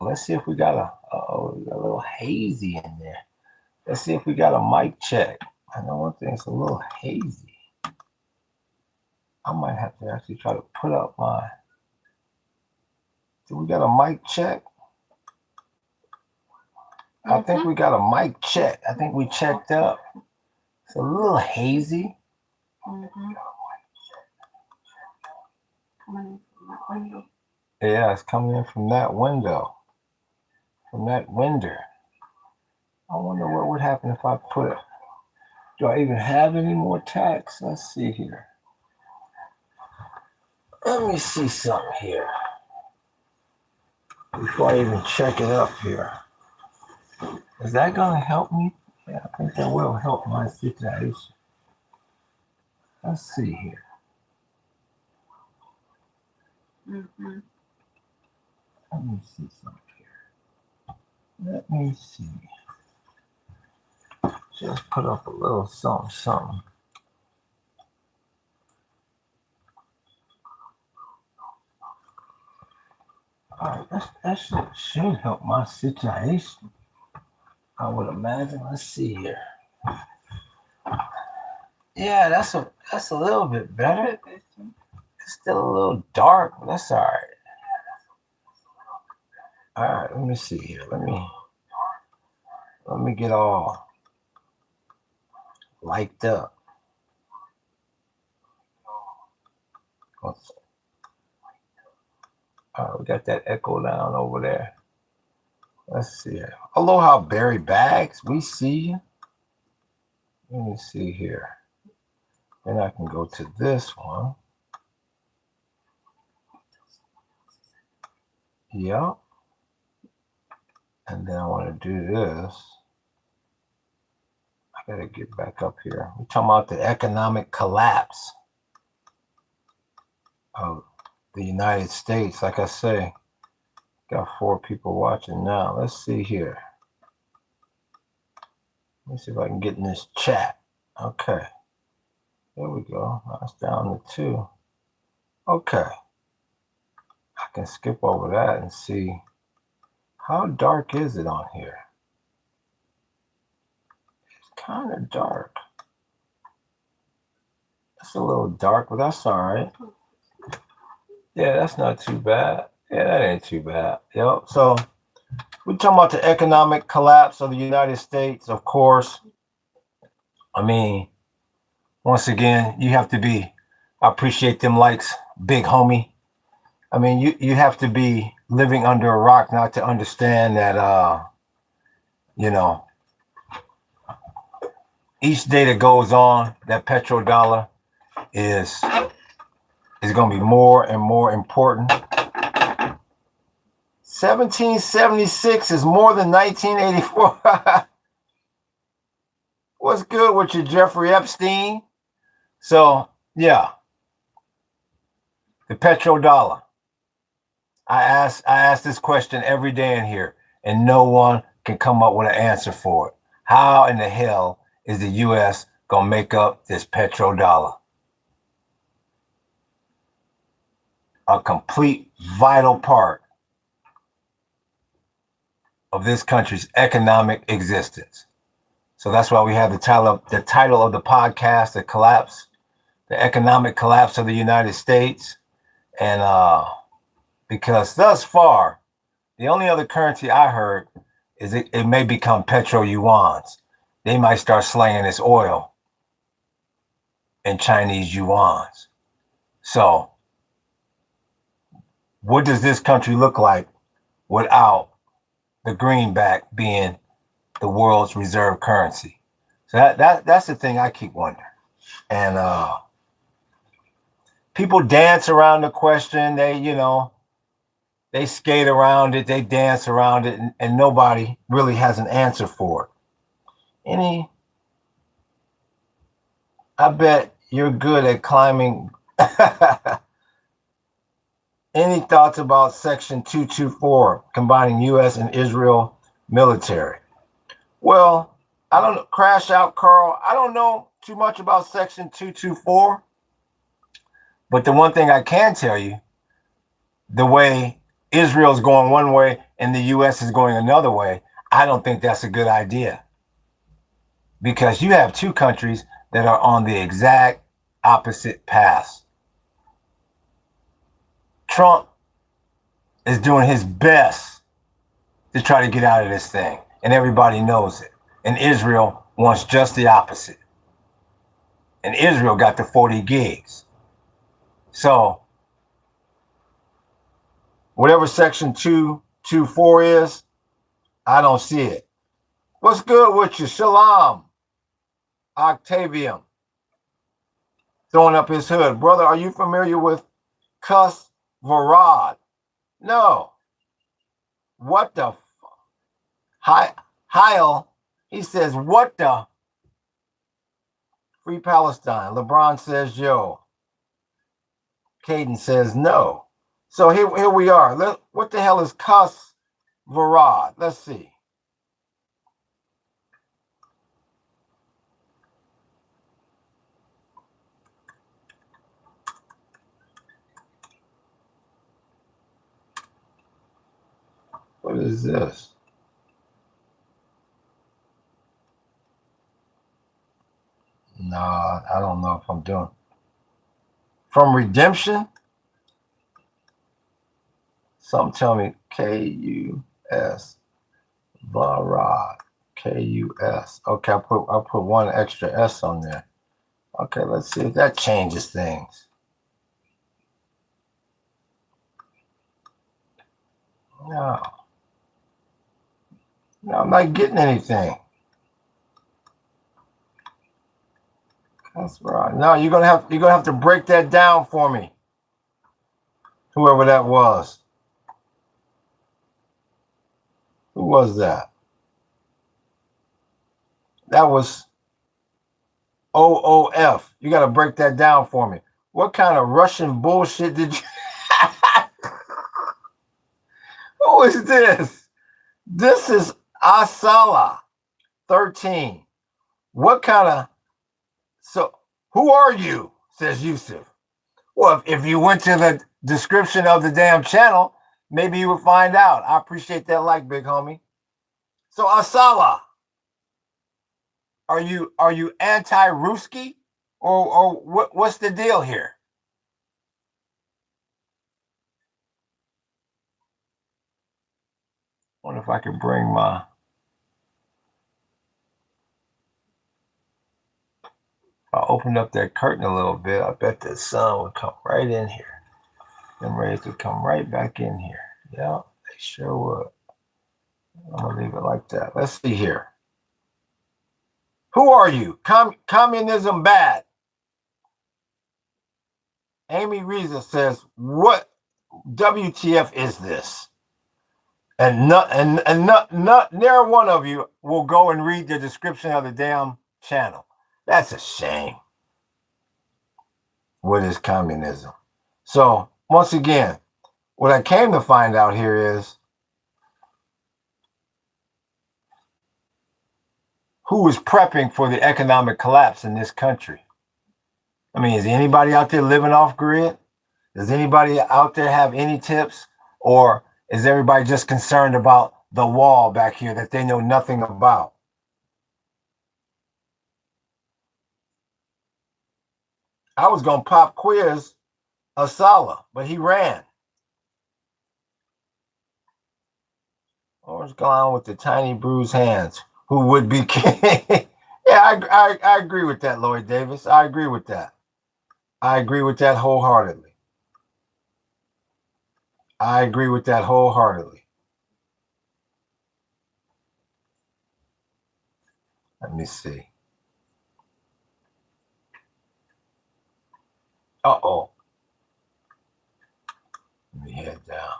Let's see if we got a little hazy in there. Let's see if we got a mic check. I know one thing, it's a little hazy. I might have to actually try to put up my. Do we got a mic check? I think we got a mic check. I think we checked up. It's a little hazy. Yeah, it's coming in from that window. From that window. I wonder what would happen if I put it. Do I even have any more text? Let's see here. Let me see something here. Before I even check it up here. Is that going to help me? Yeah, I think that will help my situation. Let's see here. Let me see something here. Let me see. Just put up a little something. All right, that should help my situation. I would imagine. Let's see here. Yeah, that's a little bit better. It's still a little dark, but that's all right. All right, let me see here. Let me get all liked up. All right, we got that echo down over there. Let's see here. Aloha, Barry Bags. We see you. Let me see here. Then I can go to this one. Yep. And then I want to do this. I got to get back up here. We're talking about the economic collapse of the United States. Like I say, got 4 people watching now. Let's see here. Let me see if I can get in this chat. Okay. There we go. That's down to 2. Okay. I can skip over that and see how dark is it on here. It's kind of dark. It's a little dark, but that's all right. Yeah, that's not too bad. Yeah, that ain't too bad. Yep. So we're talking about the economic collapse of the United States, of course. I mean, once again, you have to be, I appreciate them likes, big homie. I mean, you have to be living under a rock not to understand that, each day that goes on, that petrodollar is going to be more and more important. 1776 is more than 1984. What's good with you, Jeffrey Epstein? So, yeah, the petrodollar. I ask this question every day in here, and no one can come up with an answer for it. How in the hell is the U.S. going to make up this petrodollar? A complete vital part of this country's economic existence. So that's why we have the title of the podcast, the economic collapse of the United States. And because thus far, the only other currency I heard is it may become petro yuans. They might start slanging this oil in Chinese yuans. So what does this country look like without the greenback being the world's reserve currency? So that's the thing I keep wondering. And people dance around the question. They skate around it, they dance around it, and nobody really has an answer for it. I bet you're good at climbing. Any thoughts about Section 224, combining U.S. and Israel military? Well, I don't know. Crash out, Carl. I don't know too much about Section 224. But the one thing I can tell you, the way Israel's going one way and the US is going another way, I don't think that's a good idea. Because you have two countries that are on the exact opposite path. Trump is doing his best to try to get out of this thing, and everybody knows it. And Israel wants just the opposite. And Israel got the 40 gigs. So whatever Section 224 is, I don't see it. What's good with you? Shalom. Octavium. Throwing up his hood. Brother, are you familiar with Cuss Varad? No. What the Heil, he says, what the Free Palestine. LeBron says, yo. Caden says, no. So here we are. What the hell is Cuss Varad? Let's see. What is this? No, I don't know if I'm doing. From Redemption? Some tell me K-U-S. Varad. K-U-S. Okay, I'll put one extra S on there. Okay, let's see if that changes things. No. No, I'm not getting anything. That's right. No, you're gonna have to break that down for me. Whoever that was. Who was that? That was OOF. You got to break that down for me. What kind of Russian bullshit did you? Who is this? This is Asala 13. What kind of? So who are you? Says Yusuf. Well, if you went to the description of the damn channel, maybe you would find out. I appreciate that like, big homie. So Asala, are you anti-Ruski or what's the deal here? I wonder if I can bring my. I opened up that curtain a little bit. I bet the sun would come right in here. Them rays would come right back in here. Yeah, they sure would. I'm gonna leave it like that. Let's see here. Who are you? Communism bad. Amy Reza says, "What WTF is this?" And not near one of you will go and read the description of the damn channel. That's a shame. What is communism? So once again, what I came to find out here is who is prepping for the economic collapse in this country. I mean, is anybody out there living off grid? Does anybody out there have any tips? Or is everybody just concerned about the wall back here that they know nothing about? I was going to pop quiz Asala, but he ran. What's going on with the tiny bruised hands? Who would be king? Yeah, I agree with that, Lloyd Davis. I agree with that. I agree with that wholeheartedly. I agree with that wholeheartedly. Let me see. Uh-oh. Let me head down.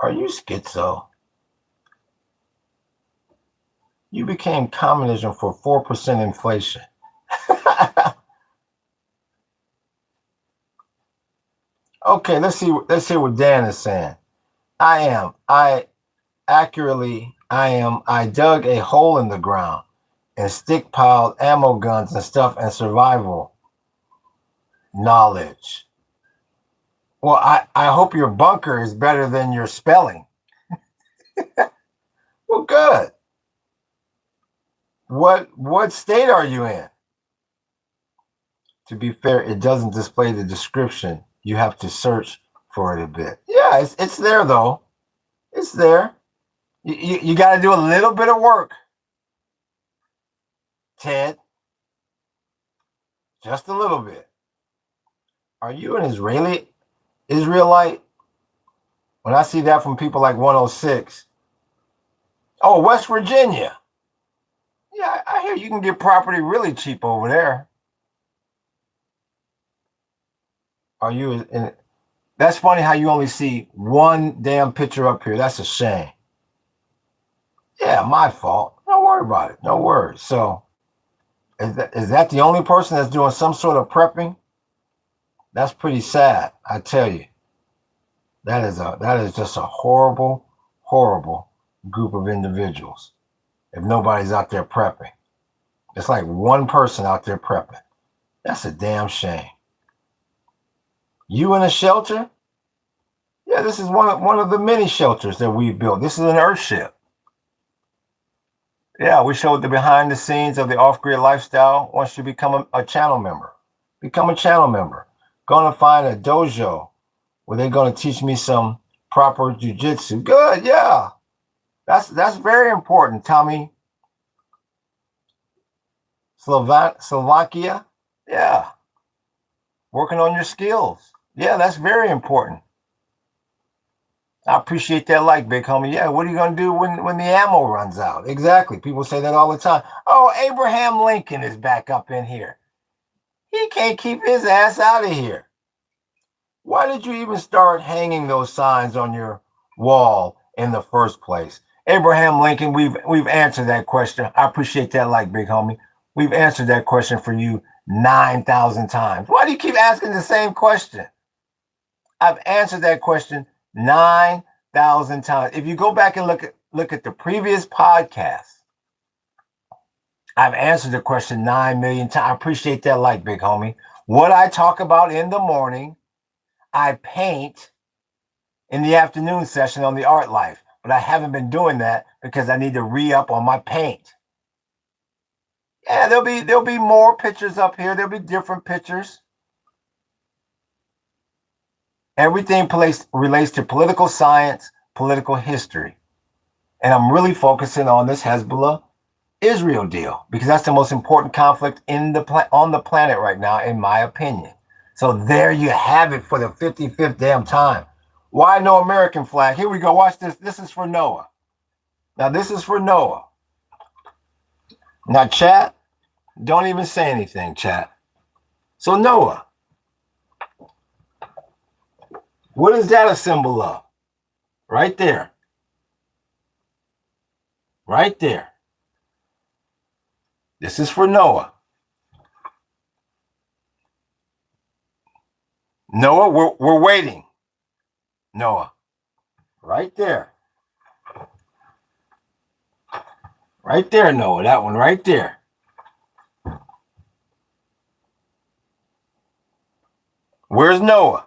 Are you schizo? You became communism for 4% inflation. Okay, let's hear what Dan is saying. I dug a hole in the ground and stick piled ammo guns and stuff and survival knowledge. Well, I hope your bunker is better than your spelling. Well, good. What state are you in? To be fair, it doesn't display the description. You have to search for it a bit. Yeah, it's there though. It's there. You got to do a little bit of work, Ted. Just a little bit. Are you an Israelite? When I see that from people like 106, oh, West Virginia. Yeah, I hear you can get property really cheap over there. Are you in? That's funny how you only see one damn picture up here. That's a shame. Yeah, my fault. Don't worry about it. No worries. So, is that the only person that's doing some sort of prepping? That's pretty sad, I tell you. That is just a horrible, horrible group of individuals. If nobody's out there prepping, it's like one person out there prepping. That's a damn shame. You in a shelter? Yeah, this is one of the many shelters that we've built. This is an Earthship. Yeah, we showed the behind the scenes of the off-grid lifestyle once you become a channel member. Become a channel member. Going to find a dojo where they're going to teach me some proper jujitsu. Good, yeah. That's very important, Tommy. Slovakia, yeah. Working on your skills. Yeah, that's very important. I appreciate that like, big homie. Yeah, what are you going to do when the ammo runs out? Exactly. People say that all the time. Oh, Abraham Lincoln is back up in here. He can't keep his ass out of here. Why did you even start hanging those signs on your wall in the first place? Abraham Lincoln, we've answered that question. I appreciate that like, big homie. We've answered that question for you 9,000 times. Why do you keep asking the same question? I've answered that question 9,000 times. If you go back and look at the previous podcast, I've answered the question 9 million times. I appreciate that like, big homie. What I talk about in the morning, I paint in the afternoon session on the Art Life. But I haven't been doing that because I need to re-up on my paint. Yeah, there'll be more pictures up here. There'll be different pictures. Everything relates to political science, political history. And I'm really focusing on this Hezbollah Israel deal because that's the most important conflict on the planet right now, in my opinion. So there you have it for the 55th damn time. Why no American flag? Here we go. Watch this. This is for Noah. Now, this is for Noah. Now, chat, don't even say anything, chat. So, Noah, what is that a symbol of? Right there. Right there. This is for Noah. Noah, we're waiting. Noah. Right there. Right there, Noah. That one right there. Where's Noah?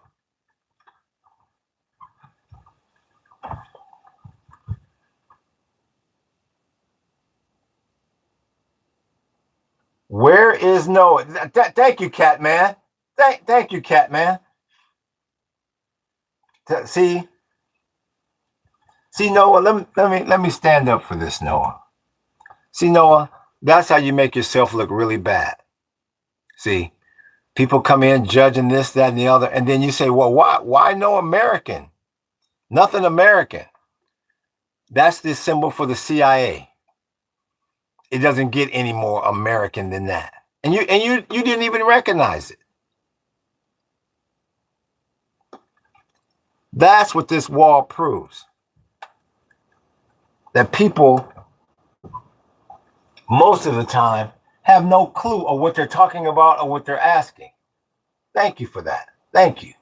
Where is Noah? Thank you, Cat Man. Thank you, Cat Man. See, Noah. Let me stand up for this, Noah. See, Noah, that's how you make yourself look really bad. See, people come in judging this, that, and the other, and then you say, "Well, why no American? Nothing American." That's the symbol for the CIA. It doesn't get any more American than that, and you didn't even recognize it. That's what this wall proves. That people, most of the time, have no clue of what they're talking about or what they're asking. Thank you for that. Thank you.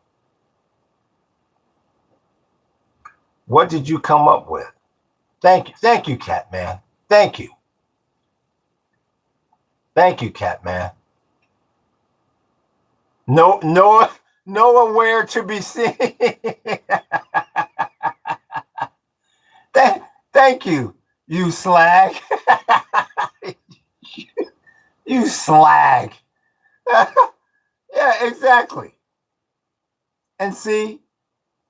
What did you come up with? Thank you. Thank you, Cat Man. Thank you. Thank you, Cat Man. Nowhere to be seen. Thank you, you slag. You slag. Yeah, exactly. And see,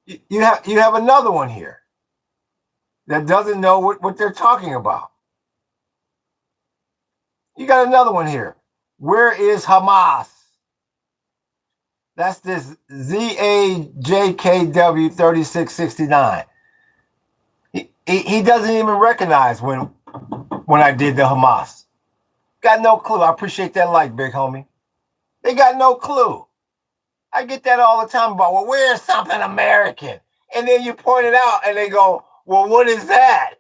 you have another one here that doesn't know what they're talking about. You got another one here. Where is Hamas? That's this ZAJKW 3669. He doesn't even recognize when I did the Hamas. Got no clue. I appreciate that like, big homie. They got no clue. I get that all the time about, well, where's something American? And then you point it out and they go, well, what is that?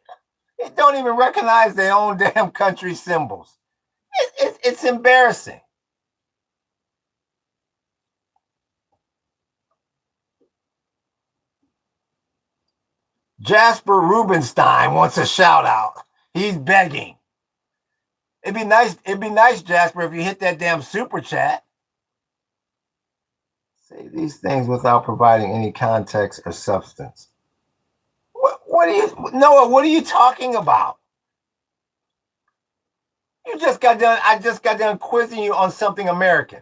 They don't even recognize their own damn country symbols. It's embarrassing. Jasper Rubenstein wants a shout out. He's begging. It'd be nice, Jasper, if you hit that damn super chat. Say these things without providing any context or substance. What are you, Noah? What are you talking about? I just got done quizzing you on something American.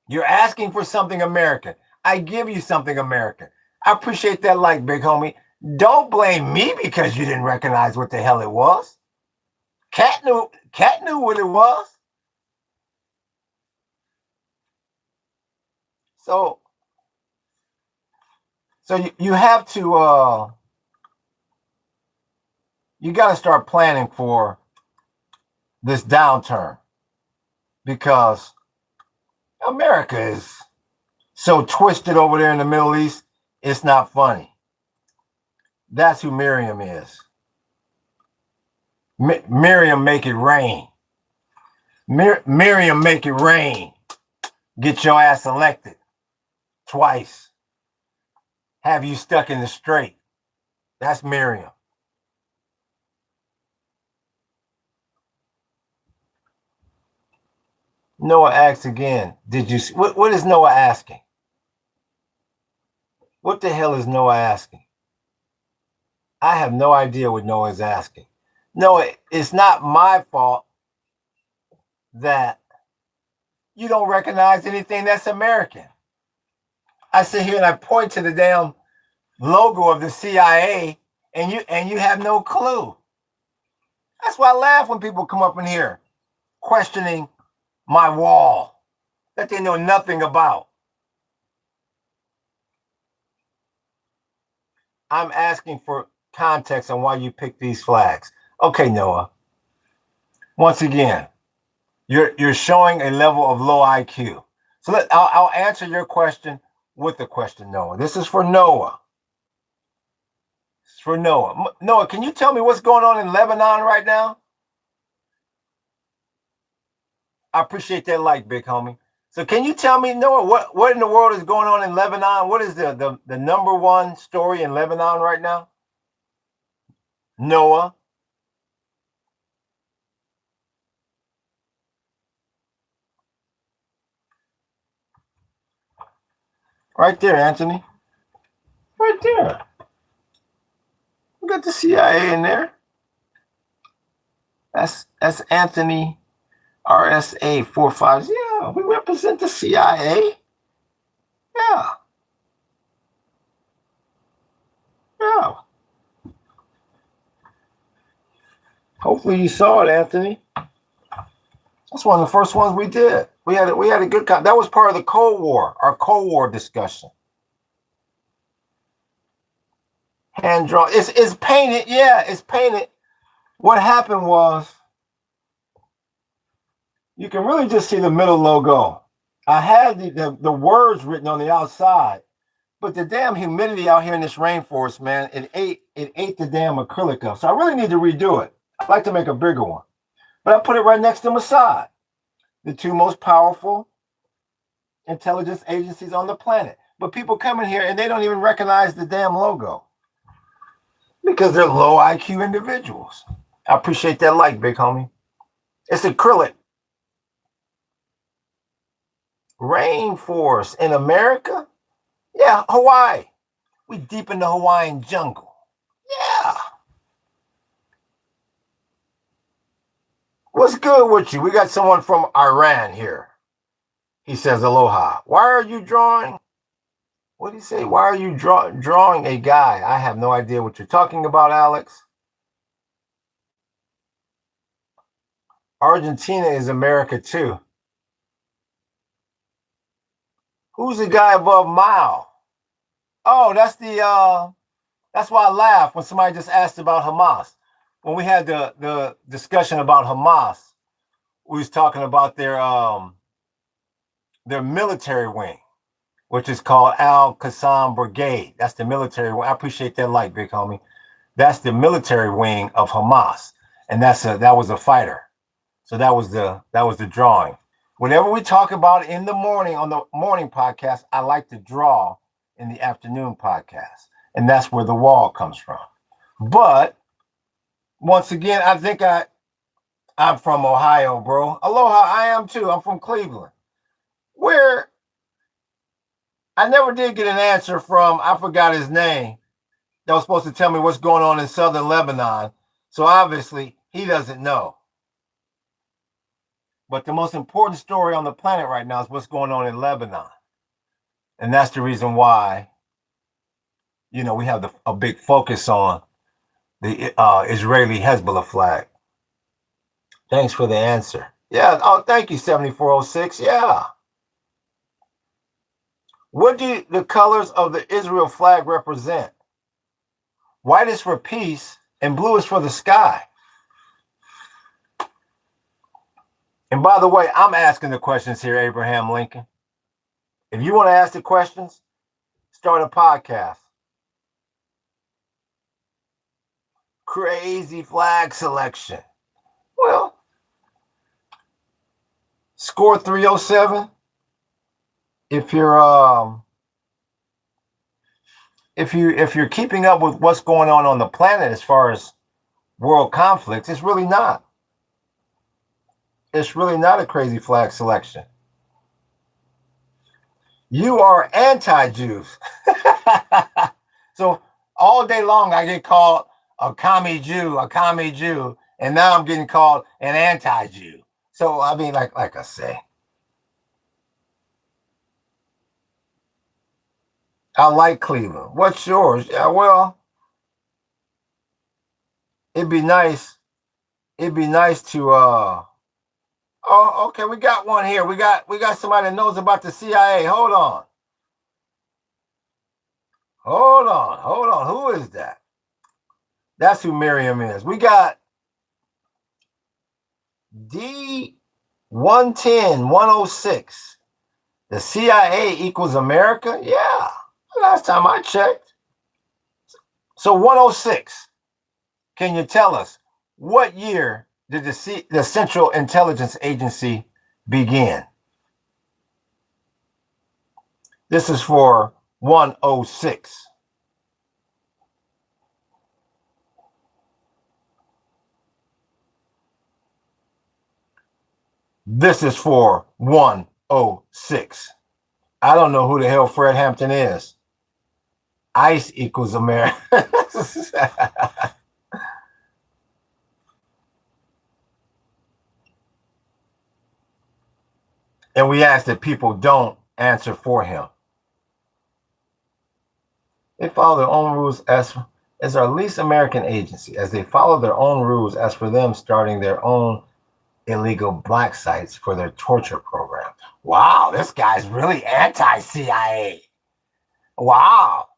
You're asking for something American. I give you something American. I appreciate that like, big homie. Don't blame me because you didn't recognize what the hell it was. Cat knew what it was. So you have to you got to start planning for this downturn because America is so twisted over there in the Middle East, it's not funny. That's who Miriam is. Miriam, make it rain. Miriam, make it rain. Get your ass elected twice. Have you stuck in the straight. That's Miriam. Noah asks again, did you see, what is Noah asking? What the hell is Noah asking? I have no idea what Noah is asking. No, it's not my fault that you don't recognize anything that's American. I sit here and I point to the damn logo of the CIA and you have no clue. That's why I laugh when people come up in here questioning my wall that they know nothing about. I'm asking for context on why you picked these flags. Okay, Noah. Once again, you're showing a level of low IQ. So I'll answer your question with the question, Noah. This is for Noah. It's for Noah. Noah, can you tell me what's going on in Lebanon right now? I appreciate that like, big homie. So can you tell me, Noah, what in the world is going on in Lebanon? What is the number one story in Lebanon right now? Noah. Right there, Anthony. Right there. We got the CIA in there. That's Anthony RSA 45. Yeah, we represent the CIA. Yeah. Yeah. Hopefully you saw it, Anthony. That's one of the first ones we did. We had a good that was part of the Cold War, our Cold War discussion. Hand drawn. It's painted. Yeah, it's painted. What happened was you can really just see the middle logo. I had the words written on the outside, but the damn humidity out here in this rainforest, man, it ate the damn acrylic up. So I really need to redo it. I'd like to make a bigger one. But I put it right next to Mossad, the two most powerful intelligence agencies on the planet. But people come in here and they don't even recognize the damn logo because they're low IQ individuals. I appreciate that like, big homie. It's acrylic. Rainforest in America? Yeah, Hawaii. We deep in the Hawaiian jungle. Yeah. What's good with you? We got someone from Iran here. He says, aloha. Why are you drawing? What did he say? Why are you drawing a guy? I have no idea what you're talking about, Alex. Argentina is America too. Who's the guy above Mao? Oh, that's why I laughed when somebody just asked about Hamas. When we had the discussion about Hamas, we was talking about their military wing, which is called Al Qassam Brigade. That's the military wing. I appreciate that light, big homie. That's the military wing of Hamas, and that was a fighter. So that was the drawing. Whenever we talk about in the morning on the morning podcast, I like to draw in the afternoon podcast, and that's where the wall comes from. But once again, I think I'm from Ohio, bro. Aloha, I am too. I'm from Cleveland, where I never did get an answer from, I forgot his name, that was supposed to tell me what's going on in southern Lebanon. So obviously he doesn't know. But the most important story on the planet right now is what's going on in Lebanon. And that's the reason why, we have a big focus on the Israeli Hezbollah flag. Thanks for the answer. Yeah. Oh, thank you, 7406. Yeah. What do the colors of the Israel flag represent? White is for peace and blue is for the sky. And by the way, I'm asking the questions here, Abraham Lincoln. If you want to ask the questions, start a podcast. Crazy flag selection. Well, score 307. If you're keeping up with what's going on the planet as far as world conflicts, it's really not. It's really not a crazy flag selection. You are anti-Jews. So all day long I get called a commie Jew, and now I'm getting called an anti-Jew. So I mean, like I say, I like Cleveland. What's yours? Yeah, well, it'd be nice to oh, okay, we got one here. We got somebody that knows about the CIA. Hold on. Who is that? That's who Miriam is. We got D110106. The CIA equals America? Yeah. Last time I checked. So 106. Can you tell us what year did the Central Intelligence Agency begin? This is for 106. This is for 106. I don't know who the hell Fred Hampton is. ICE equals America. And we ask that people don't answer for him. They follow their own rules as our least American agency, as they follow their own rules as for them starting their own illegal black sites for their torture program. Wow, this guy's really anti-CIA. Wow.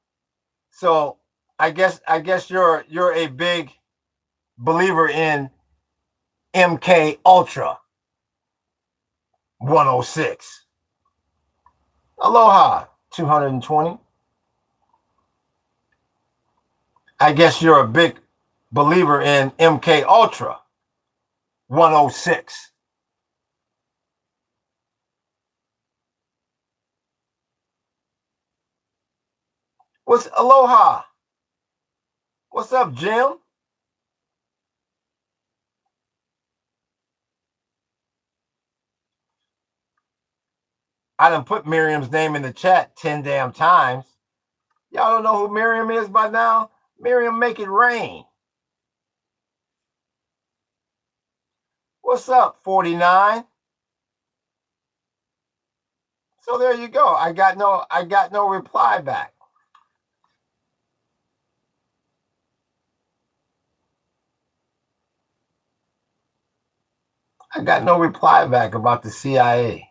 So I guess you're a big believer in MK Ultra 106. Aloha 220. I guess you're a big believer in MK Ultra 106. What's aloha? What's up, Jim? I done put Miriam's name in the chat 10 damn times. Y'all don't know who Miriam is by now? Miriam make it rain. What's up, 49? So there you go. I got no reply back. I got no reply back about the CIA.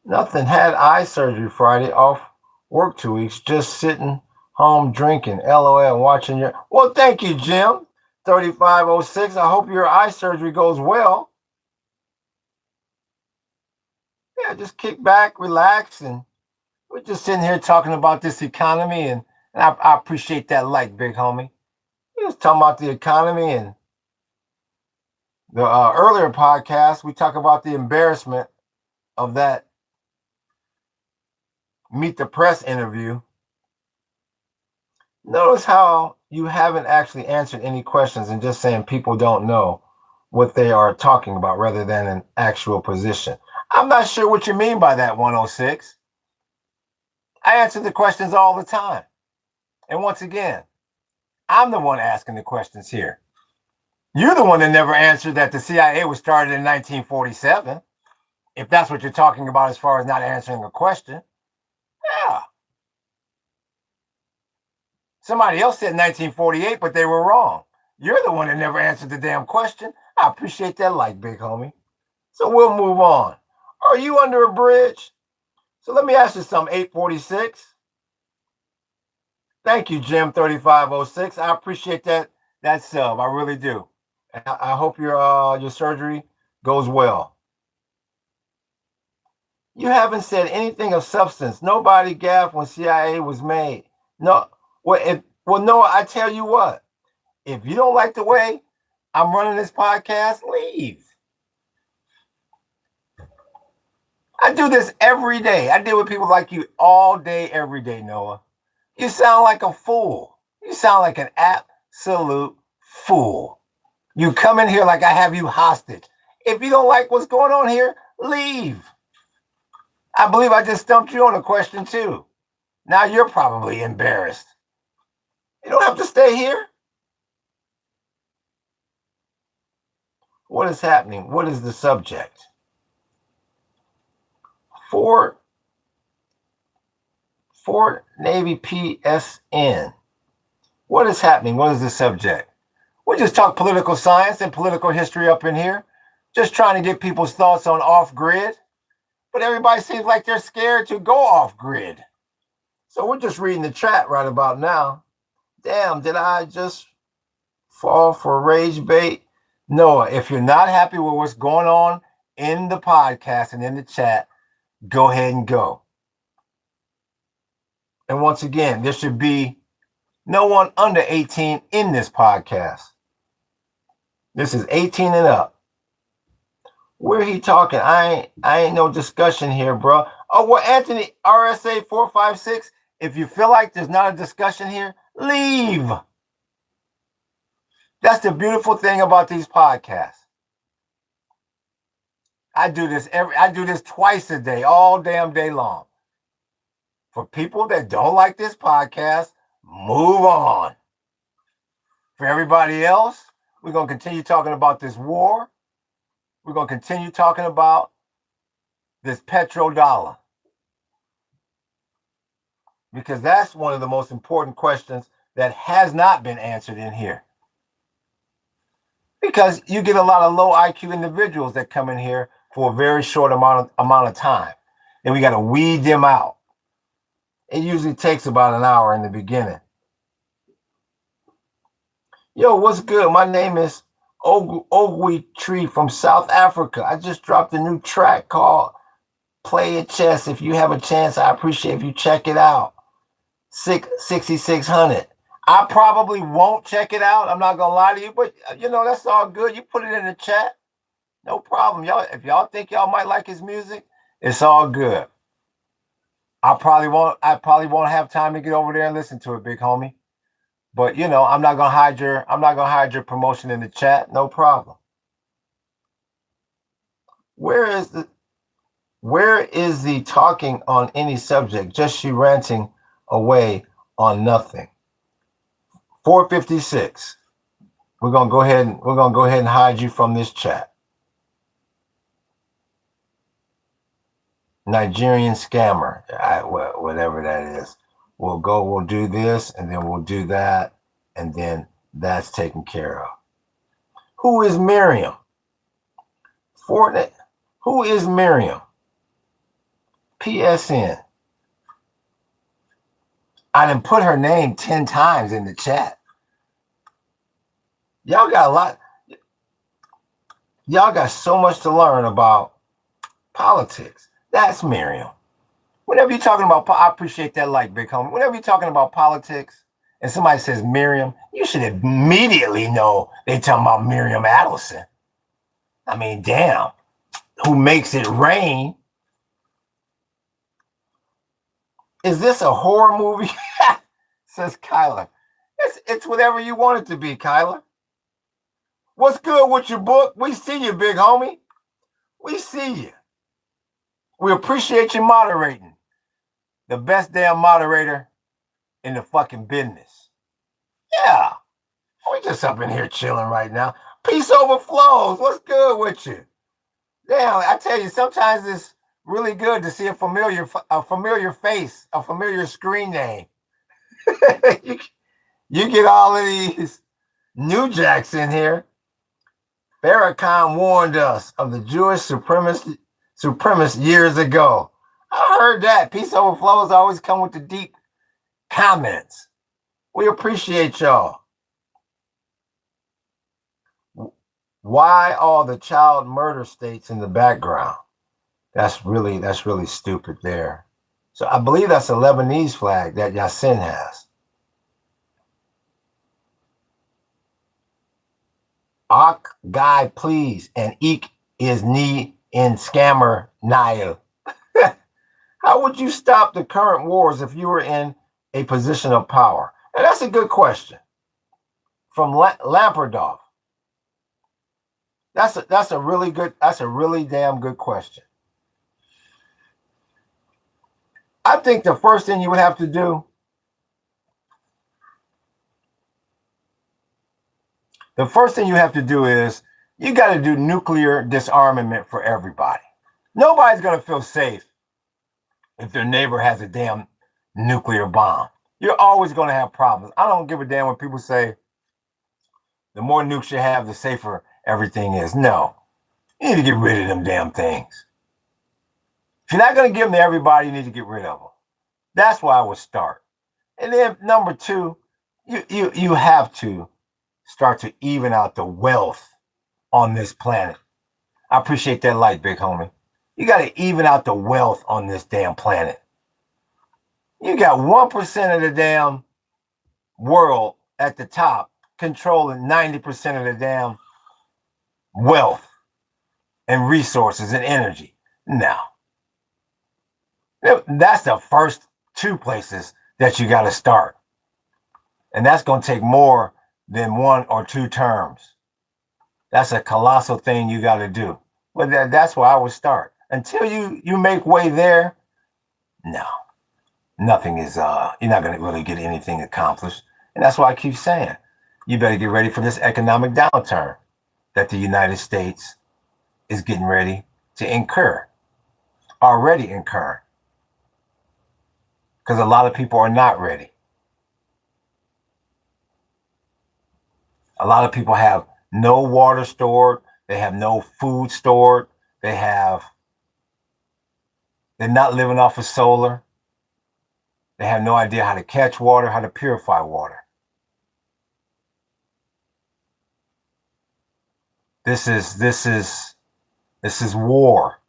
Nothing. Had eye surgery Friday, off work 2 weeks, just sitting home drinking. LOL, watching your. Well, thank you, Jim. 3506. I hope your eye surgery goes well. Yeah, just kick back, relax, and we're just sitting here talking about this economy, and I appreciate that like, big homie. We're just talking about the economy, and the earlier podcast, we talk about the embarrassment of that Meet the Press interview. Notice how you haven't actually answered any questions and just saying people don't know what they are talking about rather than an actual position. I'm not sure what you mean by that, 106. I answer the questions all the time. And once again, I'm the one asking the questions here. You're the one that never answered that the CIA was started in 1947, if that's what you're talking about as far as not answering a question. Yeah. Somebody else said 1948, but they were wrong. You're the one that never answered the damn question. I appreciate that like, big homie. So we'll move on. Are you under a bridge? So let me ask you something, 846. Thank you, Jim 3506. I appreciate that sub. I really do. I hope your surgery goes well. You haven't said anything of substance. Nobody gaffed when CIA was made. No, no, I tell you what, if you don't like the way I'm running this podcast, leave. I do this every day. I deal with people like you all day, every day, Noah. You sound like a fool. You sound like an absolute fool. You come in here like I have you hostage. If you don't like what's going on here, leave. I believe I just stumped you on a question too. Now you're probably embarrassed. You don't have to stay here. What is happening? What is the subject? Fort Navy PSN. What is happening? What is the subject? We just talk political science and political history up in here. Just trying to get people's thoughts on off-grid. But everybody seems like they're scared to go off-grid. So we're just reading the chat right about now. Damn, did I just fall for rage bait? Noah, if you're not happy with what's going on in the podcast and in the chat, go ahead and go. And once again, there should be no one under 18 in this podcast. This is 18 and up. Where he talking? I ain't no discussion here, bro. Oh, well, Anthony, RSA 456, if you feel like there's not a discussion here, leave. That's the beautiful thing about these podcasts. I do this twice a day, all damn day long. For people that don't like this podcast, move on. For everybody else, we're going to continue talking about this war. We're going to continue talking about this petrodollar. Because that's one of the most important questions that has not been answered in here. Because you get a lot of low IQ individuals that come in here for a very short amount of time. And we got to weed them out. It usually takes about an hour in the beginning. Yo, what's good? My name is Ogwe Tree from South Africa. I just dropped a new track called Play It Chess. If you have a chance, I appreciate if you check it out. 6600. I probably won't check it out. I'm not gonna lie to you, but that's all good. You put it in the chat, no problem. Y'all, if y'all think y'all might like his music, it's all good. I probably won't have time to get over there and listen to it, big homie. But I'm not gonna hide your promotion in the chat, no problem. Where is the talking on any subject? Just she ranting away on nothing. 456. we're gonna go ahead and hide you from this chat. Nigerian scammer, whatever that is. We'll do this, and then we'll do that, and then that's taken care of. Who is Miriam? Fortnite. Who is Miriam? PSN. I done put her name 10 times in the chat. Y'all got a lot. Y'all got so much to learn about politics. That's Miriam. Whenever you're talking about, I appreciate that like, big homie. Whenever you're talking about politics and somebody says Miriam, you should immediately know they're talking about Miriam Adelson. I mean, damn. Who makes it rain? Is this a horror movie? Says Kyler. It's whatever you want it to be, Kyler. What's good with your book? We see you, big homie. We see you. We appreciate you moderating. The best damn moderator in the fucking business. Yeah. We just up in here chilling right now. Peace overflows. What's good with you? Damn, I tell you, sometimes it's really good to see a familiar face, a familiar screen name. you get all of these new jacks in here. Farrakhan warned us of the Jewish supremacist years ago. I heard that. Peace overflows always come with the deep comments. We appreciate y'all. Why all the child murder states in the background? That's really stupid there. So I believe that's a Lebanese flag that Yasin has. Ak guy, please, and eek is knee in scammer Nile. How would you stop the current wars if you were in a position of power? And that's a good question. From Lamperdorf. That's a really damn good question. I think the first thing you would have to do, is you got to do nuclear disarmament for everybody. Nobody's going to feel safe if their neighbor has a damn nuclear bomb. You're always going to have problems. I don't give a damn when people say the more nukes you have, the safer everything is. No, you need to get rid of them damn things. If you're not going to give them to everybody, you need to get rid of them. That's why I would start. And then number two, you have to start to even out the wealth on this planet. I appreciate that light, big homie. You got to even out the wealth on this damn planet. You got 1% of the damn world at the top controlling 90% of the damn wealth and resources and energy. Now, that's the first two places that you got to start. And that's going to take more than 1 or 2 terms. That's a colossal thing you got to do. But that's where I would start. Until you make way there, no, nothing is, you're not going to really get anything accomplished. And that's why I keep saying, you better get ready for this economic downturn that the United States is getting ready to incur, already incur. Because a lot of people are not ready. A lot of people have no water stored. They have no food stored. They're not living off of solar. They have no idea how to catch water, how to purify water. This is war.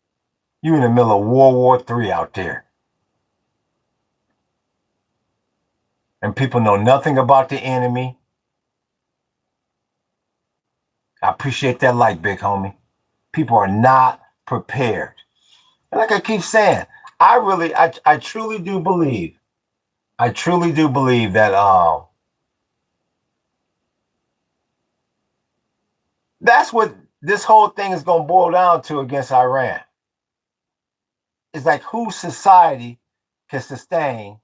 You're in the middle of World War III out there. And people know nothing about the enemy. I appreciate that light, big homie. People are not prepared. And like I keep saying, I truly do believe that that's what this whole thing is going to boil down to against Iran. It's like whose society can sustain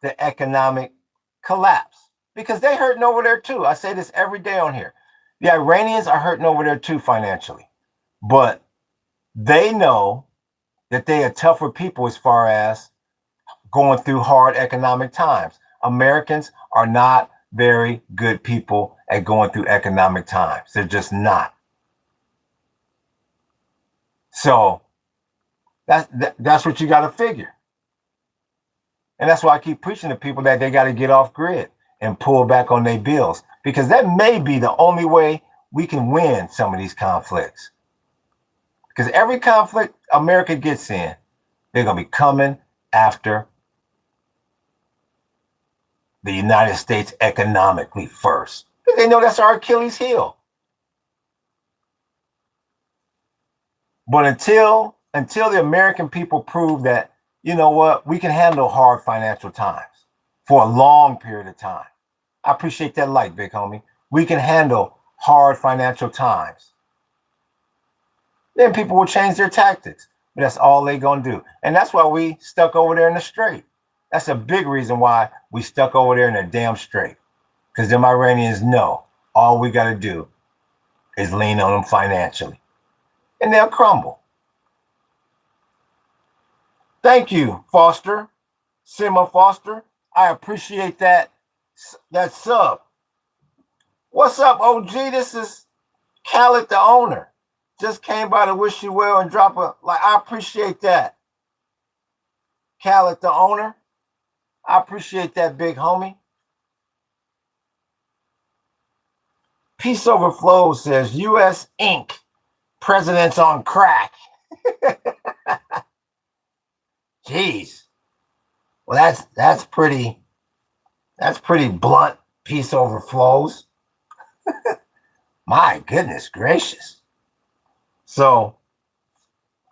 the economic collapse. because they hurting over there too. I say this every day on here. The Iranians are hurting over there too financially, but they know that they are tougher people as far as going through hard economic times. Americans are not very good people at going through economic times. They're just not. So that's what you got to figure. And that's why I keep preaching to people that they got to get off grid and pull back on their bills, because that may be the only way we can win some of these conflicts. Because every conflict America gets in, they're going to be coming after the United States economically first. Because they know that's our Achilles heel. But until the American people prove that, you know what, we can handle hard financial times for a long period of time. I appreciate that light, big homie. We can handle hard financial times. Then people will change their tactics. But that's all they're going to do. And that's why we stuck over there in the strait. That's a big reason why we stuck over there in the damn strait. Because them Iranians know all we got to do is lean on them financially. And they'll crumble. Thank you, Foster. Sima Foster. I appreciate that sub. What's up, OG? This is Khaled, the owner. Just came by to wish you well and drop a like. I appreciate that. Khaled, the owner. I appreciate that, big homie. Peace Overflow says U.S. Inc. President's on crack. Jeez. Well, that's pretty blunt. Peace Overflows. My goodness gracious. So,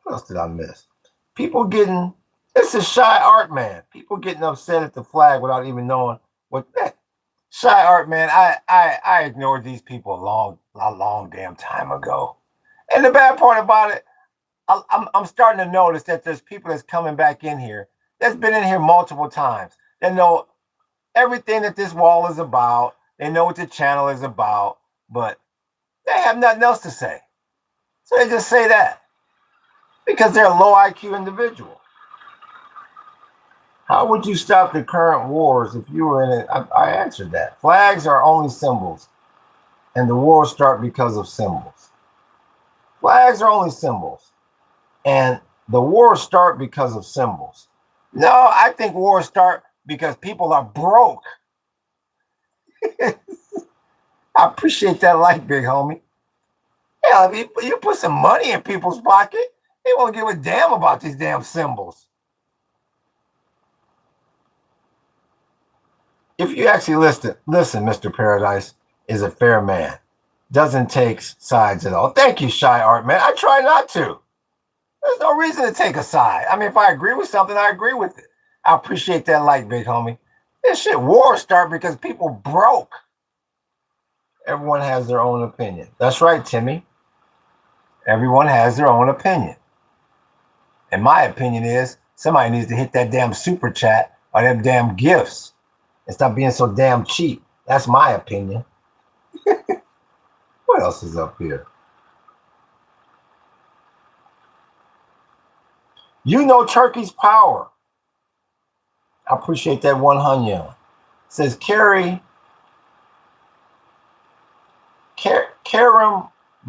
what else did I miss? People getting, it's a shy art man. People getting upset at the flag without even knowing what that. Shy art man, I ignored these people a long damn time ago. And the bad part about it, I'm starting to notice that there's people that's coming back in here that's been in here multiple times. They know everything that this wall is about. They know what the channel is about, but they have nothing else to say. So they just say that because they're a low IQ individual. How would you stop the current wars if you were in it? I answered that. Flags are only symbols, and the wars start because of symbols. Flags are only symbols, and the wars start because of symbols. No, I think wars start because people are broke. I appreciate that light, big homie. Hell, if you put some money in people's pocket, they won't give a damn about these damn symbols. If you actually listen, Mr. Paradise is a fair man. Doesn't take sides at all. Thank you, Shy Art Man. I try not to. There's no reason to take a side. I mean, if I agree with something, I agree with it. I appreciate that light, big homie. This shit, wars start because people broke. Everyone has their own opinion. That's right, Timmy. Everyone has their own opinion. And my opinion is somebody needs to hit that damn super chat or them damn gifts and stop being so damn cheap. That's my opinion. What else is up here? You know Turkey's power. I appreciate that 100. Says Karim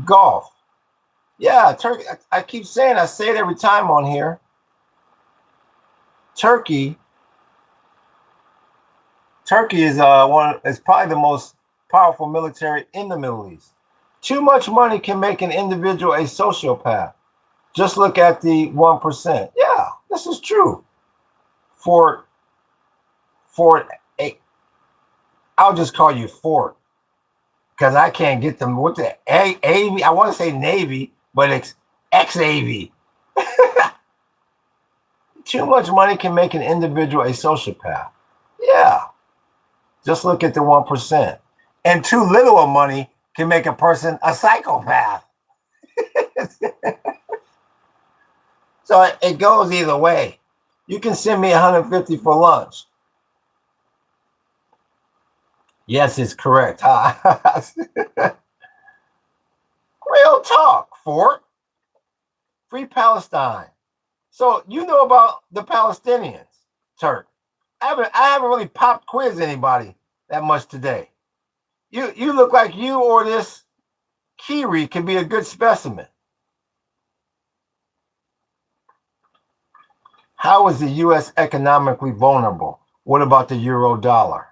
Golf. Yeah, Turkey. I keep saying, I say it every time on here. Turkey is is probably the most powerful military in the Middle East. Too much money can make an individual a sociopath. Just look at the 1%. Yeah, this is true. I'll just call you Fort, because I can't get them. What the Navy? I want to say Navy, but it's ex-Navy. Too much money can make an individual a sociopath. Yeah. Just look at the 1%. And too little of money can make a person a psychopath. So it goes either way. You can send me 150 for lunch. Yes, it's correct. Real talk, Fort. Free Palestine. So you know about the Palestinians, Turk. I haven't really popped quiz anybody that much today. You look like you or this Kiri can be a good specimen. How is the U.S. economically vulnerable? What about the euro dollar?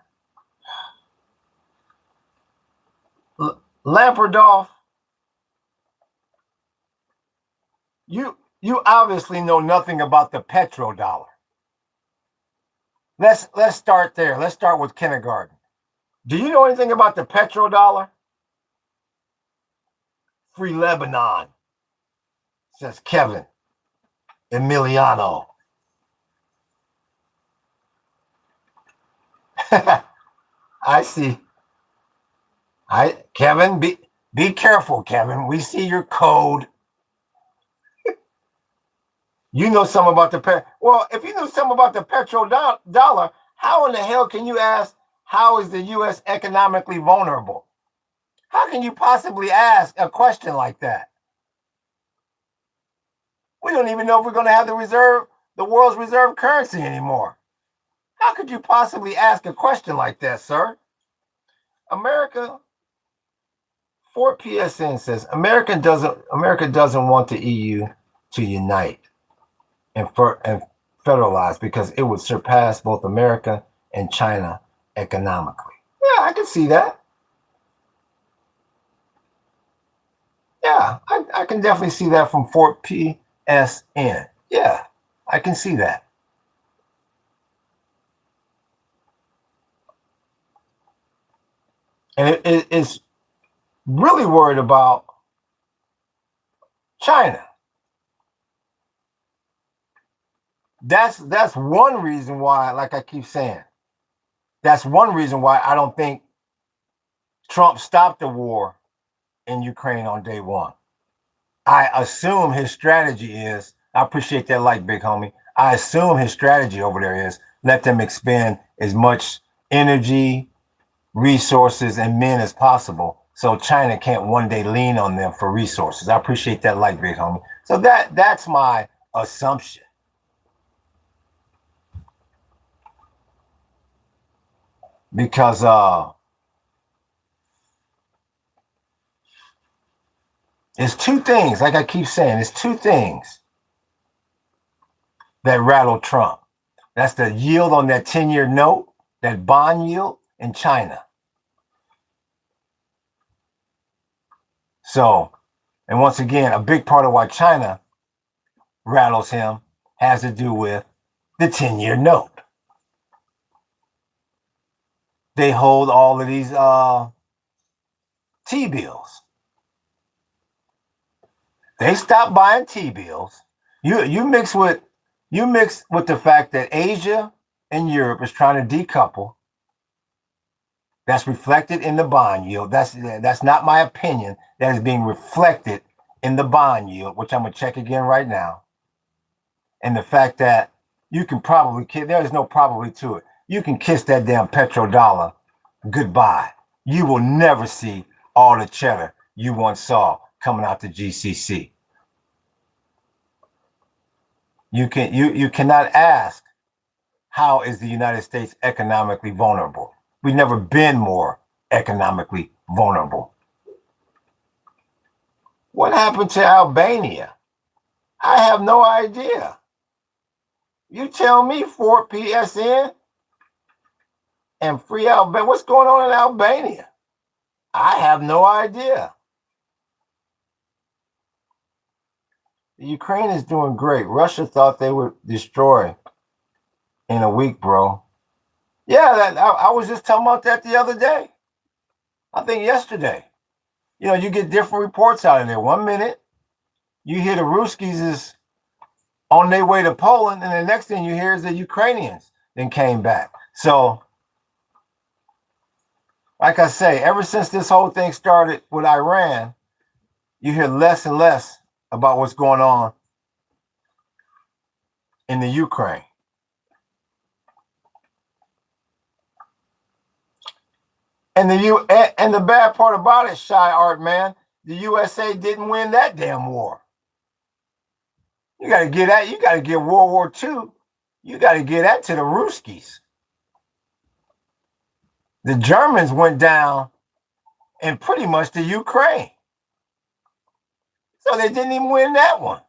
Lamperdolf, you obviously know nothing about the petrodollar. Let's start there. Let's start with kindergarten. Do you know anything about the petrodollar? Free Lebanon, says Kevin Emiliano. I see. Kevin, be careful, Kevin. We see your code. You know something about the well, if you knew something about the petrodollar, how in the hell can you ask how is the US economically vulnerable? How can you possibly ask a question like that? We don't even know if we're going to have the world's reserve currency anymore. How could you possibly ask a question like that, sir? America, Fort PSN says America doesn't want the EU to unite and federalize because it would surpass both America and China economically. Yeah, I can see that. Yeah, I can definitely see that from Fort PSN. Yeah, I can see that. And it's really worried about China. That's one reason why, like I keep saying, that's one reason why I don't think Trump stopped the war in Ukraine on day one. I assume his strategy is, I appreciate that like big homie. I assume his strategy over there is let them expend as much energy, resources, and men as possible so China can't one day lean on them for resources. I appreciate that like big homie. So that's my assumption. Because it's two things, like I keep saying, it's two things that rattle Trump. That's the yield on that 10-year note, that bond yield in China. So, and once again, a big part of why China rattles him has to do with the 10-year note. They hold all of these T-bills. They stopped buying T-bills. You mix with the fact that Asia and Europe is trying to decouple. That's reflected in the bond yield. That's not my opinion. That is being reflected in the bond yield, which I'm gonna check again right now. And the fact that you can probably there is no probably to it. You can kiss that damn petrodollar goodbye. You will never see all the cheddar you once saw coming out the GCC. You cannot ask how is the United States economically vulnerable. We've never been more economically vulnerable. What happened to Albania? I have no idea. You tell me, Fort PSN and Free Albania. What's going on in Albania? I have no idea. The Ukraine is doing great. Russia thought they would destroy in a week, bro. Yeah, I was just talking about that the other day. I think yesterday. You know, you get different reports out of there. 1 minute, you hear the Ruskies is on their way to Poland, and the next thing you hear is the Ukrainians then came back. So, like I say, ever since this whole thing started with Iran, you hear less and less about what's going on in the Ukraine. And the bad part about it, Shy Art man, the USA didn't win that damn war. You got to get that. You got to get World War II. You got to get that to the Ruskies. The Germans went down in pretty much the Ukraine. So they didn't even win that one.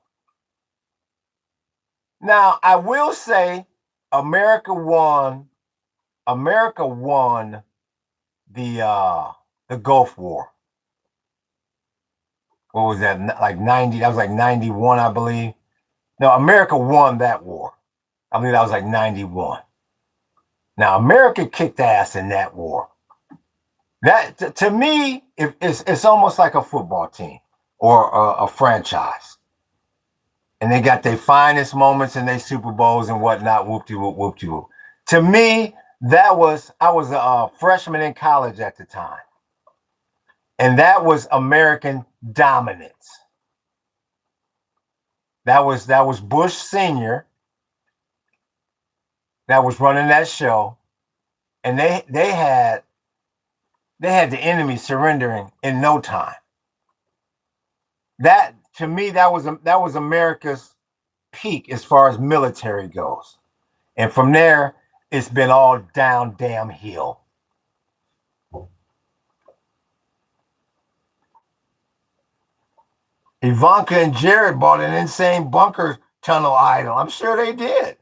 Now, I will say America won the Gulf War. What was that? Like 90, that was like 91, I believe. No, America won that war. I believe that was like 91. Now, America kicked ass in that war. That to me, it's almost like a football team or a franchise. And they got their finest moments in their Super Bowls and whatnot, whoop-de-whoop, whoop-de-whoop. To me, I was a freshman in college at the time. And that was American dominance. That was Bush Sr. that was running that show. And they had the enemy surrendering in no time. That to me, that was America's peak as far as military goes. And from there, it's been all down damn hill. Ivanka and Jared bought an insane bunker tunnel idol. I'm sure they did.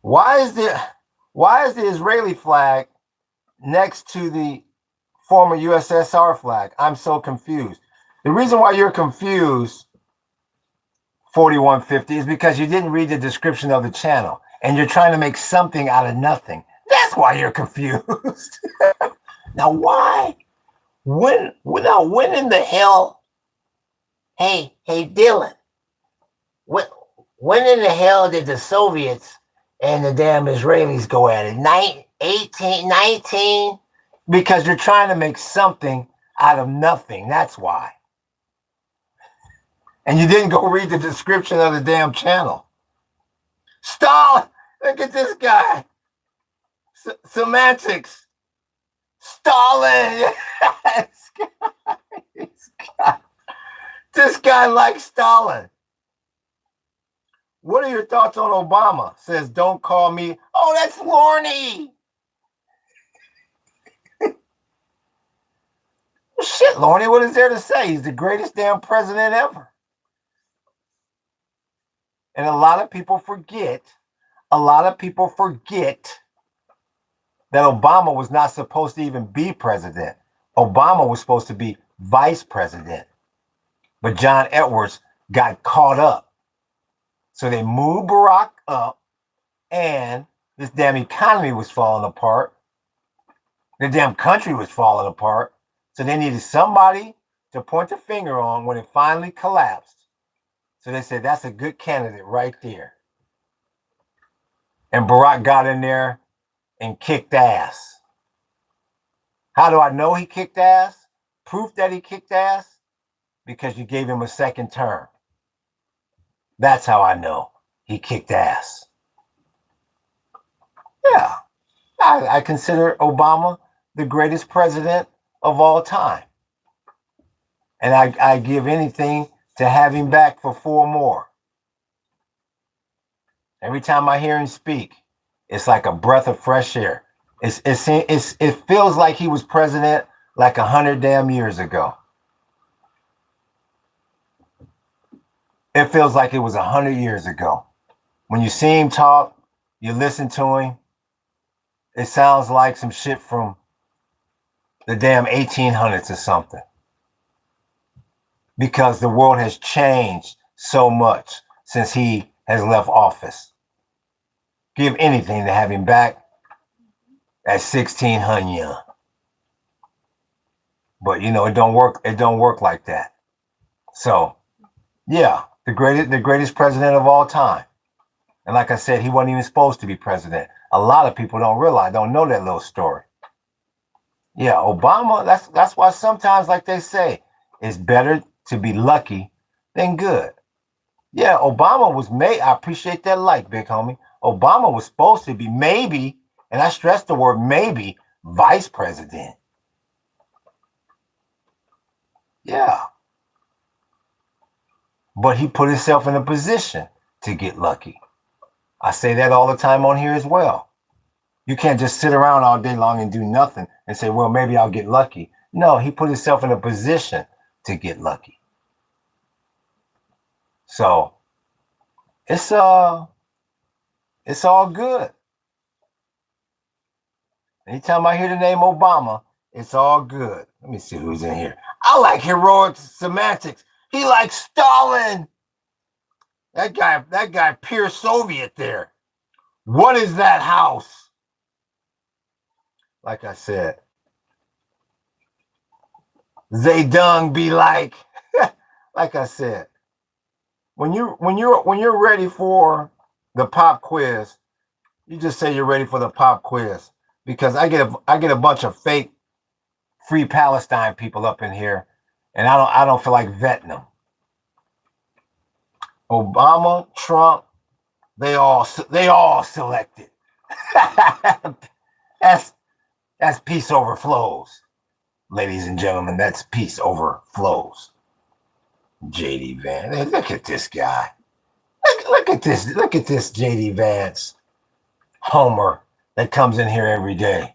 Why is the Israeli flag next to the former USSR flag? I'm so confused. The reason why you're confused, 4150, is because you didn't read the description of the channel and you're trying to make something out of nothing. That's why you're confused. Now, why? When in the hell? Hey, Dylan. When in the hell did the Soviets and the damn Israelis go at it? 18, 19? Because you're trying to make something out of nothing. That's why. And you didn't go read the description of the damn channel. Stalin! Look at this guy. Semantics. Stalin! This guy likes Stalin. What are your thoughts on Obama? Says, don't call me. Oh, that's Lorne. Well, shit, Lorne, what is there to say? He's the greatest damn president ever. And a lot of people forget that Obama was not supposed to even be president. Obama was supposed to be vice president. But John Edwards got caught up. So they moved Barack up, and this damn economy was falling apart. The damn country was falling apart. So they needed somebody to point the finger on when it finally collapsed. So they said, that's a good candidate right there. And Barack got in there and kicked ass. How do I know he kicked ass? Proof that he kicked ass? Because you gave him a second term. That's how I know he kicked ass. Yeah, I consider Obama the greatest president of all time. And I give anything to have him back for 4 more. Every time I hear him speak, it's like a breath of fresh air. It feels like he was president like 100 damn years ago. It feels like it was 100 years ago. When you see him talk, you listen to him, it sounds like some shit from the damn 1800s or something. Because the world has changed so much since he has left office. Give anything to have him back at 1600. But you know, it don't work like that. So, yeah, the greatest president of all time. And like I said, he wasn't even supposed to be president. A lot of people don't know that little story. Yeah, Obama, that's why sometimes, like they say, it's better to be lucky than good. Yeah, Obama was made. I appreciate that like, big homie. Obama was supposed to be maybe, and I stress the word maybe, vice president. Yeah. But he put himself in a position to get lucky. I say that all the time on here as well. You can't just sit around all day long and do nothing and say, well, maybe I'll get lucky. No, he put himself in a position to get lucky. So it's all good. Anytime I hear the name Obama, it's all good. Let me see who's in here. I like heroic semantics. He likes Stalin. That guy, pure Soviet there. What is that house? Like I said, Zedong be like, like I said, when you're ready for the pop quiz, you just say you're ready for the pop quiz, because I get a bunch of fake Free Palestine people up in here, and I don't feel like vetting them. Obama, Trump, they all selected. That's peace overflows, ladies and gentlemen. That's peace overflows. JD Vance, look at this guy. Look at this JD Vance homer that comes in here every day.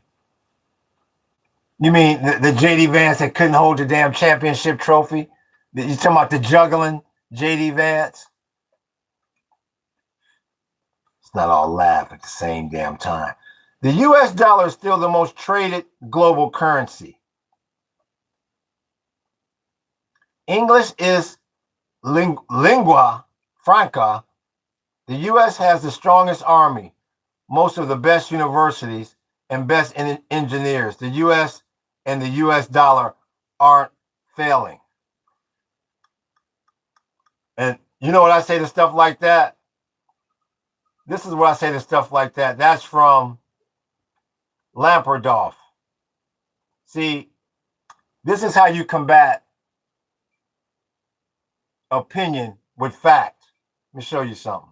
You mean the JD Vance that couldn't hold the damn championship trophy? You talking about the juggling JD Vance? It's not all laugh at the same damn time. The US dollar is still the most traded global currency. English is lingua franca. The US has the strongest army, most of the best universities, and best engineers. The US and the US dollar aren't failing. And you know what I say to stuff like that? This is what I say to stuff like that. That's from Lamperdoff. See, this is how you combat opinion with fact. Let me show you something.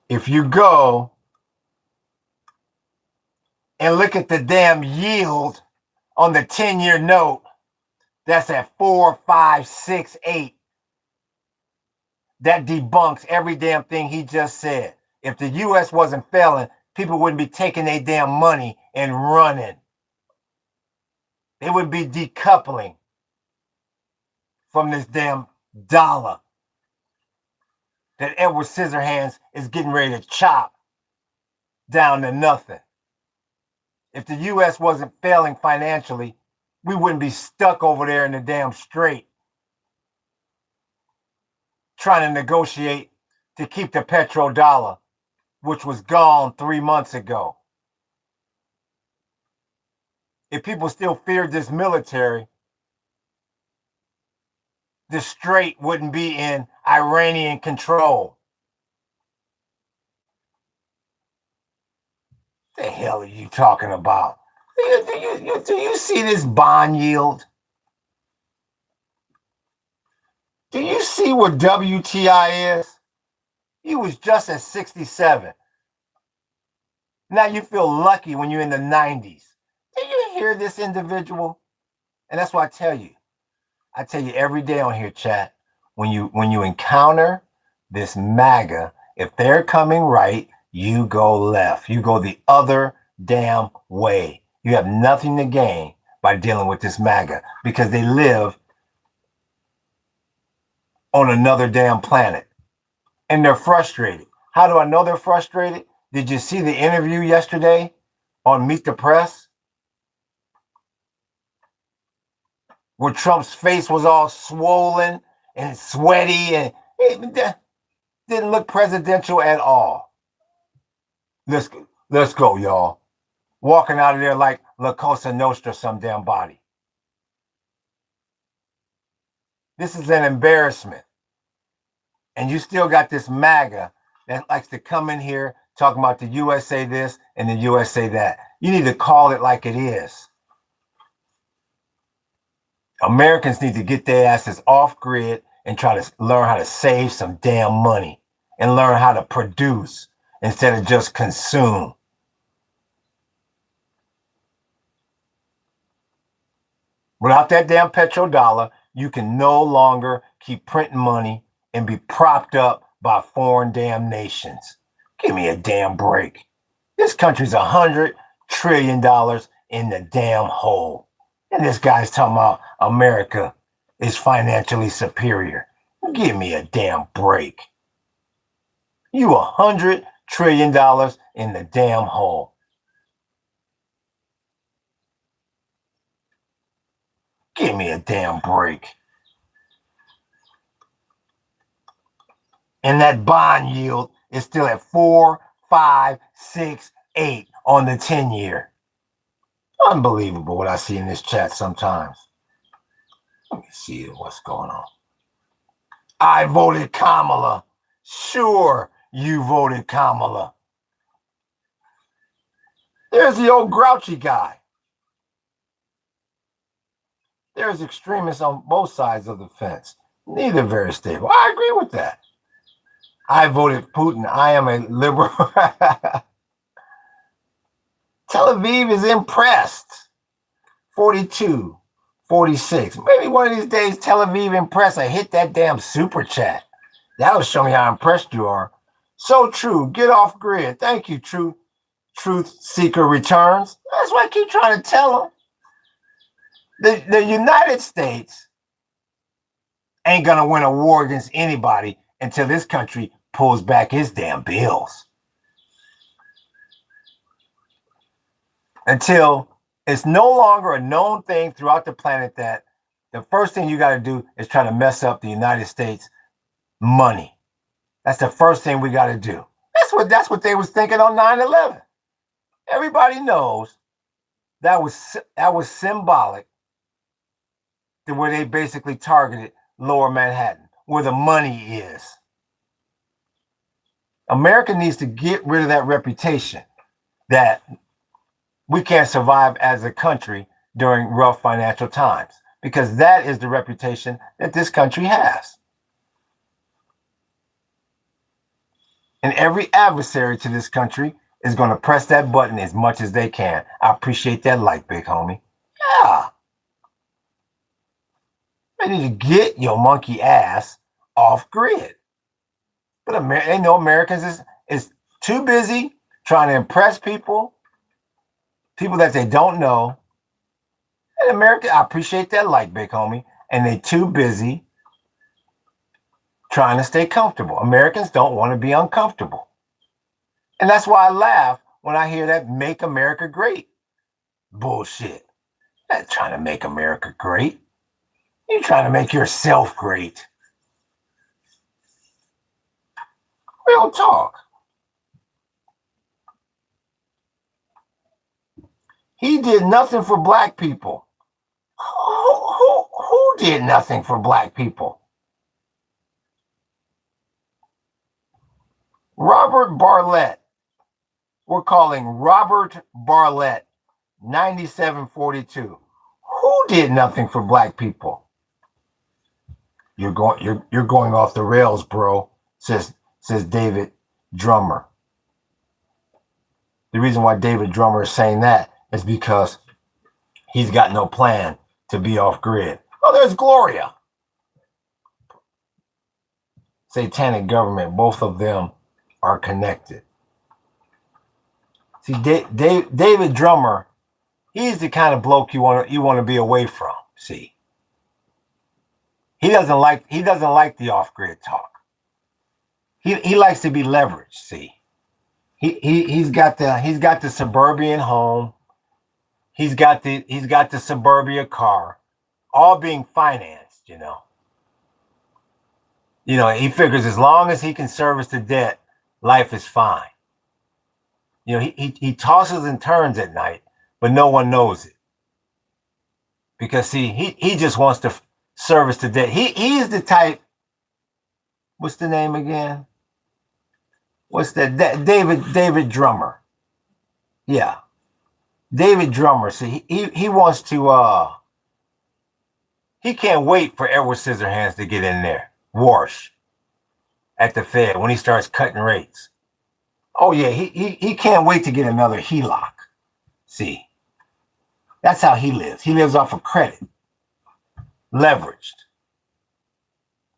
If you go and look at the damn yield on the 10-year note, that's at 4.568. That debunks every damn thing he just said. If the US wasn't failing, people wouldn't be taking their damn money and running. They would be decoupling from this damn dollar that Edward Scissorhands is getting ready to chop down to nothing. If the US wasn't failing financially, we wouldn't be stuck over there in the damn strait trying to negotiate to keep the petrodollar, which was gone 3 months ago. If people still feared this military, the strait wouldn't be in Iranian control. The hell are you talking about? Do you see this bond yield? Do you see what WTI is? He was just at 67. Now you feel lucky when you're in the 90s. Do you hear this individual? And that's what I tell you. I tell you every day on here, chat, when you encounter this MAGA, if they're coming right, you go left. You go the other damn way. You have nothing to gain by dealing with this MAGA, because they live on another damn planet and they're frustrated. How do I know they're frustrated? Did you see the interview yesterday on Meet the Press, where Trump's face was all swollen and sweaty, and it didn't look presidential at all? Let's go, y'all. Walking out of there like La Cosa Nostra, some damn body. This is an embarrassment. And you still got this MAGA that likes to come in here talking about the USA this and the USA that. You need to call it like it is. Americans need to get their asses off grid and try to learn how to save some damn money and learn how to produce instead of just consume. Without that damn petrodollar, you can no longer keep printing money and be propped up by foreign damn nations. Give me a damn break. This country's $100 trillion in the damn hole. And this guy's talking about America is financially superior. Give me a damn break. You $100 trillion in the damn hole. Give me a damn break. And that bond yield is still at 4, 5, 6, 8 on the 10-year. Unbelievable what I see in this chat sometimes. Let me see what's going on. I voted Kamala. Sure, you voted Kamala. There's the old grouchy guy. There's extremists on both sides of the fence. Neither very stable. I agree with that. I voted Putin. I am a liberal. Tel Aviv is impressed. 42, 46. Maybe one of these days, Tel Aviv impressed. I hit that damn super chat. That'll show me how impressed you are. So true. Get off grid. Thank you, Truth Seeker Returns. That's what I keep trying to tell them. The United States ain't going to win a war against anybody until this country pulls back his damn bills. Until it's no longer a known thing throughout the planet that the first thing you got to do is try to mess up the United States money. That's the first thing we got to do. That's what they was thinking on 9/11. Everybody knows that was symbolic to where they basically targeted Lower Manhattan, where the money is. America needs to get rid of that reputation that we can't survive as a country during rough financial times, because that is the reputation that this country has. And every adversary to this country is going to press that button as much as they can. I appreciate that like, big homie. Yeah. They need to get your monkey ass off grid. But they know Americans is too busy trying to impress people that they don't know. And America, I appreciate that like, big homie. And they too busy trying to stay comfortable. Americans don't want to be uncomfortable. And that's why I laugh when I hear that "Make America Great" bullshit. You're not trying to make America great. You're trying to make yourself great. Real talk. He did nothing for black people. Who did nothing for black people? Robert Bartlett. We're calling Robert Bartlett, 9742. Who did nothing for black people? You're going off the rails, bro, says David Drummer. The reason why David Drummer is saying that is because he's got no plan to be off grid. Oh, there's Gloria. Satanic government, both of them are connected. See, David Drummer, he's the kind of bloke you want to be away from. See, he doesn't like the off-grid talk. He likes to be leveraged. See, he's got the suburban home. He's got the suburbia car, all being financed. You know, he figures as long as he can service the debt, life is fine. You know, he tosses and turns at night, but no one knows it. Because see, he just wants to service the debt. He is the type. What's the name again? What's that? David Drummer. Yeah. David Drummer. See, he wants to He can't wait for Edward Scissorhands to get in there. Warsh at the Fed when he starts cutting rates. Oh yeah, he can't wait to get another HELOC. See, that's how he lives. He lives off of credit, leveraged.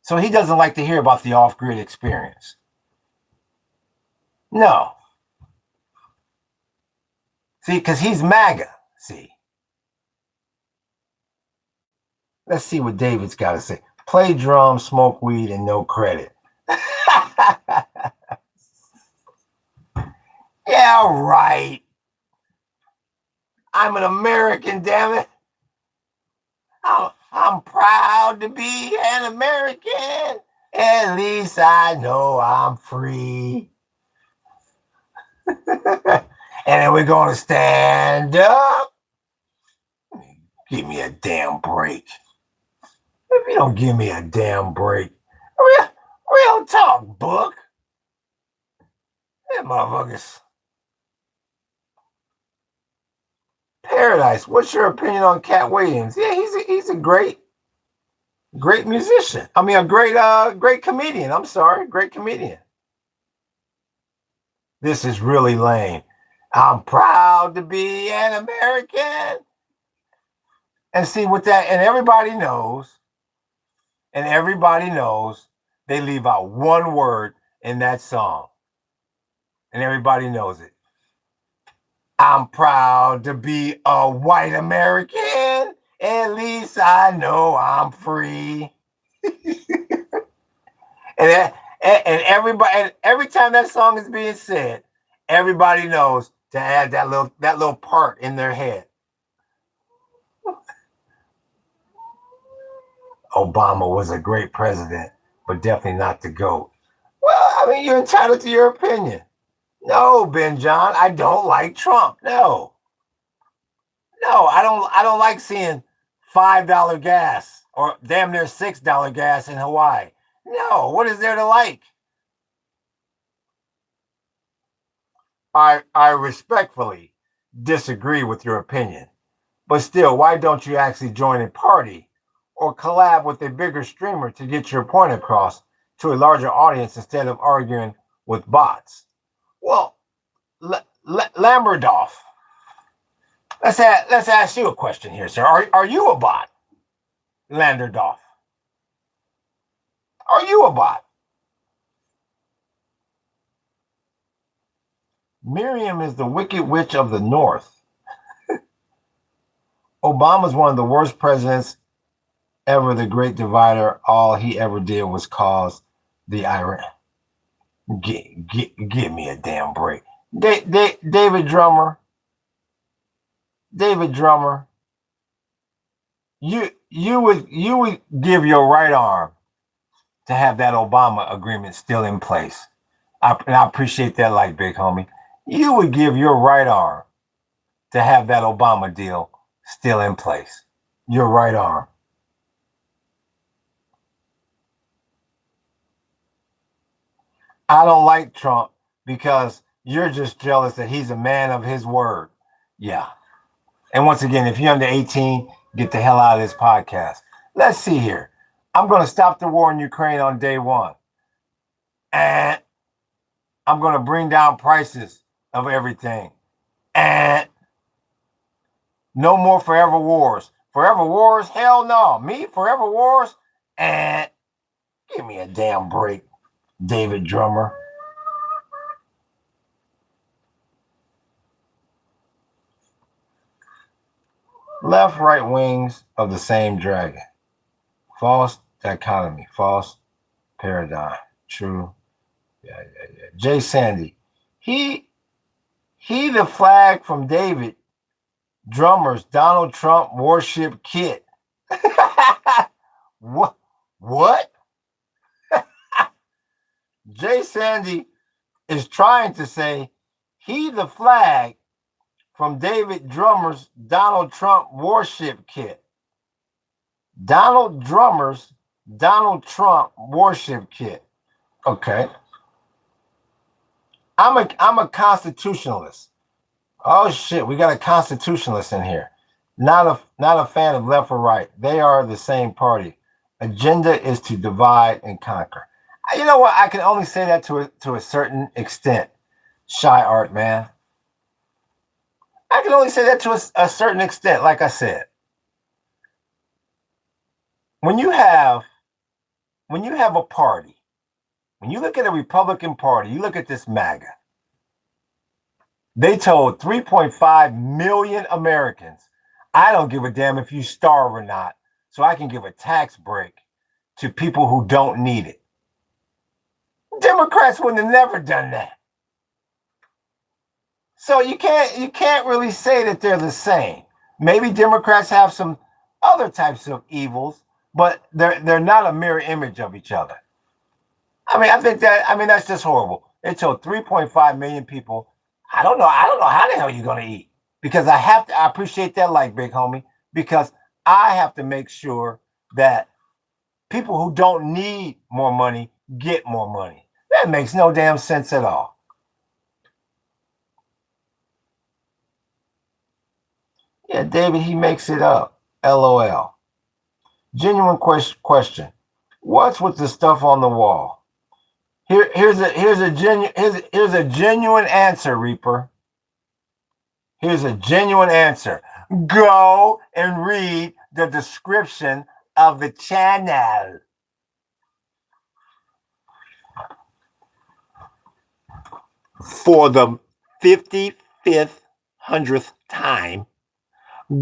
So he doesn't like to hear about the off-grid experience. No. See, because he's MAGA. See. Let's see what David's got to say. Play drums, smoke weed, and no credit. Yeah, right. I'm an American, damn it. I'm proud to be an American. At least I know I'm free. And then we're going to stand up. Give me a damn break. If you don't give me a damn break, real talk, book. That motherfuckers. Paradise. What's your opinion on Cat Williams? Yeah, he's a great musician. I mean, a great comedian. I'm sorry, great comedian. This is really lame. I'm proud to be an American. And see with that, and everybody knows, they leave out one word in that song. And everybody knows it. I'm proud to be a white American. At least I know I'm free. and everybody, and every time that song is being said, everybody knows to add that little part in their head. Obama was a great president, but definitely not the GOAT. Well, I mean, you're entitled to your opinion. No, Ben John, I don't like Trump. No, I don't like seeing $5 gas or damn near $6 gas in Hawaii. No, what is there to like? I respectfully disagree with your opinion, but still, why don't you actually join a party or collab with a bigger streamer to get your point across to a larger audience instead of arguing with bots? Well, Lamberdoff, let's ask you a question here, sir. Are you a bot, Landerdoff? Are you a bot? Miriam is the wicked witch of the North. Obama's one of the worst presidents ever, the great divider. All he ever did was cause the Iran. Give me a damn break. David Drummer, you would give your right arm to have that Obama agreement still in place. And I appreciate that, like big homie. You would give your right arm to have that Obama deal still in place. Your right arm. I don't like Trump because you're just jealous that he's a man of his word. Yeah. And once again, if you're under 18, get the hell out of this podcast. Let's see here. I'm going to stop the war in Ukraine on day one. And I'm going to bring down prices of everything. And no more forever wars. Forever wars? Hell no. Me? Forever wars? And give me a damn break, David Drummer. Left, right wings of the same dragon. False dichotomy. False paradigm. True. Yeah. Jay Sandy. He the flag from David Drummer's Donald Trump warship kit. What? Jay Sandy is trying to say he the flag from David Drummer's Donald Trump warship kit. Donald Drummer's Donald Trump warship kit. Okay. I'm a constitutionalist. Oh shit, we got a constitutionalist in here. Not a fan of left or right. They are the same party. Agenda is to divide and conquer. You know what? I can only say that to a certain extent. Shy Art, man. I can only say that to a certain extent. Like I said, when you have a party, when you look at a Republican Party, you look at this MAGA. They told 3.5 million Americans, I don't give a damn if you starve or not, so I can give a tax break to people who don't need it. Democrats wouldn't have never done that. So you can't really say that they're the same. Maybe Democrats have some other types of evils, but they're not a mirror image of each other. I think that's just horrible. They told 3.5 million people, I don't know how the hell you're gonna eat. Because I appreciate that, like, big homie, because I have to make sure that people who don't need more money get more money. That makes no damn sense at all. Yeah, David, he makes it up. LOL. Genuine question. What's with the stuff on the wall? Here's a genuine answer, Reaper. Here's a genuine answer. Go and read the description of the channel. For the 55th, 100th time,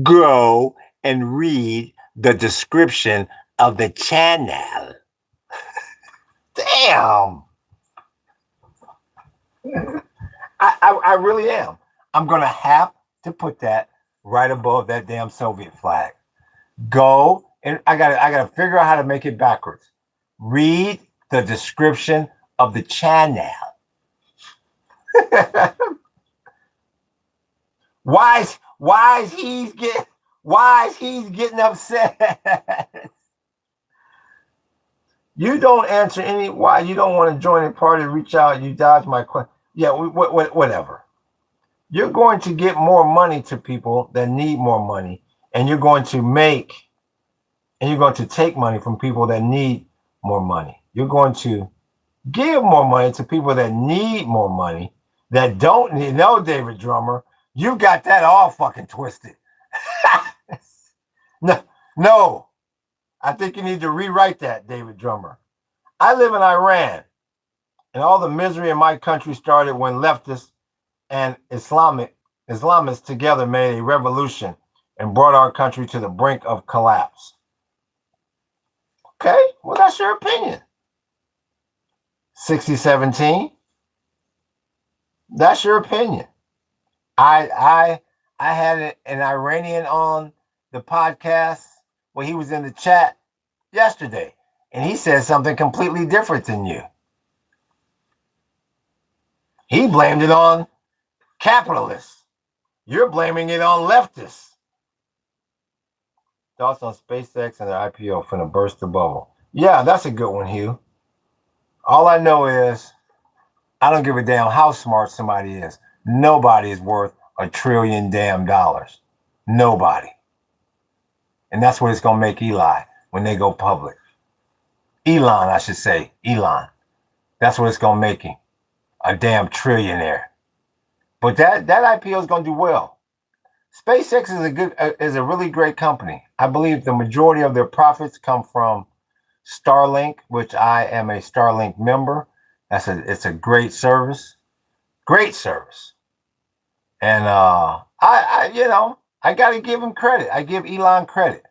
go and read the description of the channel. Damn. I really am. I'm going to have to put that right above that damn Soviet flag. Go, and I gotta figure out how to make it backwards. Read the description of the channel. Why is he's getting upset? You don't answer any why you don't want to join the party. Reach out. You dodge my question. Yeah, whatever. You're going to get more money to people that need more money, and you're going to take money from people that need more money. You're going to give more money to people that need more money, that don't need. No, David Drummer, you got that all fucking twisted. No. I think you need to rewrite that, David Drummer. I live in Iran, and all the misery in my country started when leftists and Islamists together made a revolution and brought our country to the brink of collapse. Okay, well, that's your opinion. 6017. That's your opinion. I had an Iranian on the podcast when he was in the chat yesterday, and he said something completely different than you. He blamed it on capitalists. You're blaming it on leftists. Thoughts on SpaceX and their IPO finna burst the bubble. Yeah, that's a good one, Hugh. All I know is I don't give a damn how smart somebody is. Nobody is worth $1 trillion damn dollars. Nobody. And that's what it's going to make Eli when they go public. Elon, I should say. Elon. That's what it's going to make him. A damn trillionaire. But that IPO is going to do well. SpaceX is a really great company. I believe the majority of their profits come from Starlink, which I am a Starlink member. It's a great service. Great service. And I got to give him credit. I give Elon credit.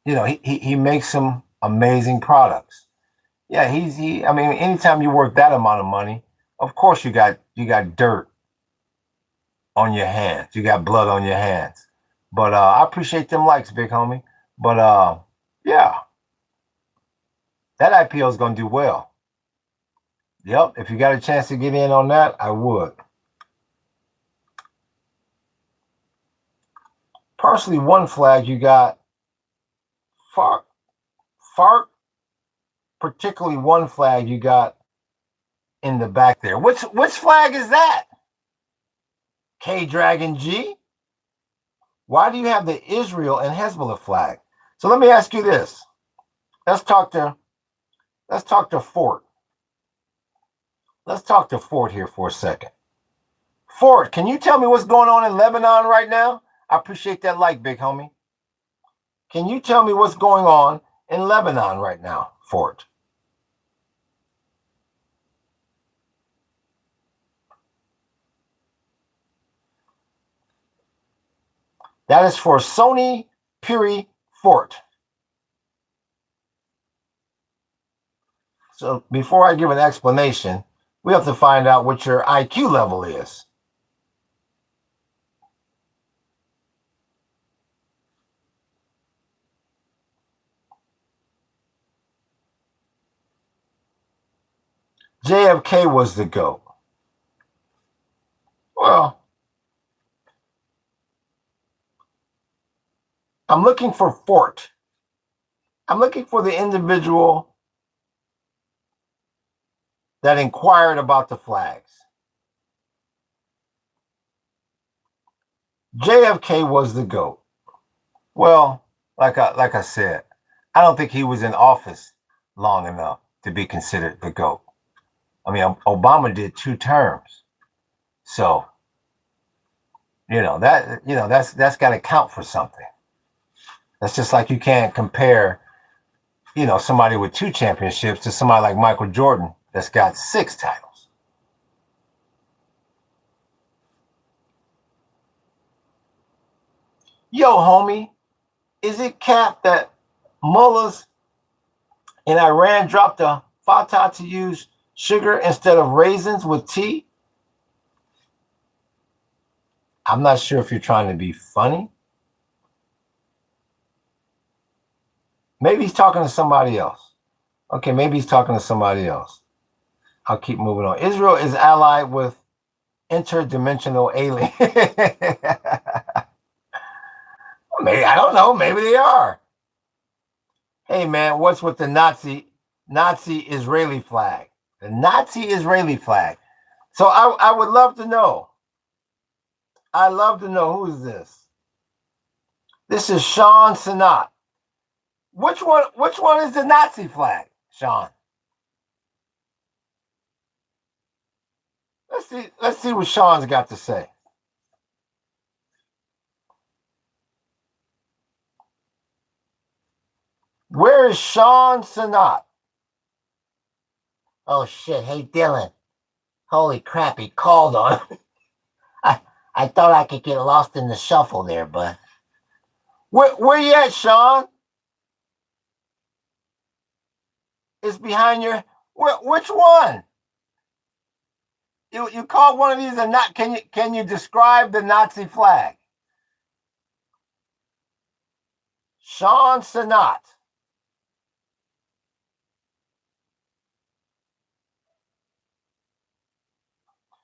He makes some amazing products. Yeah, anytime you work that amount of money, of course you got dirt on your hands. You got blood on your hands. But I appreciate them likes, big homie. But yeah. That IPO is going to do well. Yep, if you got a chance to get in on that, I would. Partially one flag you got FARC, particularly one flag you got in the back there. Which flag is that? K Dragon G? Why do you have the Israel and Hezbollah flag? So let me ask you this. Let's talk to Fort. Let's talk to Fort here for a second. Fort, can you tell me what's going on in Lebanon right now? I appreciate that like, big homie. Can you tell me what's going on in Lebanon right now, Fort? That is for Sony Puri Fort. So before I give an explanation, we have to find out what your IQ level is. JFK was the GOAT. Well, I'm looking for Fort. I'm looking for the individual that inquired about the flags. JFK was the GOAT. Well, like I said, I don't think he was in office long enough to be considered the GOAT. I mean, Obama did 2 terms. So, that's got to count for something. That's just like you can't compare, somebody with 2 championships to somebody like Michael Jordan that's got 6 titles. Yo, homie, is it cap that mullahs in Iran dropped the fatah to use sugar instead of raisins with tea? I'm not sure if you're trying to be funny. Maybe he's talking to somebody else. Okay, maybe he's talking to somebody else. I'll keep moving on. Israel is allied with interdimensional alien. Maybe, I don't know. Maybe they are. Hey, man, what's with the Nazi Israeli flag? The Nazi Israeli flag. So I would love to know. I love to know, who is this? This is Sean Sanat. Which one is the Nazi flag, Sean? Let's see what Sean's got to say. Where is Sean Sanat? Oh shit! Hey Dylan, holy crap! He called on. I thought I could get lost in the shuffle there, but where you at, Sean? It's behind your. Which one? You called one of these a not? Can you describe the Nazi flag? Sean Sanat.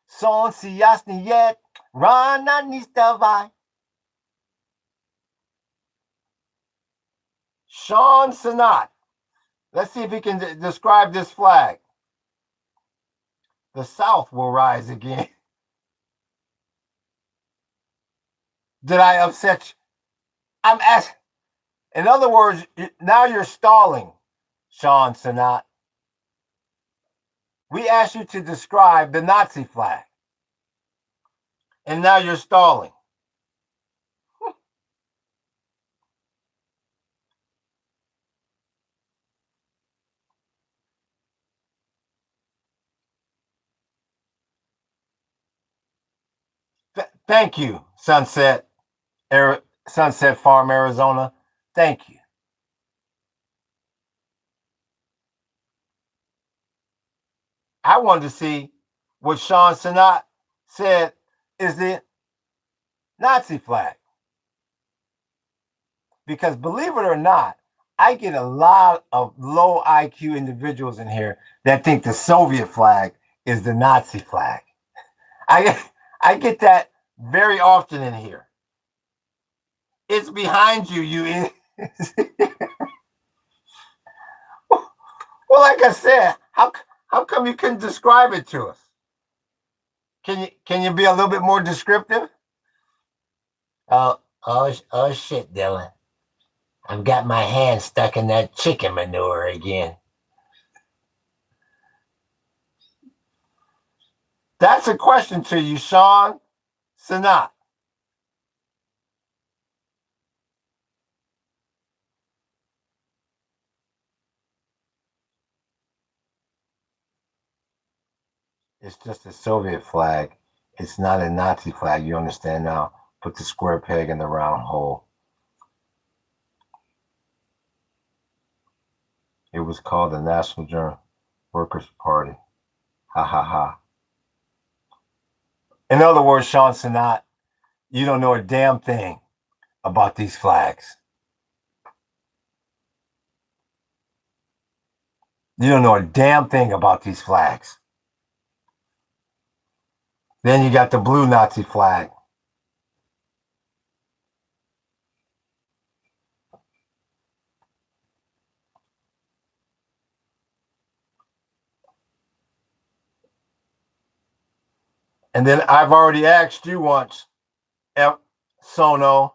Солнце яснеет, рано не вставай. Sean Sanat. Let's see if he can describe this flag. The South will rise again. Did I upset you? I'm asking. In other words, now you're stalling, Sean Sanat. We asked you to describe the Nazi flag. And now you're stalling. Thank you, Sunset Farm, Arizona. Thank you. I wanted to see what Sean Sanat said is the Nazi flag. Because believe it or not, I get a lot of low IQ individuals in here that think the Soviet flag is the Nazi flag. I get that very often in here. It's behind you, you. Well, like I said, how come you couldn't describe it to us? Can you be a little bit more descriptive? Oh shit, Dylan. I've got my hand stuck in that chicken manure again. That's a question to you, Sean Sanat. It's just a Soviet flag. It's not a Nazi flag. You understand now? Put the square peg in the round hole. It was called the National German Workers' Party. Ha ha ha. In other words, Sean Sanat, you don't know a damn thing about these flags. You don't know a damn thing about these flags. Then you got the blue Nazi flag. And then I've already asked you once, Sono,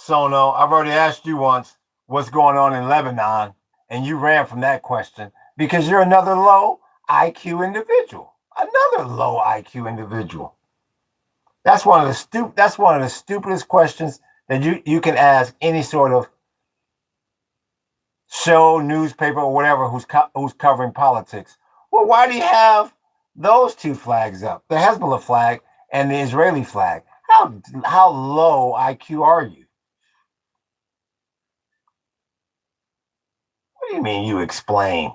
I've already asked you once what's going on in Lebanon, and you ran from that question because you're another low IQ individual. Another low IQ individual. That's one of the stupidest questions that you can ask any sort of show, newspaper, or whatever who's covering politics. Well, why do you have those two flags up? The Hezbollah flag and the Israeli flag. How low IQ are you? What do you mean you explain?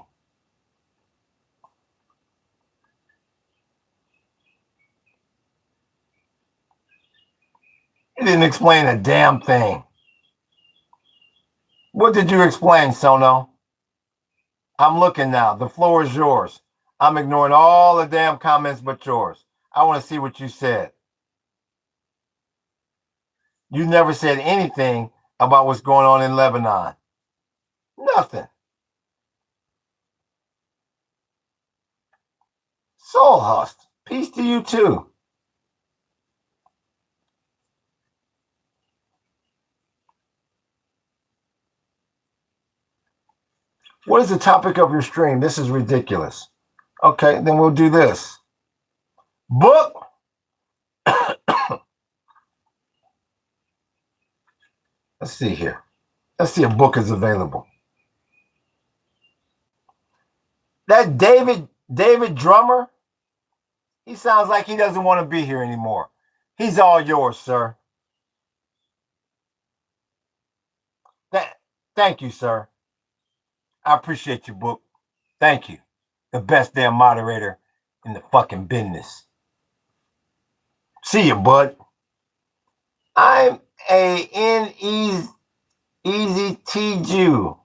You didn't explain a damn thing. What did you explain, Sono? I'm looking now. The floor is yours. I'm ignoring all the damn comments but yours. I want to see what you said. You never said anything about what's going on in Lebanon. Nothing. Soul Hust. Peace to you too. What is the topic of your stream? This is ridiculous. Okay, then we'll do this. Book. Let's see here. Let's see if book is available. That David Drummer, he sounds like he doesn't want to be here anymore. He's all yours, sir. Thank you, sir. I appreciate you, book. Thank you. The best damn moderator in the fucking business. See you, bud. I'm a easy T Jew.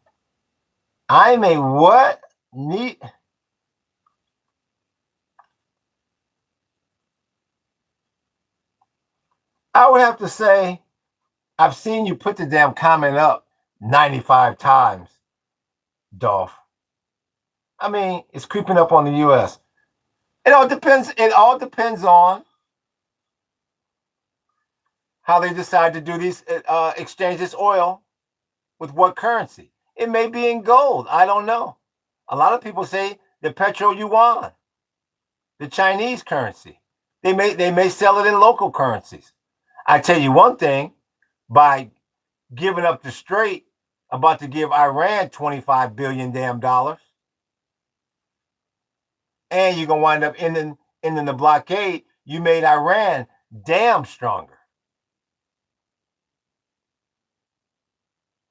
I'm a what? Neat. I would have to say, I've seen you put the damn comment up 95 times, Dolph. I mean, it's creeping up on the U.S. It all depends on how they decide to do these exchange this oil with what currency. It may be in gold. I don't know. A lot of people say the petro yuan, the Chinese currency. They may sell it in local currencies. I tell you one thing, by giving up the Strait, about to give Iran $25 billion damn dollars, and you're gonna wind up ending the blockade, you made Iran damn stronger.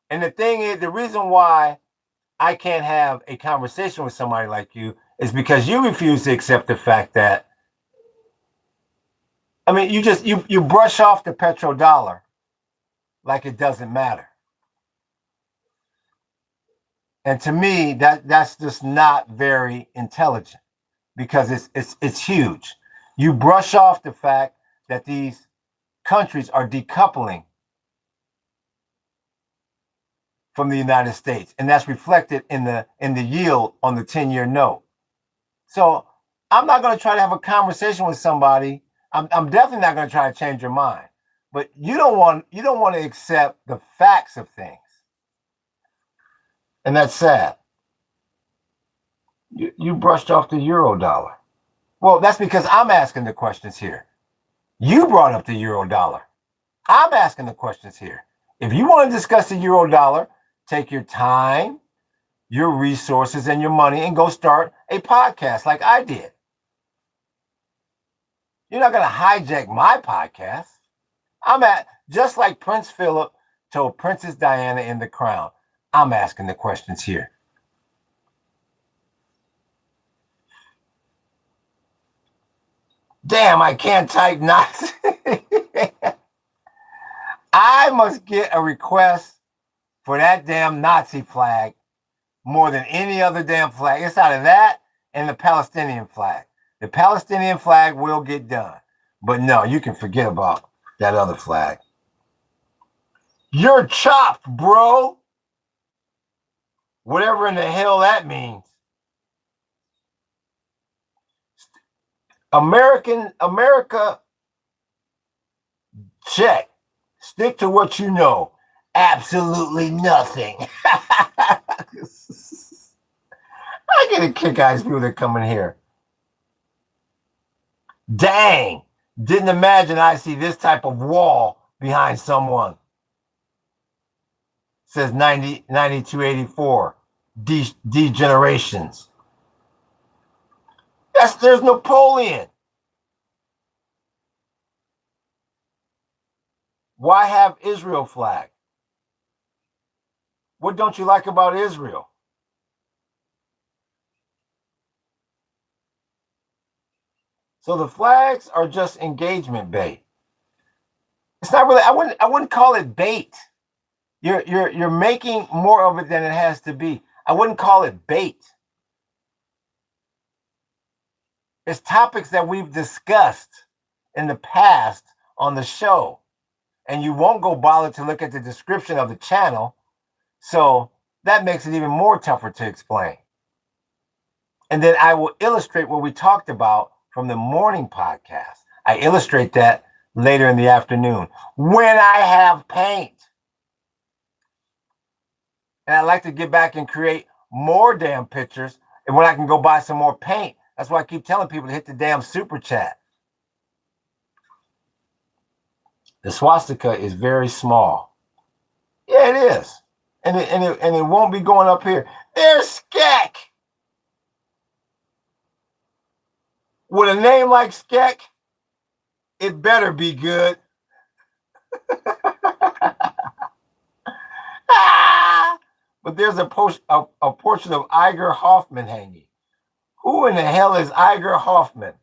And the thing is, the reason why I can't have a conversation with somebody like you is because you refuse to accept the fact that, I mean, you brush off the petrodollar like it doesn't matter. And to me, that's just not very intelligent, because it's huge. You brush off the fact that these countries are decoupling from the United States, and that's reflected in the yield on the 10-year note. So I'm not going to try to have a conversation with somebody I'm definitely not going to try to change your mind. But you don't want to accept the facts of things. And that's sad. You brushed off the euro dollar. Well, that's because I'm asking the questions here. You brought up the euro dollar. I'm asking the questions here. If you want to discuss the euro dollar, take your time, your resources, and your money and go start a podcast like I did. You're not going to hijack my podcast. I'm at, just like Prince Philip told Princess Diana in The Crown, I'm asking the questions here. Damn, I can't type Nazi. I must get a request for that damn Nazi flag more than any other damn flag. It's out of that and the Palestinian flag. The Palestinian flag will get done. But no, you can forget about that other flag. You're chopped, bro. Whatever in the hell that means. America, check. Stick to what you know. Absolutely nothing. I get a kick out of people that come in here. Dang. Didn't imagine I'd see this type of wall behind someone. Says 9284. Degenerations. There's Napoleon. Why have Israel flag? What don't you like about Israel? So the flags are just engagement bait. It's not really. I wouldn't call it bait. You're making more of it than it has to be. I wouldn't call it bait. It's topics that we've discussed in the past on the show, and you won't go bother to look at the description of the channel. So that makes it even more tougher to explain. And then I will illustrate what we talked about from the morning podcast. I illustrate that later in the afternoon when I have paint. And I like to get back and create more damn pictures. And when I can go buy some more paint, that's why I keep telling people to hit the damn super chat. The swastika is very small. Yeah, it is. And it won't be going up here. There's Skek. With a name like Skek, it better be good. But there's a portrait of Iger Hoffman hanging. Who in the hell is Iger Hoffman?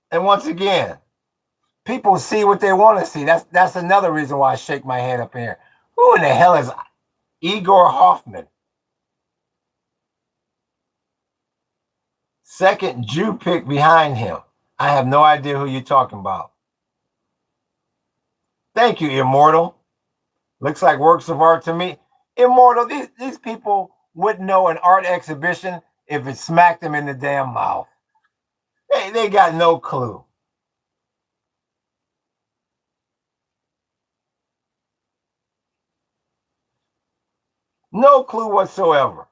And once again, people see what they want to see. That's another reason why I shake my head up here. Who in the hell is Igor Hoffman? Second Jew pick behind him. I have no idea who you're talking about. Thank you, Immortal. Looks like works of art to me. Immortal, these people wouldn't know an art exhibition if it smacked them in the damn mouth. They got no clue. No clue whatsoever.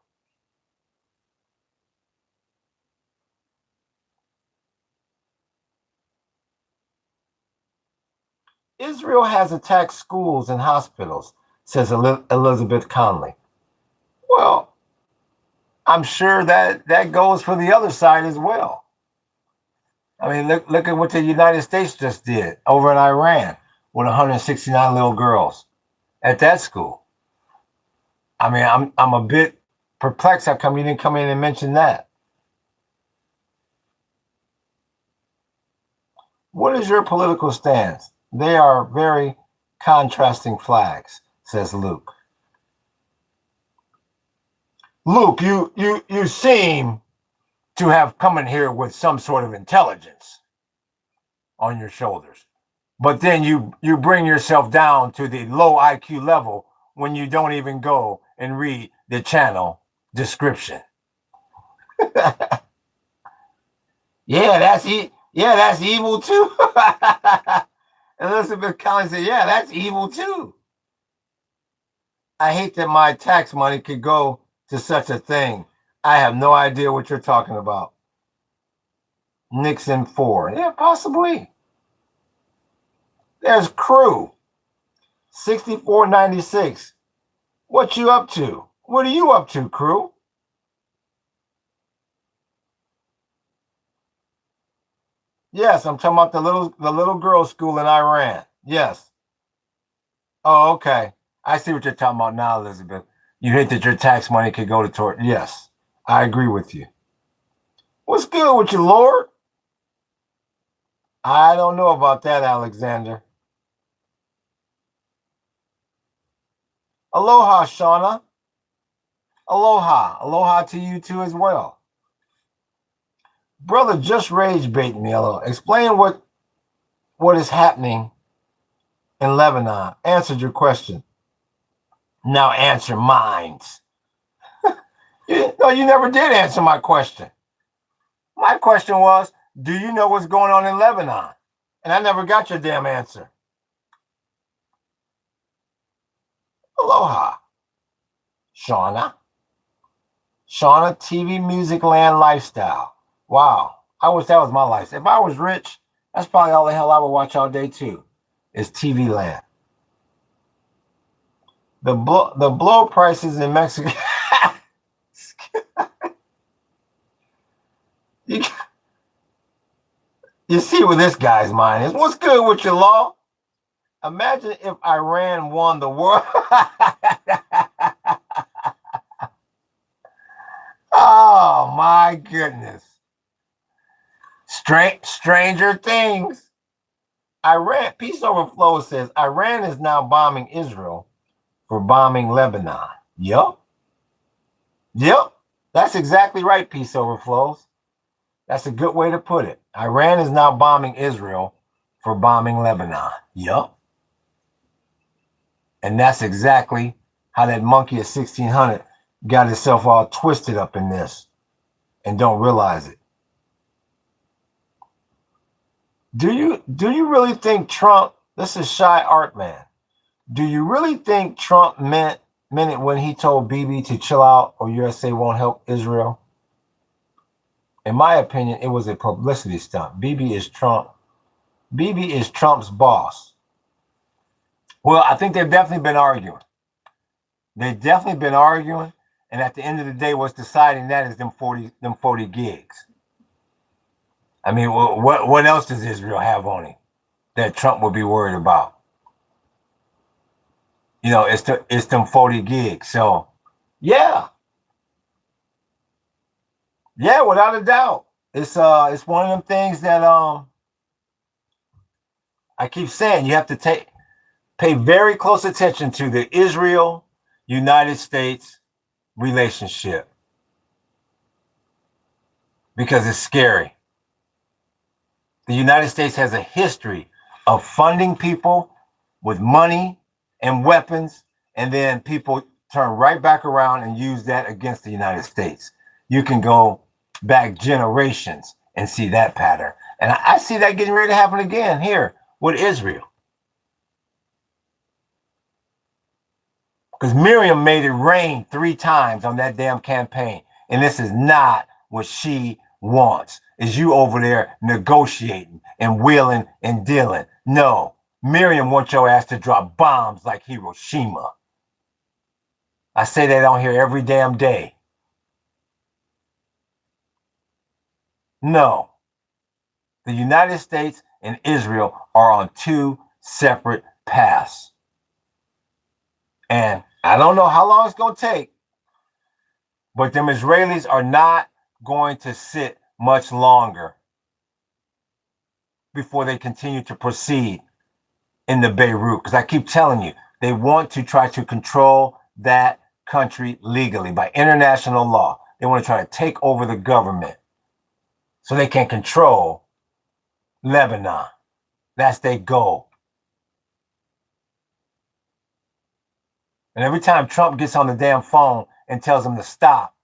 Israel has attacked schools and hospitals, says Elizabeth Conley. Well, I'm sure that goes for the other side as well. I mean, look at what the United States just did over in Iran with 169 little girls at that school. I mean, I'm a bit perplexed how come you didn't come in and mention that. What is your political stance? They are very contrasting flags, says Luke. Luke, you seem to have come in here with some sort of intelligence on your shoulders. But then you bring yourself down to the low IQ level when you don't even go and read the channel description. Yeah, that's evil too. Elizabeth Collins said, yeah, that's evil too. I hate that my tax money could go to such a thing. I have no idea what you're talking about. Nixon 4. Yeah, possibly. There's Crew 6496. What you up to? What are you up to, Crew? Yes, I'm talking about the little girls' school in Iran. Yes. Oh, okay. I see what you're talking about now, Elizabeth. You hate that your tax money could go to toward. Yes, I agree with you. What's good with you, Lord? I don't know about that, Alexander. Aloha, Shauna. Aloha. Aloha to you too as well. Brother, just rage bait me. Hello. Explain what is happening in Lebanon. Answered your question. Now answer mine. No, you never did answer my question. My question was, do you know what's going on in Lebanon? And I never got your damn answer. Aloha. Shauna. Shauna, TV Music Land Lifestyle. Wow. I wish that was my life. If I was rich, that's probably all the hell I would watch all day too, is TV Land. The blow prices in Mexico. you, you see what this guy's mind is. What's good with your law? Imagine if Iran won the world. Oh my goodness. Stranger things. Iran, Peace Overflow says Iran is now bombing Israel for bombing Lebanon. Yep. Yep. That's exactly right, Peace Overflows. That's a good way to put it. Iran is now bombing Israel for bombing Lebanon. Yep. And that's exactly how that monkey at 1600 got himself all twisted up in this and don't realize it. Do you really think Trump, this is Shy Art Man, do you really think Trump meant it when he told Bibi to chill out or USA won't help Israel? In my opinion, it was a publicity stunt. Bibi is Trump. Bibi is Trump's boss. Well, I think they've definitely been arguing. They've definitely been arguing, and at the end of the day, what's deciding that is them 40 gigs. I mean, what else does Israel have on him that Trump would be worried about? You know, it's them 40 gigs. So, yeah, without a doubt, it's one of them things that I keep saying you have to pay very close attention to the Israel United States relationship because it's scary. The United States has a history of funding people with money and weapons, and then people turn right back around and use that against the United States. You can go back generations and see that pattern. And I see that getting ready to happen again here with Israel. Because Miriam made it rain 3 times on that damn campaign. And this is not what she wants. Is you over there negotiating and wheeling and dealing. No, Miriam wants your ass to drop bombs like Hiroshima. I say that on here every damn day. No, the United States and Israel are on 2 separate paths. And I don't know how long it's going to take, but them Israelis are not going to sit much longer before they continue to proceed in the Beirut. Because I keep telling you, they want to try to control that country legally by international law. They want to try to take over the government so they can control Lebanon. That's their goal. And every time Trump gets on the damn phone and tells them to stop,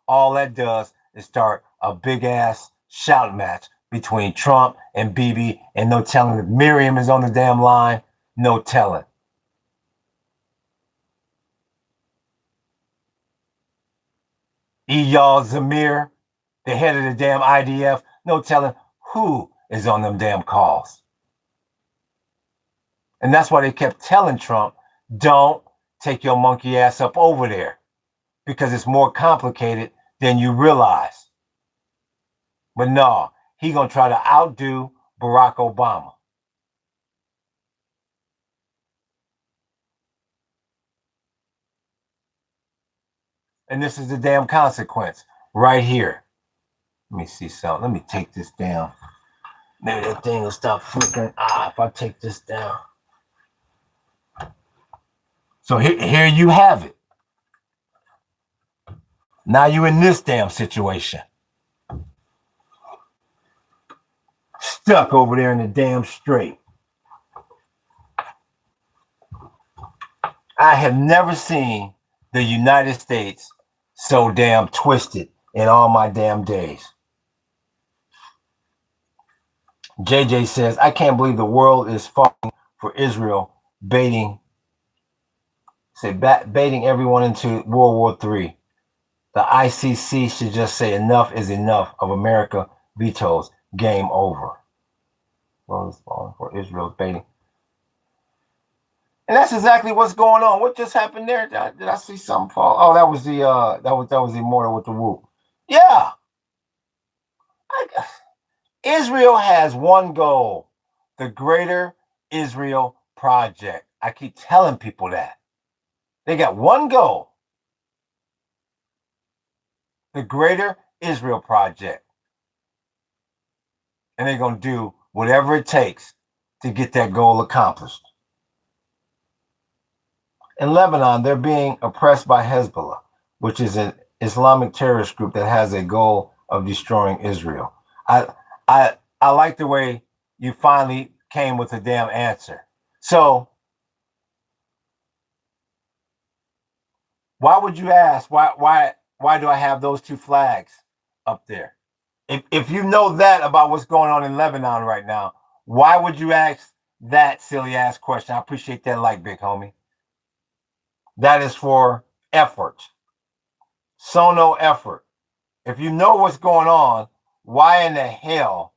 all that does is start a big ass shout match between Trump and Bibi, and no telling if Miriam is on the damn line. No telling. Eyal Zamir, the head of the damn IDF, no telling who is on them damn calls. And that's why they kept telling Trump, don't take your monkey ass up over there, because it's more complicated than you realize. But no, he gonna try to outdo Barack Obama. And this is the damn consequence right here. Let me see something. Let me take this down. Maybe that thing will stop flickering. If I take this down. So here you have it. Now you in this damn situation. Stuck over there in the damn strait. I have never seen the United States so damn twisted in all my damn days. JJ says, I can't believe the world is falling for Israel baiting everyone into World War III. The ICC should just say enough is enough of America vetoes. Game over. World is falling for Israel baiting. And that's exactly what's going on. What just happened there? Did I see something fall? Oh, that was the Immortal with the whoop. Yeah. Israel has one goal, the Greater Israel Project. I keep telling people that. They got one goal, the Greater Israel Project. And they're going to do whatever it takes to get that goal accomplished. In Lebanon, they're being oppressed by Hezbollah, which is an Islamic terrorist group that has a goal of destroying Israel. I like the way you finally came with a damn answer. So why would you ask why do I have those two flags up there? If you know that about what's going on in Lebanon right now, why would you ask that silly ass question? I appreciate that like, big homie. That is for effort. Sono effort. If you know what's going on, why in the hell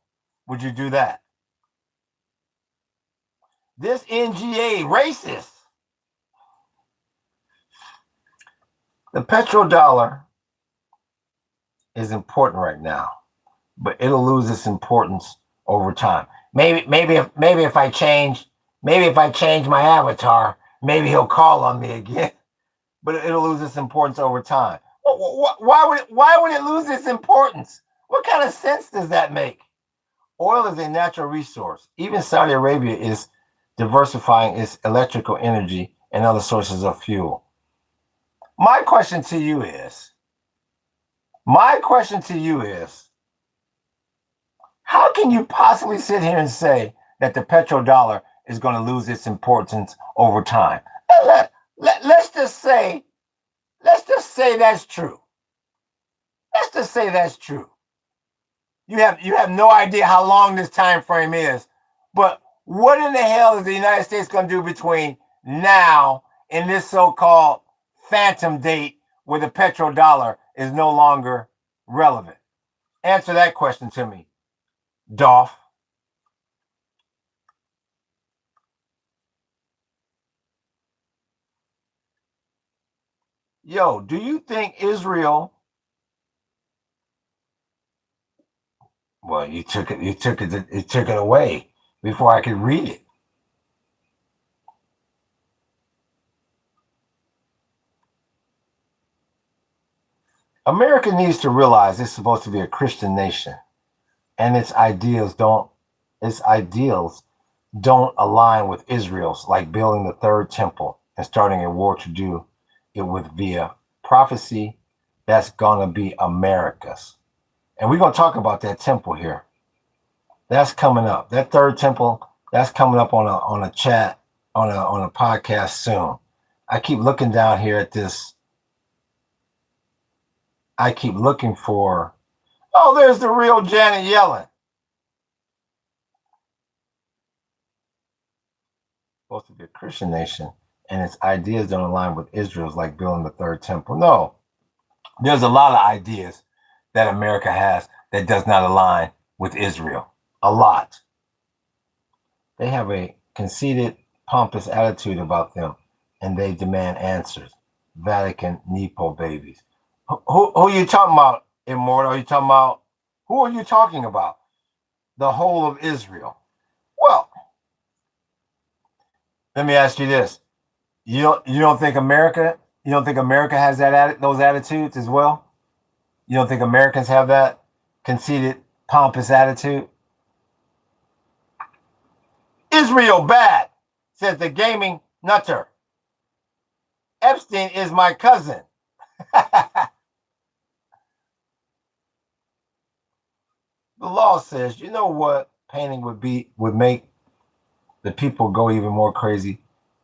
would you do that? This NGA racist. The petrodollar is important right now, but it'll lose its importance over time. Maybe if I change my avatar, maybe he'll call on me again. But it'll lose its importance over time. Why would it lose its importance? What kind of sense does that make? Oil is a natural resource. Even Saudi Arabia is diversifying its electrical energy and other sources of fuel. My question to you is, how can you possibly sit here and say that the petrodollar is going to lose its importance over time? Let's just say that's true. Let's just say that's true. You have no idea how long this time frame is, but what in the hell is the United States going to do between now and this so-called phantom date where the petrodollar is no longer relevant? Answer that question to me, Dolph. Yo, do you think Israel? Well, you took it away before I could read it. America needs to realize it's supposed to be a Christian nation, and its ideals don't align with Israel's, like building the third temple and starting a war to do it with via prophecy. That's gonna be America's. And we're going to talk about that temple here. That's coming up. That third temple, that's coming up on a chat, on a podcast soon. I keep looking down here at this. I keep looking for, Oh, there's the real Janet Yellen. Supposed to be a Christian nation, and its ideas don't align with Israel's, like building the third temple. No, there's a lot of ideas that America has that does not align with Israel. A lot. They have a conceited, pompous attitude about them, and they demand answers. Vatican Nepo babies. Who are you talking about, Immortal? Are you talking about, who are you talking about? The whole of Israel. Well, let me ask you this: you don't think America has those attitudes as well? You don't think Americans have that conceited, pompous attitude? Israel bad, says the gaming nutter. Epstein is my cousin. The law says, you know what painting would make the people go even more crazy?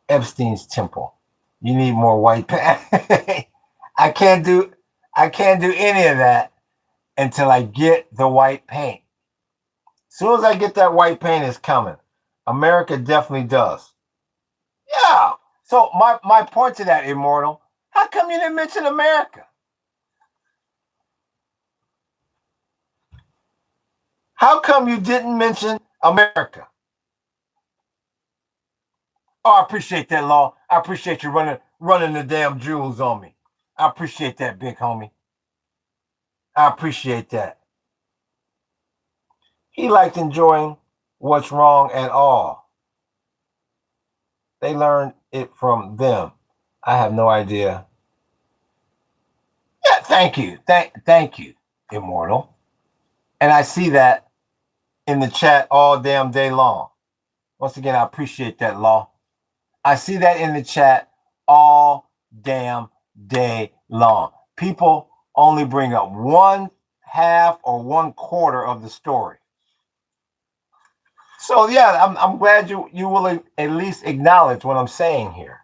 Epstein's temple. You need more white paint. I can't do any of that until I get the white paint. As soon as I get that white paint, it's coming. America definitely does. Yeah. So my point to that, Immortal, how come you didn't mention America? How come you didn't mention America? Oh, I appreciate that, Law. I appreciate you running the damn jewels on me. I appreciate that, big homie. I appreciate that. He liked enjoying what's wrong at all. They learned it from them. I have no idea. Yeah, thank you. Thank you, Immortal. And I see that in the chat all damn day long. Once again, I appreciate that, Law. I see that in the chat all damn day long. People only bring up one half or one quarter of the story. So yeah, I'm glad you will at least acknowledge what I'm saying here.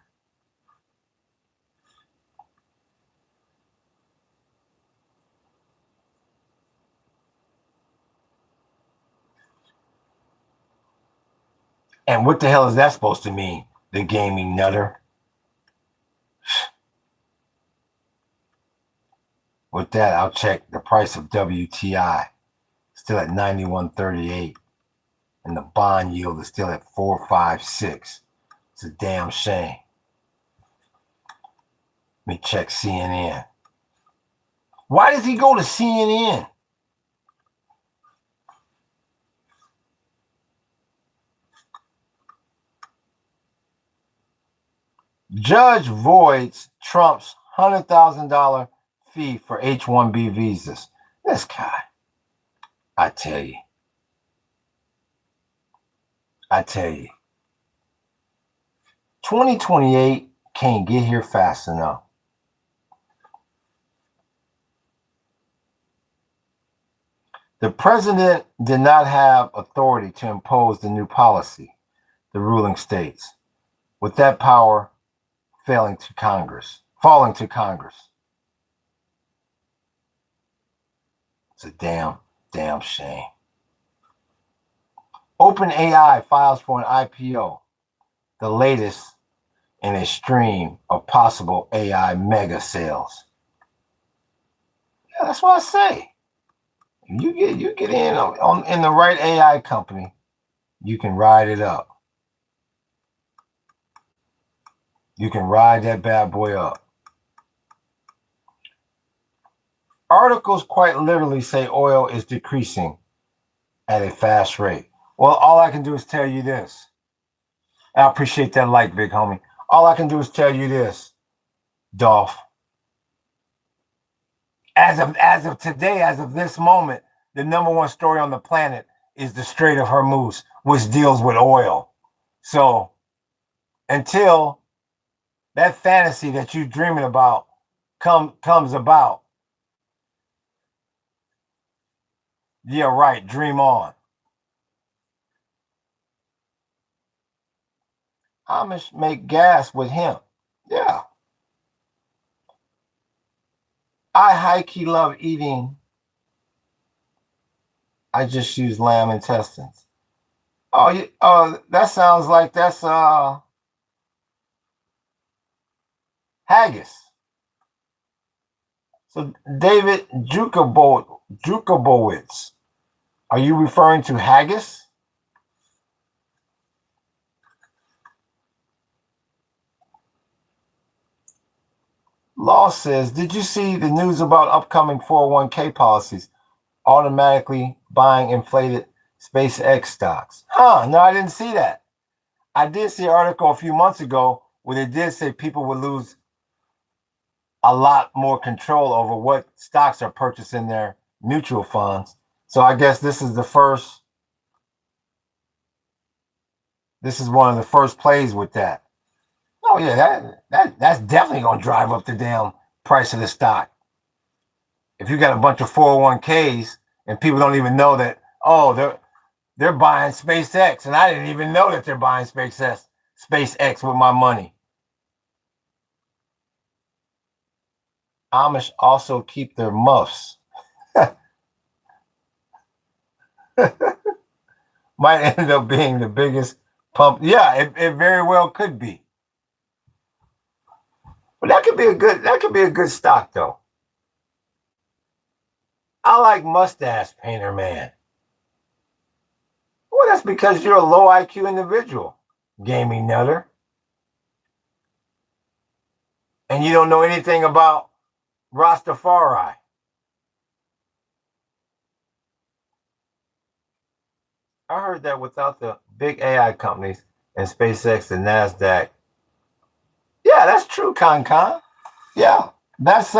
And what the hell is that supposed to mean? The gaming nutter. With that, I'll check the price of WTI. Still at 91.38. And the bond yield is still at 4.56. It's a damn shame. Let me check CNN. Why does he go to CNN? Judge voids Trump's $100,000 fee for H-1B visas. This guy, I tell you. 2028 can't get here fast enough. The president did not have authority to impose the new policy, the ruling states, with that power falling to Congress. It's a damn shame. OpenAI files for an IPO, the latest in a stream of possible AI mega sales. Yeah, that's what I say. You get in the right AI company, you can ride it up. You can ride that bad boy up. Articles quite literally say oil is decreasing at a fast rate. Well, all I can do is tell you this. I appreciate that like, big homie. All I can do is tell you this, Dolph. As of today, as of this moment, the number one story on the planet is the Strait of Hormuz, which deals with oil. So until that fantasy that you're dreaming about comes about, yeah, right, dream on. Amish make gas with hemp. Yeah. I high-key love eating I just use lamb intestines. Oh, that sounds like that's haggis. So David Jukabowitz, are you referring to haggis? Law says, did you see the news about upcoming 401k policies automatically buying inflated SpaceX stocks? No, I didn't see that. I did see an article a few months ago where they did say people would lose a lot more control over what stocks are purchased in their mutual funds. So I guess this is one of the first plays with that. Oh yeah, that's definitely gonna drive up the damn price of the stock. If you got a bunch of 401ks and people don't even know that, oh, they're buying SpaceX, and I didn't even know that they're buying SpaceX with my money. Amish also keep their muffs. Might end up being the biggest pump. Yeah, it very well could be. But that could be a good stock though. I like Mustache Painter Man. Well, that's because you're a low IQ individual, gaming nutter. And you don't know anything about Rastafari. I heard that without the big AI companies and SpaceX and NASDAQ. Yeah, that's true, Con. Yeah, that's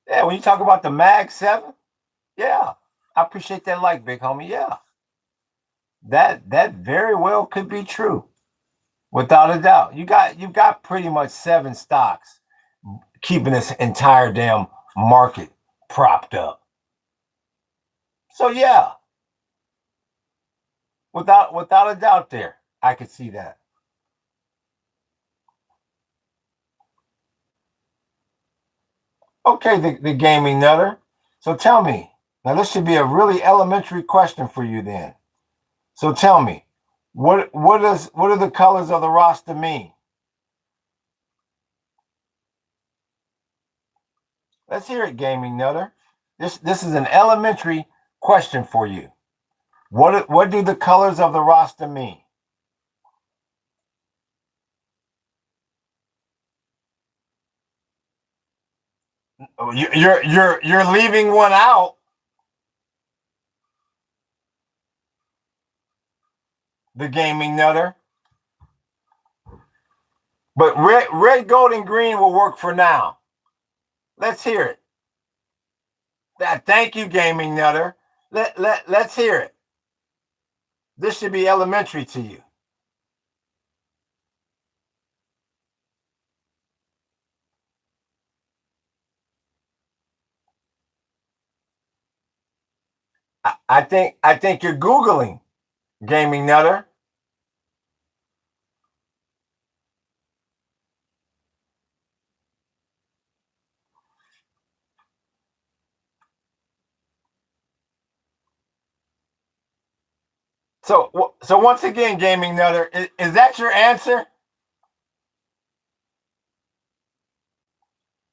yeah, when you talk about the Mag 7, yeah, I appreciate that like, big homie. Yeah. That very well could be true. Without a doubt. You've got pretty much 7 stocks keeping this entire damn market propped up. So yeah. Without a doubt there. I could see that. Okay, the gaming nutter. So tell me, now this should be a really elementary question for you then. So tell me, what are the colors of the roster mean? Let's hear it, gaming nutter. This is an elementary question for you. What do the colors of the roster mean? You're leaving one out. The gaming nutter. But red, gold, and green will work for now. Let's hear it. Thank you, gaming nutter. Let's hear it. This should be elementary to you. I think you're Googling, gaming nutter. So once again, gaming nutter, is that your answer?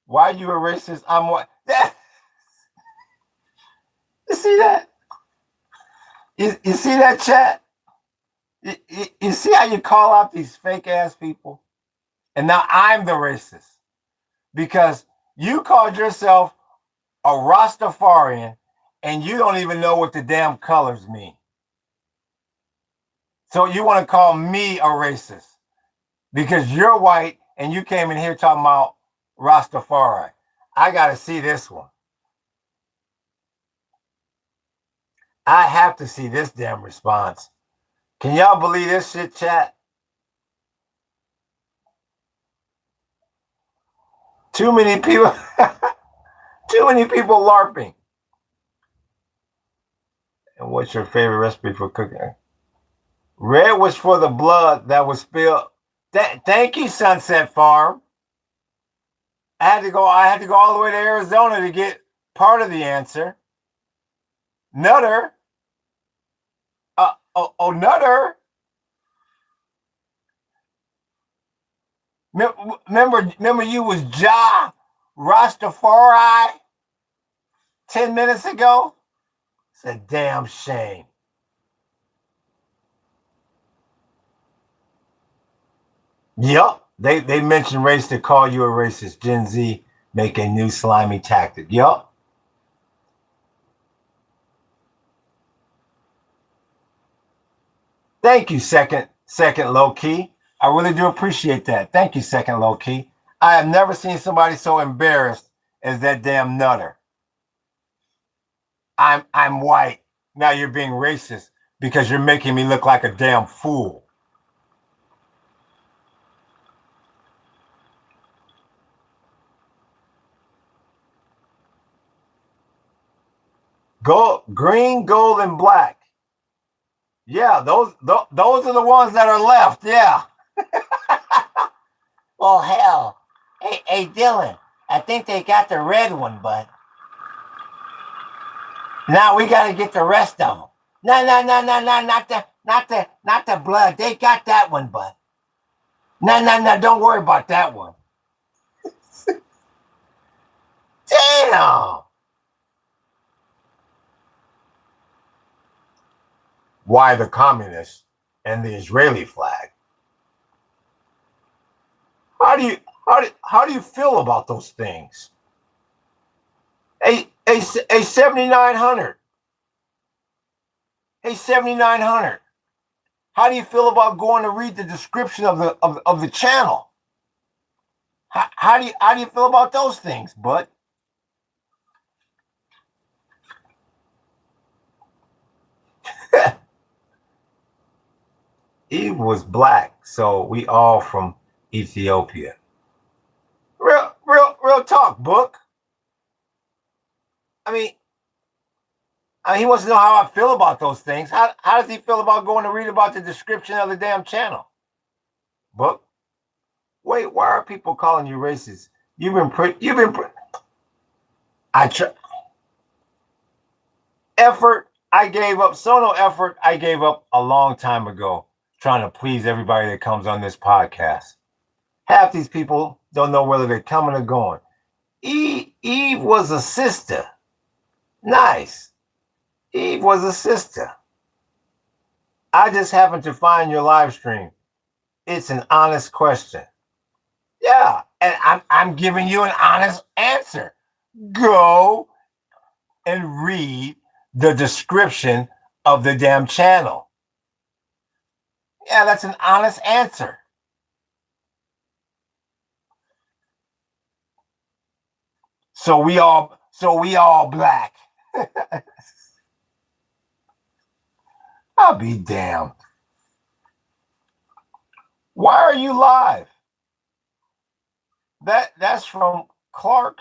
Why are you a racist? I'm what? You see that? You see that, chat? You see how you call out these fake ass people? And now I'm the racist because you called yourself a Rastafarian and you don't even know what the damn colors mean. So you want to call me a racist because you're white and you came in here talking about Rastafari. I got to see this one. I have to see this damn response. Can y'all believe this shit, chat? Too many people. Too many people LARPing. And what's your favorite recipe for cooking? Red was for the blood that was spilled. Thank you, Sunset Farm. I had to go all the way to Arizona to get part of the answer. Nutter. Nutter. Remember you was Ja Rastafari 10 minutes ago? It's a damn shame. Yup. They mentioned race to call you a racist. Gen Z make a new slimy tactic. Yup. Thank you, second low key. I really do appreciate that. Thank you, second low key. I have never seen somebody so embarrassed as that damn nutter. I'm white. Now you're being racist because you're making me look like a damn fool. Green, gold, and black. Yeah, those are the ones that are left. Yeah. Well, hell. Hey, Dylan, I think they got the red one, bud. Now we got to get the rest of them. No, not the blood. They got that one, bud. No, don't worry about that one. Damn. Why the communists and the Israeli flag? How do you feel about those things? A 7900. Hey, 7900. How do you feel about going to read the description of the channel? How do you feel about those things, bud? Eve was black, so we all from Ethiopia. Real talk, book. I mean, he wants to know how I feel about those things. How does he feel about going to read about the description of the damn channel? Book. Wait, why are people calling you racist? Effort I gave up. Sono effort I gave up a long time ago, trying to please everybody that comes on this podcast. Half these people don't know whether they're coming or going. Eve was a sister. Nice. Eve was a sister. I just happened to find your live stream. It's an honest question. Yeah, and I'm giving you an honest answer. Go and read the description of the damn channel. Yeah, that's an honest answer. So we all black. I'll be damned. Why are you live? That's from Clark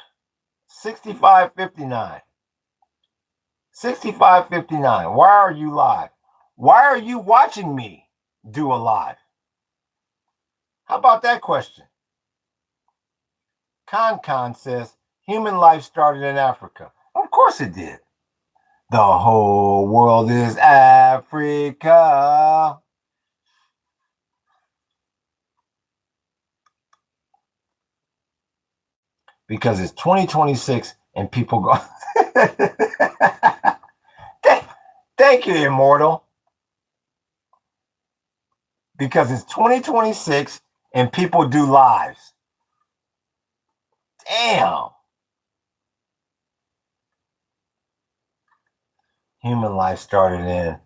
6559. 6559. Why are you live? Why are you watching me do a live? How about that question? Con says human life started in Africa. Of course it did. The whole world is Africa. Because it's 2026 and people go. Thank you, Immortal. Because it's 2026 and people do lives. Damn. Human life started in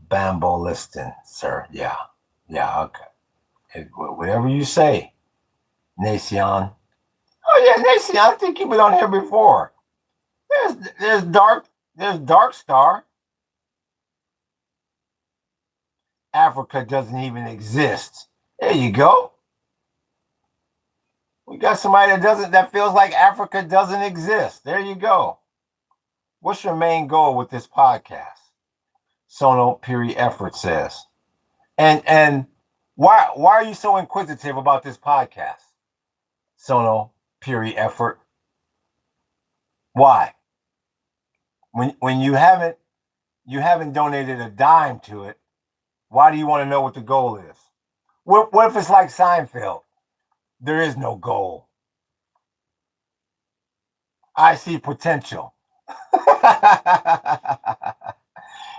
Bambolistan, sir. Yeah, okay. Whatever you say, Nacion. Oh yeah, Nacion. I think you've been on here before. There's Dark Star. Africa doesn't even exist. There you go. We got somebody that feels like Africa doesn't exist. There you go. What's your main goal with this podcast? Sono Piri Effort says. And why are you so inquisitive about this podcast? Sono Piri Effort. Why? When you haven't donated a dime to it, why do you want to know what the goal is? What if it's like Seinfeld? There is no goal. I see potential.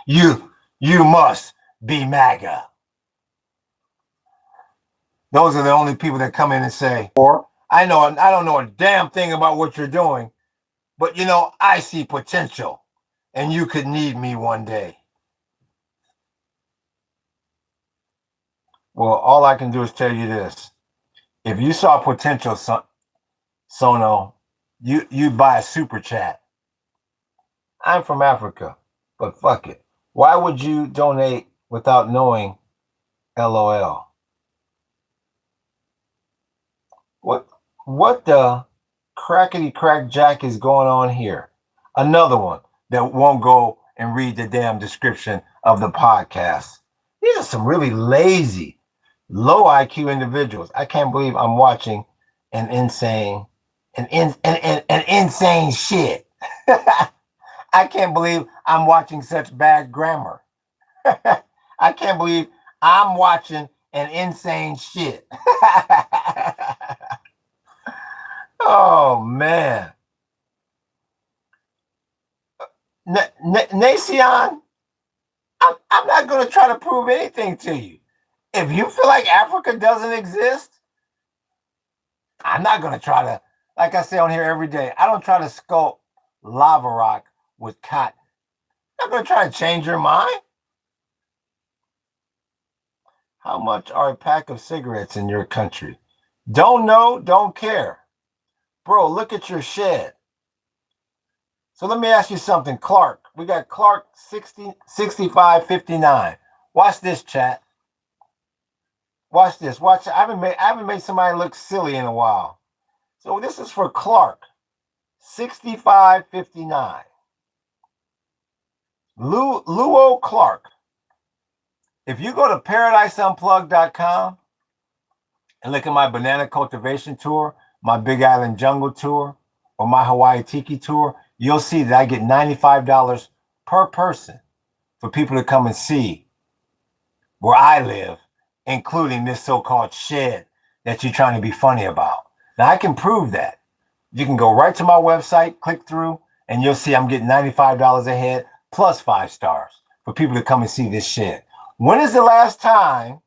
You must be MAGA. Those are the only people that come in and say, I don't know a damn thing about what you're doing, but I see potential and you could need me one day. Well, all I can do is tell you this. If you saw potential, Sono, you'd buy a super chat. I'm from Africa, but fuck it. Why would you donate without knowing? LOL. What the crackety crack jack is going on here? Another one that won't go and read the damn description of the podcast. These are some really lazy, low IQ individuals. I can't believe I'm watching an insane shit. I can't believe I'm watching such bad grammar. I can't believe I'm watching an insane shit. Oh, man. Nacion, I'm not going to try to prove anything to you. If you feel like Africa doesn't exist, I'm not going to try to, like I say on here every day, I don't try to sculpt lava rock with cotton. I'm not going to try to change your mind. How much are a pack of cigarettes in your country? Don't know, don't care. Bro, look at your shed. So let me ask you something, Clark. We got Clark 6559. Watch this, chat. Watch this. Watch. I haven't made somebody look silly in a while. So this is for Clark 6559. Luo Clark. If you go to ParadiseUnplugged.com and look at my banana cultivation tour, my Big Island Jungle tour, or my Hawaii Tiki tour, you'll see that I get $95 per person for people to come and see where I live, including this so-called shed that you're trying to be funny about. Now, I can prove that. You can go right to my website, click through, and you'll see I'm getting $95 a head plus 5 stars for people to come and see this shed. When is the last time?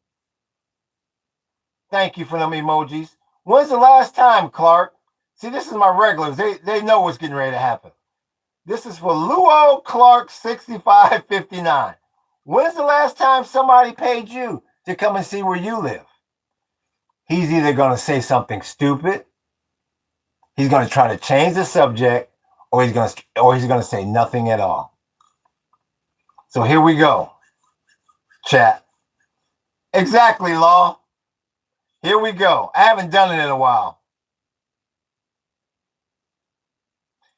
Thank you for them emojis. When's the last time, Clark? See, this is my regulars. They know what's getting ready to happen. This is for Luo Clark 6559. When's the last time somebody paid you to come and see where you live? He's either going to say something stupid, he's going to try to change the subject, or he's going to say nothing at all. So here we go, chat. Exactly, Law. Here we go. I haven't done it in a while.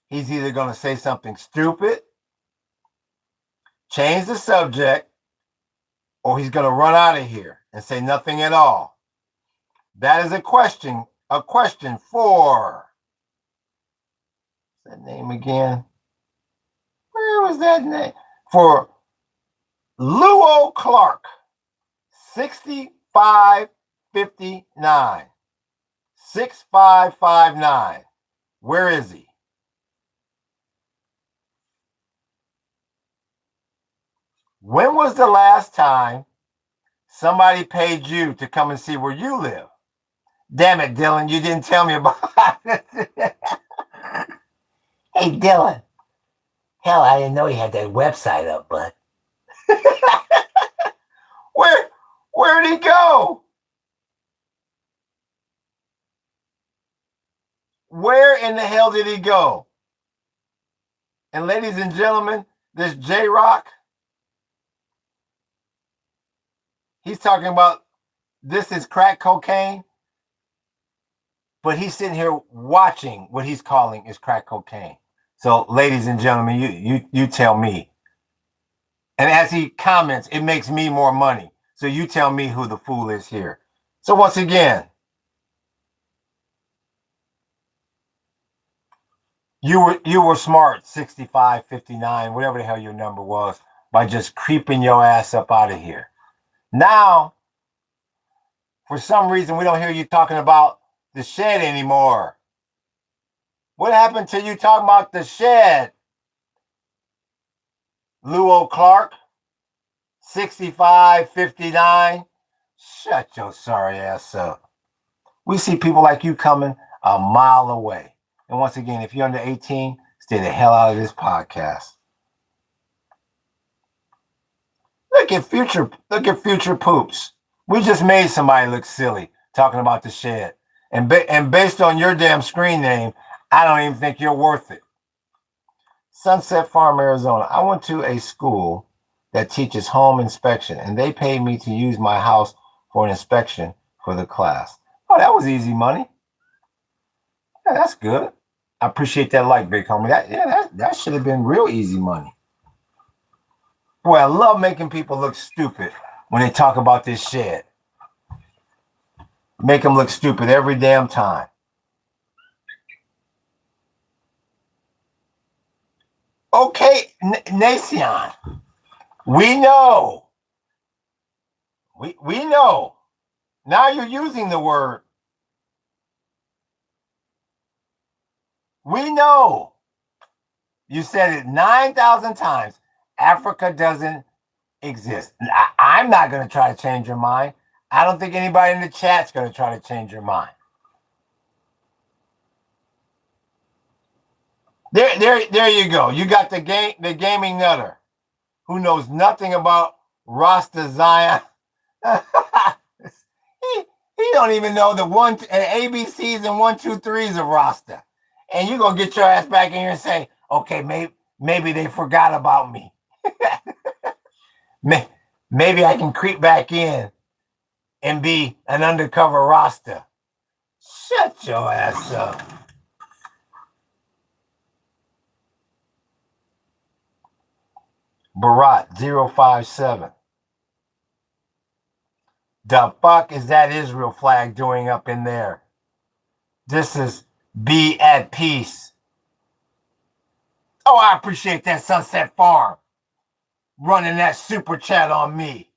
He's either going to say something stupid, change the subject, or he's going to run out of here and say nothing at all. That is a question for that name again. Where was that name? For Luo Clark 6559. 6559. Where is he? When was the last time somebody paid you to come and see where you live? Damn it, Dylan, you didn't tell me about it. Hey, Dylan. Hell, I didn't know you had that website up, bud. Where'd he go? Where in the hell did he go? And ladies and gentlemen, this J-Rock, he's talking about this is crack cocaine, but he's sitting here watching what he's calling is crack cocaine. So, ladies and gentlemen, you tell me. And as he comments, it makes me more money. So you tell me who the fool is here. So once again, You were smart, 65, 59, whatever the hell your number was, by just creeping your ass up out of here. Now, for some reason, we don't hear you talking about the shed anymore. What happened to you talking about the shed? Luo Clark, 65, 59. Shut your sorry ass up. We see people like you coming a mile away. And once again, if you're under 18, stay the hell out of this podcast. Look at future poops. We just made somebody look silly talking about the shed. And based on your damn screen name, I don't even think you're worth it. Sunset Farm, Arizona. I went to a school that teaches home inspection, and they paid me to use my house for an inspection for the class. Oh, that was easy money. Yeah, that's good. I appreciate that like, big homie. That should have been real easy money. Boy, I love making people look stupid when they talk about this shed. Make them look stupid every damn time. Okay, Nation. We know. We know. Now you're using the word. We know. You said it 9,000 times. Africa doesn't exist. I'm not going to try to change your mind. I don't think anybody in the chat's going to try to change your mind. There you go. You got the gaming nutter who knows nothing about Rasta Zion. he don't even know the ABCs and 1, 2, 3s of Rasta. And you're going to get your ass back in here and say, okay, maybe they forgot about me. Maybe I can creep back in and be an undercover Rasta. Shut your ass up. Barat 057. The fuck is that Israel flag doing up in there? This is be at peace. Oh, I appreciate that, Sunset Farm. Running that super chat on me.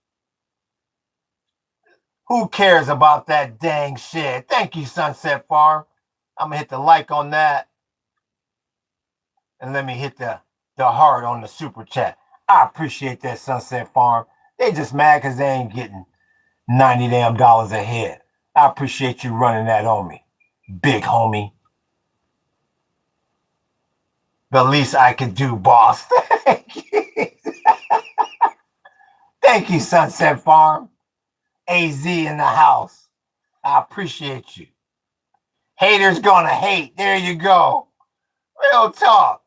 Who cares about that dang shit? Thank you, Sunset Farm. I'm going to hit the like on that. And let me hit the heart on the super chat. I appreciate that, Sunset Farm. They just mad because they ain't getting $90 damn a head. I appreciate you running that on me, big homie. The least I could do, boss. Thank you. Thank you, Sunset Farm. AZ in the house. I appreciate you. Haters gonna hate. There you go. Real talk.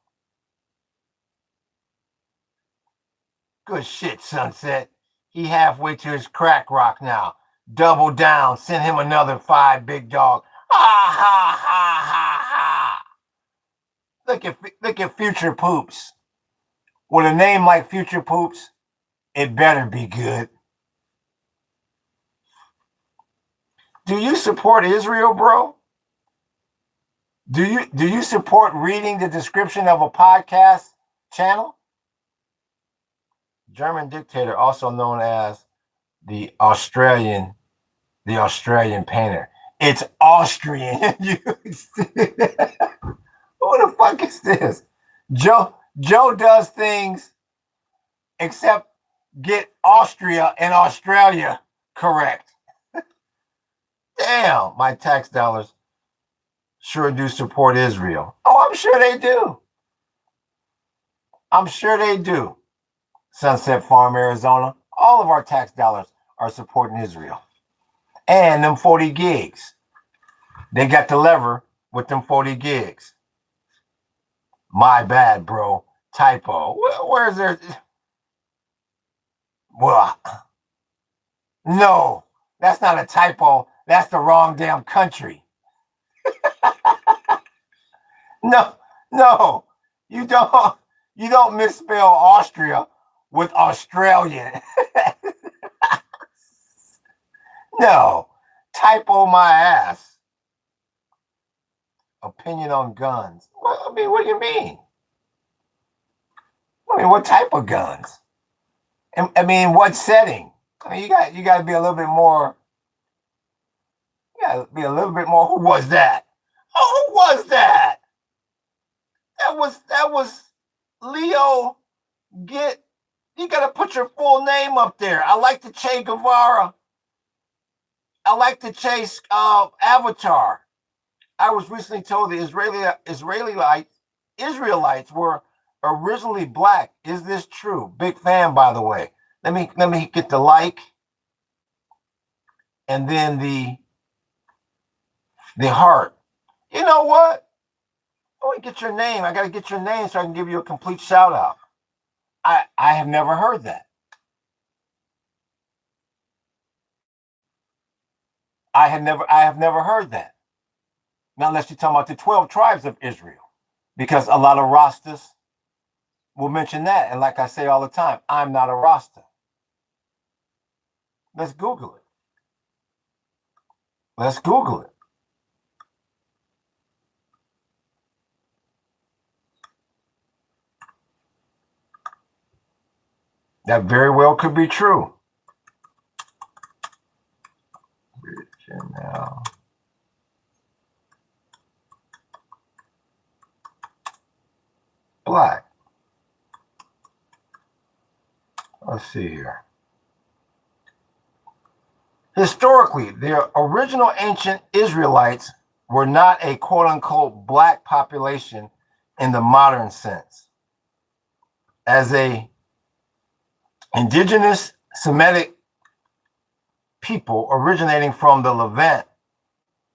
Good shit, Sunset. He halfway to his crack rock now. Double down. Send him another 5, big dog. Ha ha ha ha ha. Look at Future Poops. With a name like Future Poops, it better be good. Do you support Israel, bro? Do you support reading the description of a podcast channel? German dictator, also known as the Australian painter. It's Austrian. Who the fuck is this? Joe does things except get Austria and Australia correct. Damn, my tax dollars sure do support Israel. Oh, I'm sure they do. I'm sure they do. Sunset Farm, Arizona. All of our tax dollars are supporting Israel. And them 40 gigs. They got the lever with them 40 gigs. My bad, bro. Typo. Where's there? Well, no, that's not a typo. That's the wrong damn country. No, you don't misspell Austria with Australian. No, typo my ass. opinion on guns. Well, I mean, what do you mean? I mean, what type of guns? I mean, what setting? I mean, you got to be a little bit more. You got to be a little bit more. Who was that? Oh, who was that? That was Leo. You got to put your full name up there. I like the Che Guevara. I like the Che Avatar. I was recently told the Israelites were originally black. Is this true? Big fan, by the way. Let me get the like, and then the heart. You know what? I want to get your name. I got to get your name so I can give you a complete shout out. I have never heard that. I have never heard that. Now, unless you're talking about the 12 tribes of Israel, because a lot of Rastas will mention that. And like I say all the time, I'm not a Rasta. Let's Google it. Let's Google it. That very well could be true. Now, black. Let's see here. Historically, the original ancient Israelites were not a quote-unquote black population in the modern sense. As a indigenous Semitic people originating from the Levant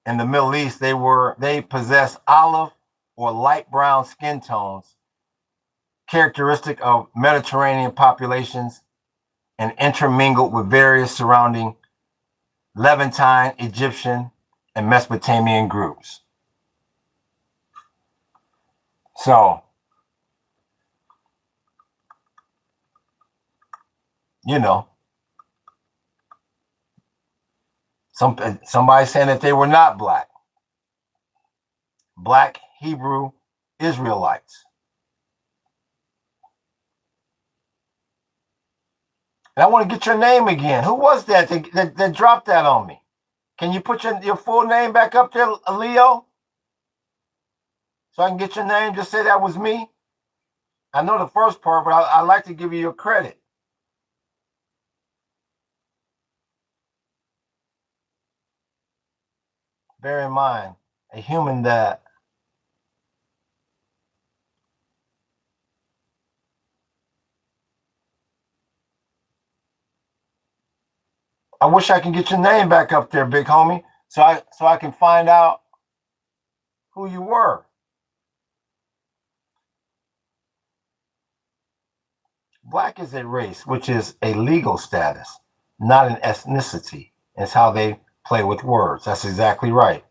in the Middle East, they possess olive or light brown skin tones, characteristic of Mediterranean populations, and intermingled with various surrounding Levantine, Egyptian, and Mesopotamian groups. So, you know, somebody saying that they were not black Hebrew Israelites. And I want to get your name again. Who was that that dropped that on me? Can you put your full name back up there, Leo? So I can get your name, just say that was me. I know the first part, but I like to give you your credit. Bear in mind, a human that I wish I can get your name back up there, big homie, so I can find out who you were. Black is a race, which is a legal status, not an ethnicity. It's how they play with words. That's exactly right.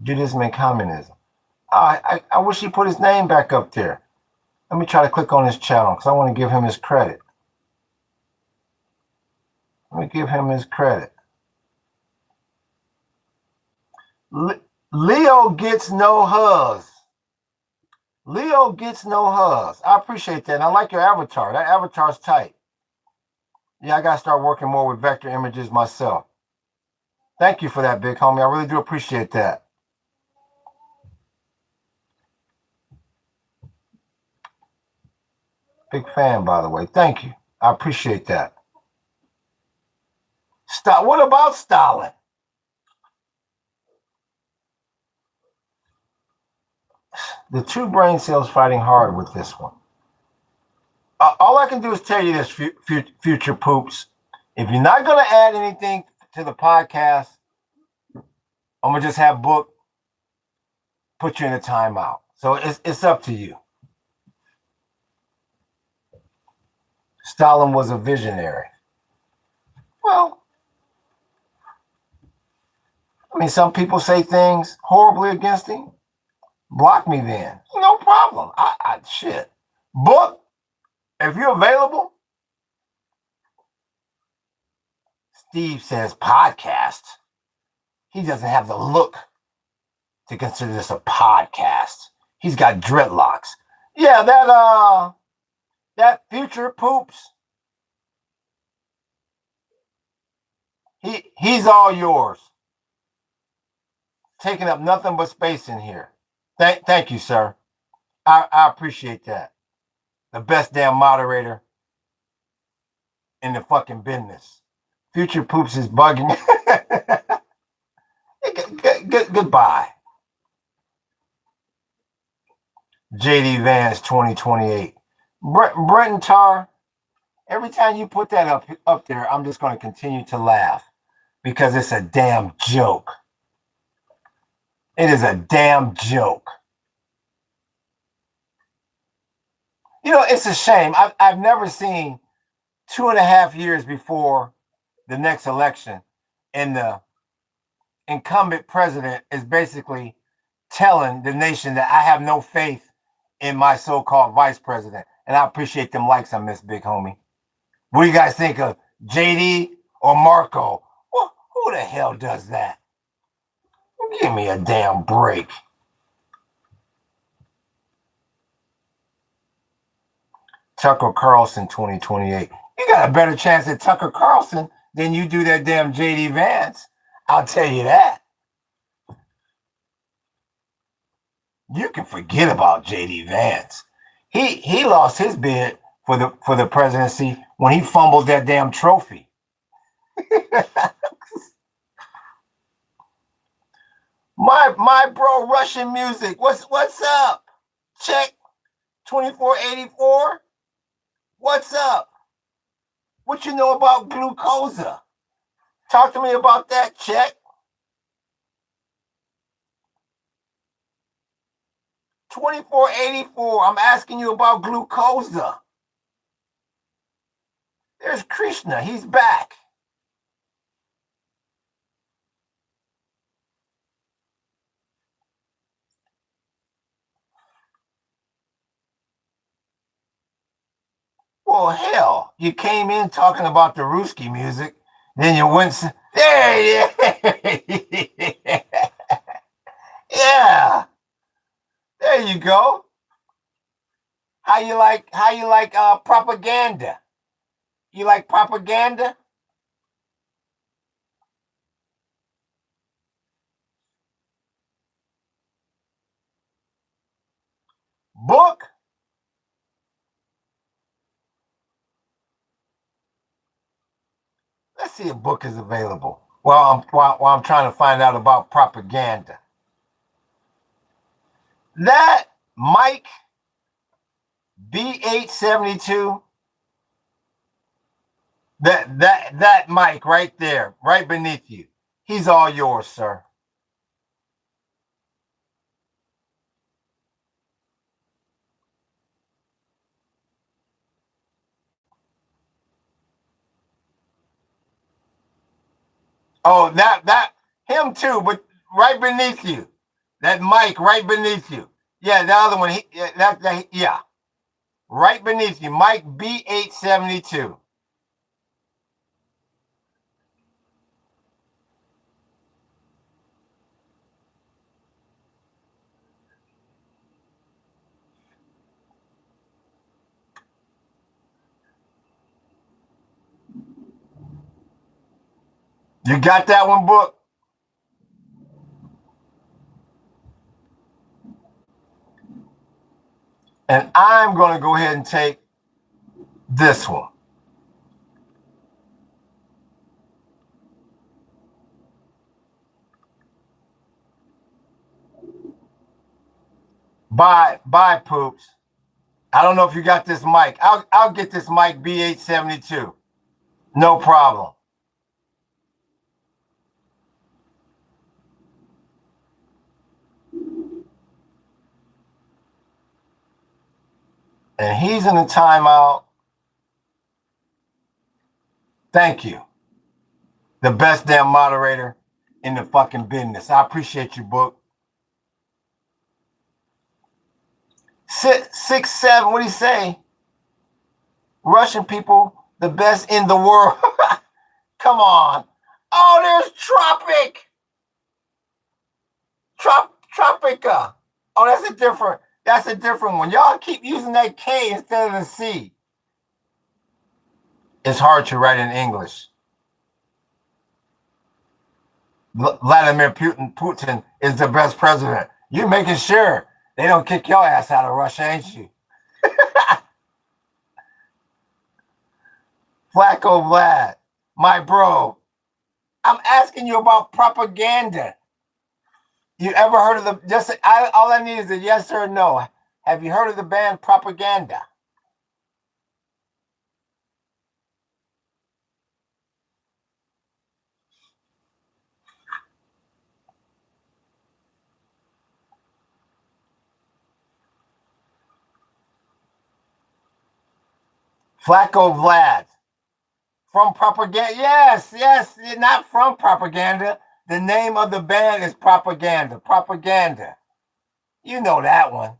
Judaism and communism. I wish he put his name back up there. Let me try to click on his channel because I want to give him his credit. Let me give him his credit. Leo gets no hugs. Leo gets no hugs. I appreciate that. And I like your avatar. That avatar's tight. Yeah, I got to start working more with vector images myself. Thank you for that, big homie. I really do appreciate that. Big fan, by the way. Thank you. I appreciate that. What about Stalin? The two brain cells fighting hard with this one. All I can do is tell you this, future poops. If you're not going to add anything to the podcast, I'm going to just have Book put you in a timeout. So it's up to you. Stalin was a visionary. Well, I mean, some people say things horribly against him. Block me then. No problem. Shit. Book, if you're available. Steve says podcast. He doesn't have the look to consider this a podcast. He's got dreadlocks. Yeah, that future poops. He's all yours. Taking up nothing but space in here. Thank you, sir. I appreciate that. The best damn moderator in the fucking business. Future poops is bugging. Goodbye. JD Vance 2028. Brenton Tar, every time you put that up there, I'm just going to continue to laugh because it's a damn joke. It is a damn joke. You know, it's a shame. I've never seen 2.5 years before the next election, and the incumbent president is basically telling the nation that I have no faith in my so-called vice president. And I appreciate them likes on this, big homie. What do you guys think of JD or Marco? Well, who the hell does that? Give me a damn break. Tucker Carlson 2028. You got a better chance at Tucker Carlson than you do that damn JD Vance. I'll tell you that. You can forget about JD Vance. He lost his bid for the presidency when he fumbled that damn trophy. my bro, Russian music. What's up? Check 2484. What's up? What you know about glucosa? Talk to me about that, Check. 2484. I'm asking you about glucosa. There's Krishna. He's back. Well, hell, you came in talking about the Ruski music, then you went there. Yeah. There you go. How you like propaganda? You like propaganda? Book? Let's see if book is available. While I'm trying to find out about propaganda. That Mike B872, that Mike right there, right beneath you, he's all yours, sir. Oh, that him too, but right beneath you, that Mike right beneath you. Yeah, the other one. Yeah, right beneath you, Mike B872. You got that one, book? And I'm going to go ahead and take this one. Bye, poops. I don't know if you got this mic. I'll get this mic B872. No problem. And he's in a timeout. Thank you. The best damn moderator in the fucking business. I appreciate you, book. 6'7", what do you say? Russian people, the best in the world. Come on. Oh, there's Tropic. Tropica. Oh, that's a different one. Y'all keep using that K instead of the C. It's hard to write in English. Vladimir Putin is the best president. You making sure they don't kick your ass out of Russia, ain't you? Flacco Vlad, my bro. I'm asking you about propaganda. You ever heard of the? All I need is a yes or a no. Have you heard of the band Propaganda? Flacco Vlad. From Propaganda. Yes, not from Propaganda. The name of the band is Propaganda. Propaganda. You know that one.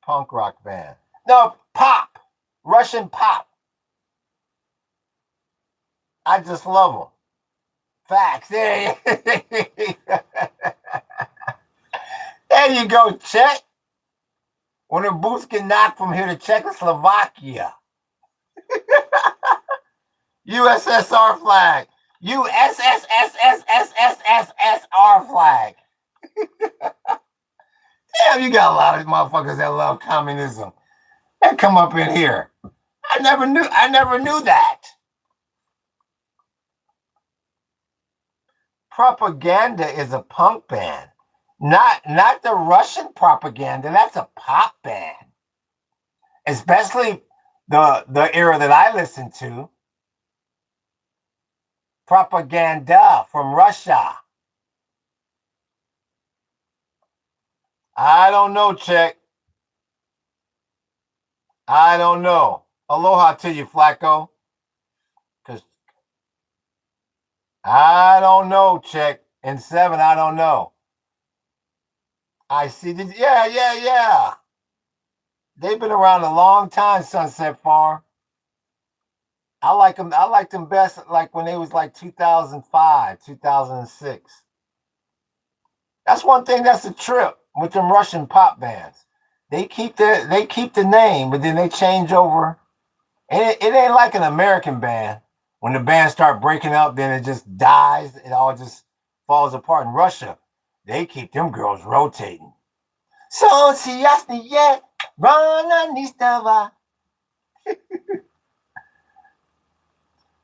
Punk rock band. No, pop. Russian pop. I just love them. Facts. There you go, Czech. When the boots get knocked from here to Czechoslovakia. USSR flag. USSSSSSSSR flag. Damn, you got a lot of motherfuckers that love communism. They come up in here. I never knew that. Propaganda is a punk band. Not the Russian propaganda. That's a pop band. Especially the era that I listened to. Propaganda from Russia. I don't know, Czech. I don't know. Aloha to you, Flacco. Because I don't know, Czech. In 7, I don't know. I see. Yeah. They've been around a long time, Sunset Farm. I like them. I liked them best like when they was like 2005, 2006. That's one thing that's a trip with them Russian pop bands. They keep the name, but then they change over. And it ain't like an American band. When the band start breaking up, then it just dies. It all just falls apart. In Russia, they keep them girls rotating. So jasny je, rana nistava.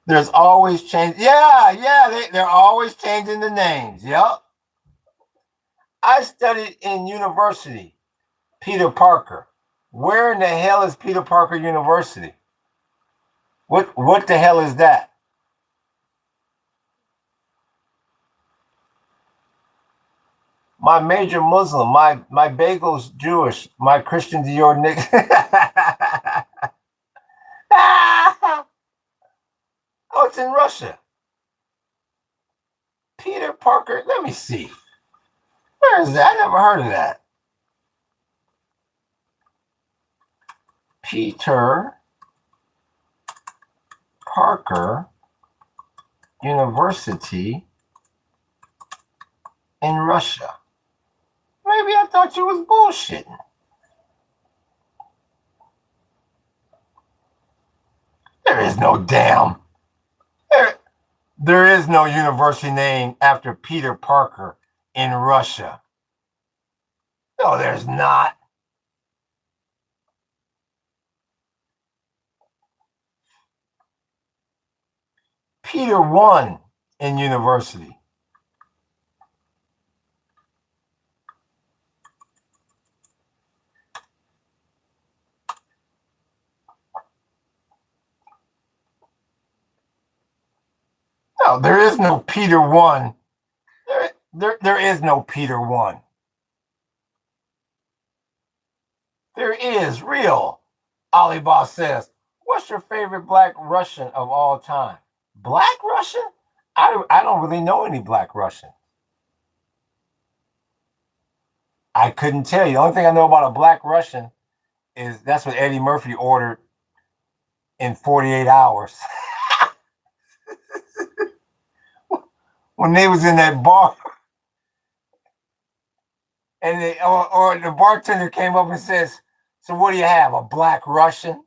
There's always change. Yeah, they're always changing the names. Yep. I studied in university, Peter Parker. Where in the hell is Peter Parker University? What the hell is that? My major Muslim, my bagel's Jewish, my Christian Dior Nick. Oh, it's in Russia. Peter Parker, let me see. Where is that? I never heard of that. Peter Parker University in Russia. Maybe I thought you was bullshitting. There is no damn. There is no university named after Peter Parker in Russia. No, there's not. Peter won in university. No, there is no Peter one. There is no Peter one. There is real. Alibaba says, what's your favorite black Russian of all time? Black Russian? I don't really know any black Russian. I couldn't tell you. The only thing I know about a black Russian is that's what Eddie Murphy ordered in 48 hours. when they was in that bar, and or the bartender came up and says, "So what do you have? A black Russian?"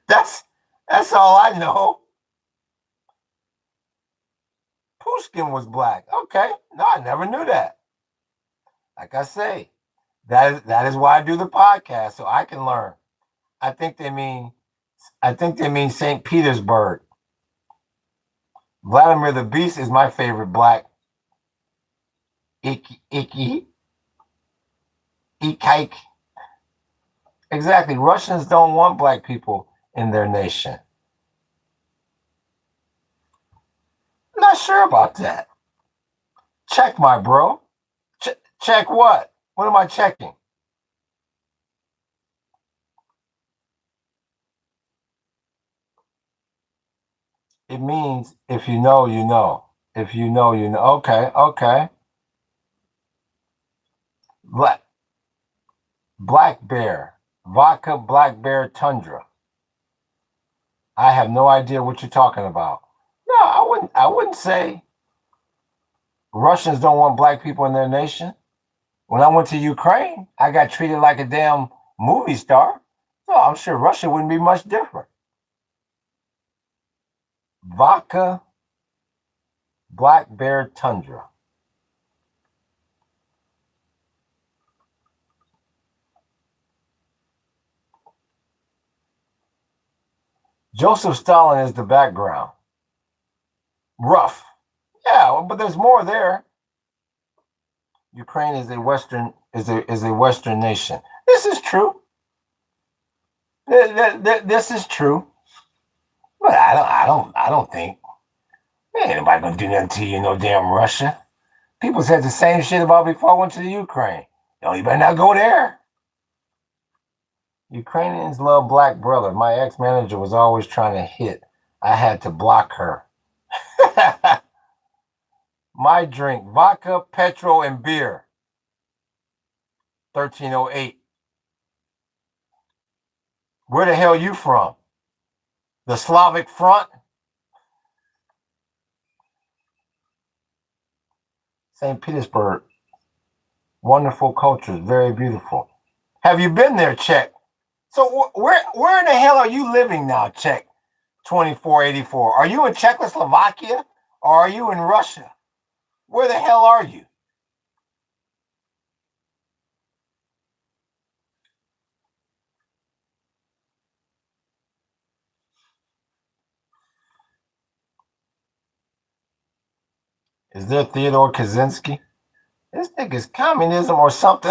That's that's all I know. Pushkin was black. Okay, no, I never knew that. Like I say, that is why I do the podcast so I can learn. I think they mean I think they mean St. Petersburg. Vladimir the Beast is my favorite black. Icky, Ikike. Exactly. Russians don't want black people in their nation. Not sure about that. Check, my bro. Check what? What am I checking? It means if you know, you know. If you know, you know. Okay, okay. Black, black bear. Vodka black bear tundra. I have no idea what you're talking about. No, I wouldn't say Russians don't want black people in their nation. When I went to Ukraine, I got treated like a damn movie star. So I'm sure Russia wouldn't be much different. Vodka black bear tundra. Joseph Stalin is the background. Rough. Yeah, but there's more there. Ukraine is a Western nation. This is true. This is true. But I don't think ain't nobody gonna do nothing to you, no damn Russia. People said the same shit about before I went to the Ukraine. Yo, you better not go there. Ukrainians love Black Brother. My ex-manager was always trying to hit. I had to block her. My drink, vodka, petrol, and beer. 1308. Where the hell you from? The Slavic front? St. Petersburg. Wonderful culture, very beautiful. Have you been there, Czech? So where in the hell are you living now, Czech? 2484. Are you in Czechoslovakia or are you in Russia? Where the hell are you? Is there Theodore Kaczynski? This nigga's communism or something.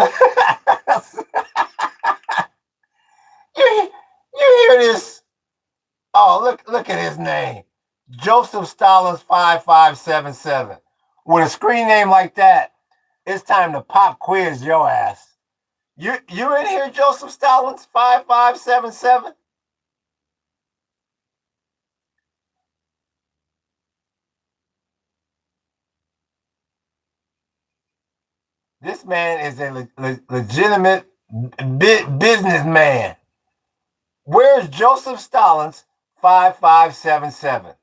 you, you hear this? Oh, look at his name. Joseph Stalin's 5577. With a screen name like that, it's time to pop quiz your ass. You in here, Joseph Stalin's 5577? This man is a legitimate businessman. Where's Joseph Stalin's 5577?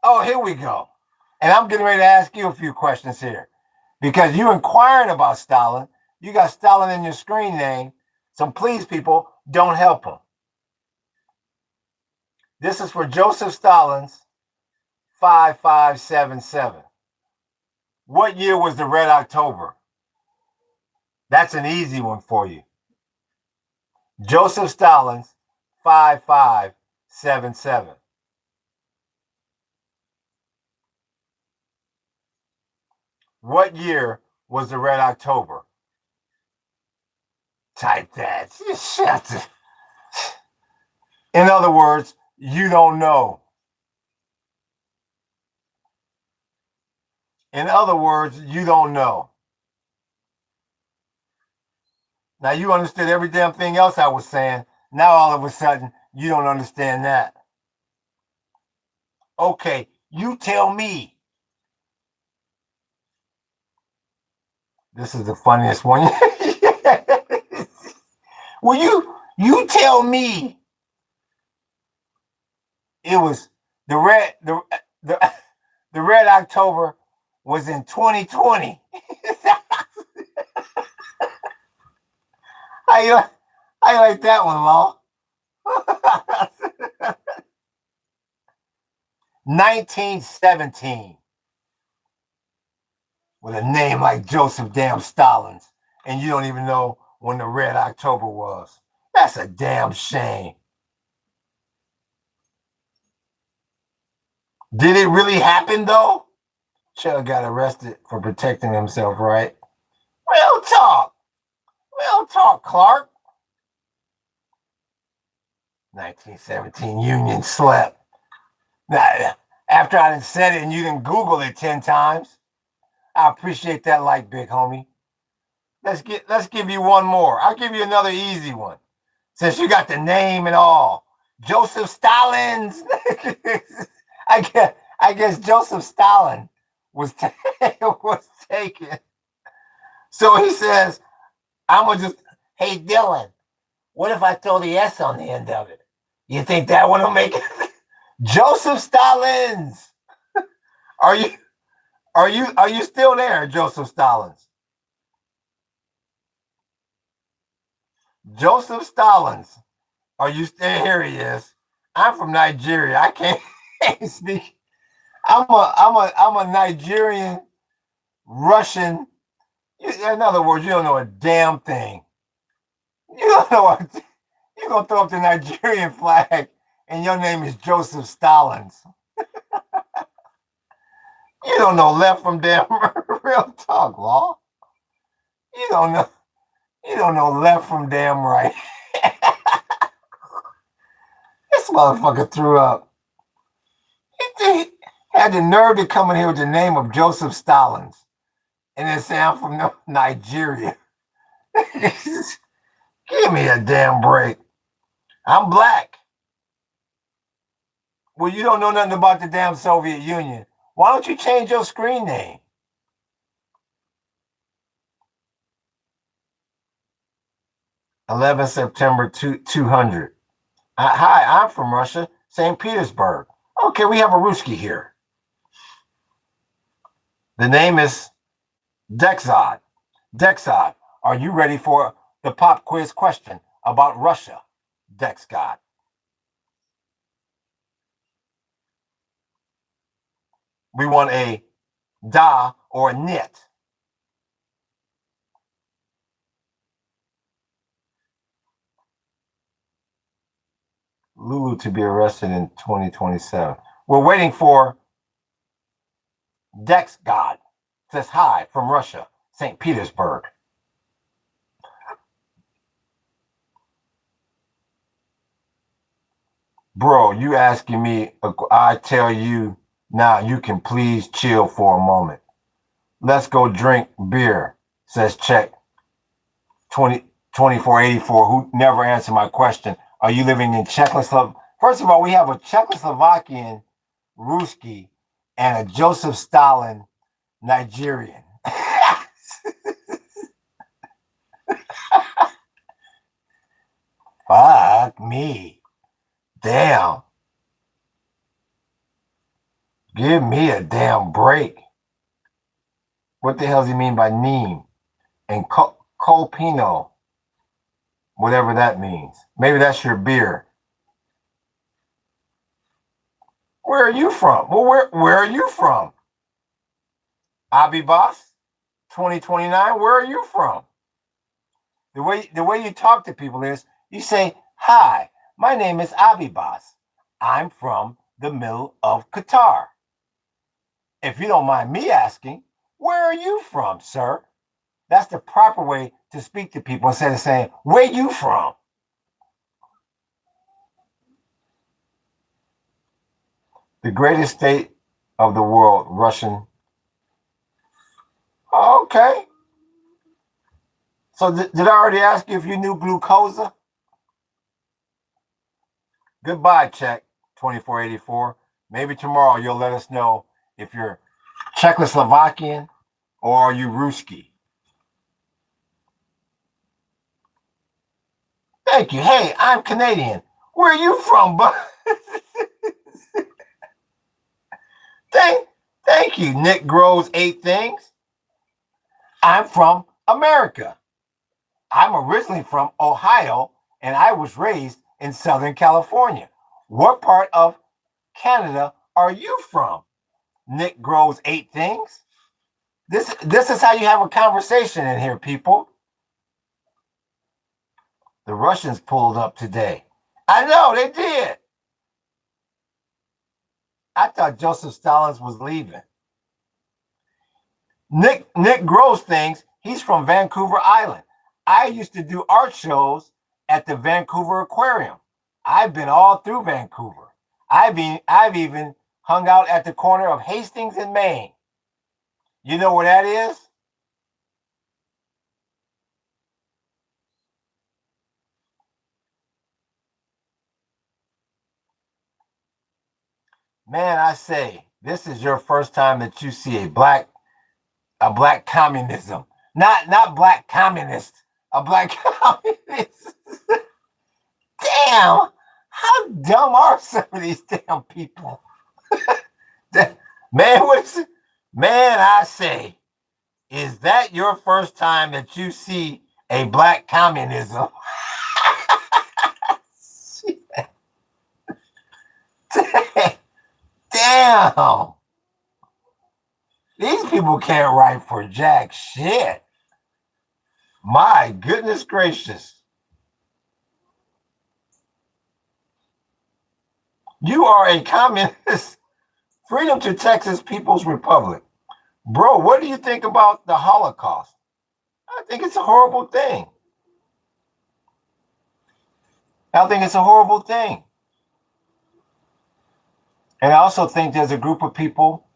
Oh, here we go. And I'm getting ready to ask you a few questions here. Because you inquiring about Stalin, you got Stalin in your screen name. So please, people, don't help him. This is for Joseph Stalin's 5577. What year was the Red October? That's an easy one for you. Joseph Stalin's 5577. What year was the Red October? Type that. Shut it. In other words, you don't know. In other words, you don't know. Now you understood every damn thing else I was saying. Now all of a sudden, you don't understand that. Okay, you tell me. This is the funniest one. Well, you tell me. It was the The Red October was in 2020. I like that one, Law. 1917. With a name like Joseph damn Stalins, and you don't even know when the Red October was. That's a damn shame. Did it really happen, though? Chug got arrested for protecting himself, right? Real talk. Real talk, Clark. 1917 Union slept. Now, after I done said it and you didn't Google it 10 times, I appreciate that like, big homie. Let's give you one more. I'll give you another easy one. Since you got the name and all. Joseph Stalins. I guess Joseph Stalin was taken. So he says, I'm gonna just, hey Dylan, what if I throw the S on the end of it? You think that one will make it? Joseph Stalins. Are you still there, Joseph Stalins? Joseph Stalins. Are you still here? He is. I'm from Nigeria. I can't speak. I'm a Nigerian, Russian. In other words, you don't know a damn thing. You don't know what. You're gonna throw up the Nigerian flag, and your name is Joseph Stalins. You don't know left from damn real talk, Law. You don't know left from damn right. This motherfucker threw up. He had the nerve to come in here with the name of Joseph Stalins and then say I'm from Nigeria. Give me a damn break. I'm black. Well, you don't know nothing about the damn Soviet Union. Why don't you change your screen name? September 200. Hi, I'm from Russia, St. Petersburg. Okay, we have a Ruski here. The name is Dexod. Dexod, are you ready for the pop quiz question about Russia? Dexod. We want a da or a nit. Lulu to be arrested in 2027. We're waiting for Dex God. Says hi from Russia, St. Petersburg. Bro, you asking me, I tell you now, you can please chill for a moment. Let's go drink beer, says Czech 2484, who never answered my question. Are you living in Czechoslovakia? First of all, we have a Czechoslovakian Ruski and a Joseph Stalin Nigerian. Fuck me. Damn. Give me a damn break. What the hell does he mean by neem? And colpino, whatever that means. Maybe that's your beer. Where are you from? Well, where are you from? Abibas 2029, where are you from? The way you talk to people is you say, hi, my name is Abibas. I'm from the middle of Qatar. If you don't mind me asking, where are you from, sir? That's the proper way to speak to people instead of saying, where you from? The greatest state of the world, Russian. Okay. So did I already ask you if you knew glucosa? Goodbye, Czech 2484. Maybe tomorrow you'll let us know if you're Czechoslovakian or are you Ruski. Thank you. Hey, I'm Canadian. Where are you from, bud? Thank Thank you, Nick Grows 8 Things. I'm from America. I'm originally from Ohio, and I was raised in Southern California. What part of Canada are you from? Nick Grows 8 Things. This is how you have a conversation in here, people. The Russians pulled up today. I know they did. I thought Joseph Stalin was leaving. Nick Grows Things. He's from Vancouver Island. I used to do art shows at the Vancouver Aquarium. I've been all through Vancouver. I've even hung out at the corner of Hastings and Maine. You know where that is? Man, I say, this is your first time that you see a black communism. Not black communist, a black communist. Damn, how dumb are some of these damn people? Man, what is it? Man, I say, is that your first time that you see a black communism? Damn. These people can't write for jack shit. My goodness gracious. You are a communist. Freedom to Texas People's Republic. Bro, what do you think about the Holocaust? I think it's a horrible thing. I think it's a horrible thing. And I also think there's a group of people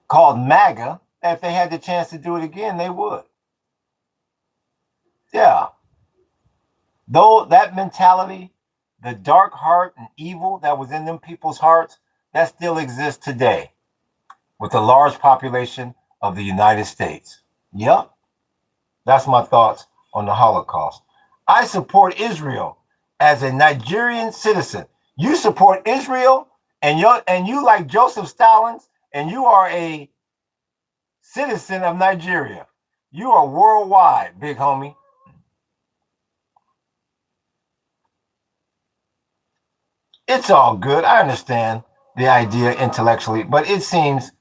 called MAGA that if they had the chance to do it again, they would. Yeah. Though that mentality, the dark heart and evil that was in them people's hearts, that still exists today with a large population of the United States. Yep. That's my thoughts on the Holocaust. I support Israel as a Nigerian citizen. You support Israel and you like Joseph Stalin, and you are a citizen of Nigeria. You are worldwide, big homie. It's all good. I understand the idea intellectually, but it seems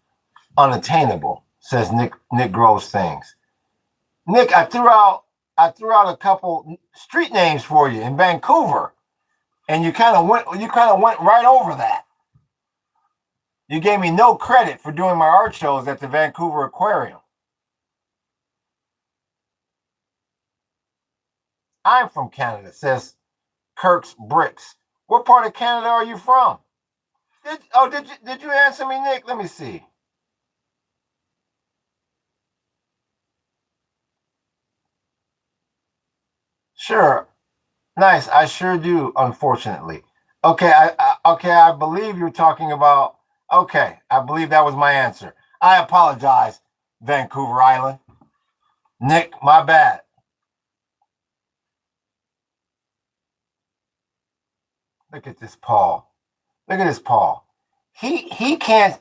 unattainable, says Nick Groves Things. Nick, I threw out a couple street names for you in Vancouver, and you kind of went right over that. You gave me no credit for doing my art shows at the Vancouver Aquarium. I'm from Canada, says Kirk's Bricks. What part of Canada are you from? Did you answer me, Nick? Let me see. Sure. Nice. I sure do, unfortunately. Okay, I believe you're talking about. Okay, I believe that was my answer. I apologize, Vancouver Island. Nick, my bad. Look at this Paul. Look at this Paul. He can't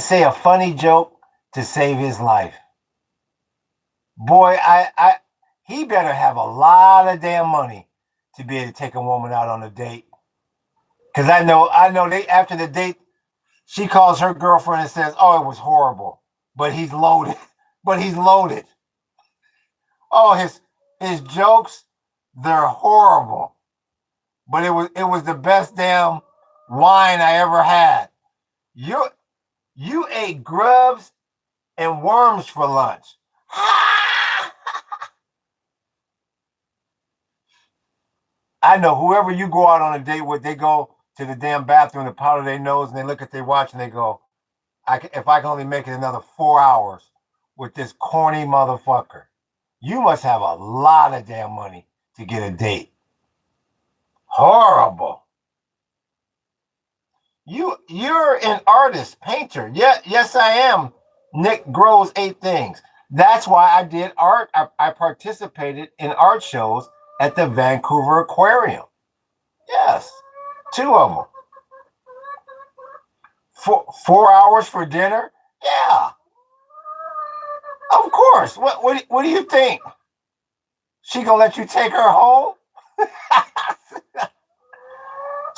say a funny joke to save his life. Boy, he better have a lot of damn money to be able to take a woman out on a date. Cause I know they after the date, she calls her girlfriend and says, "Oh, it was horrible, but he's loaded, but he's loaded. Oh, his jokes, they're horrible, but it was the best damn wine I ever had. You ate grubs and worms for lunch." I know whoever you go out on a date with, they go to the damn bathroom to powder their nose and they look at their watch and they go, if I can only make it another 4 hours with this corny motherfucker, you must have a lot of damn money to get a date. Horrible. You're an artist, painter. Yeah, yes, I am. Nick Grows 8 Things. That's why I did art. I participated in art shows at the Vancouver Aquarium. Yes, 2 of them. 4 hours for dinner? Yeah, of course. What do you think? She gonna let you take her home?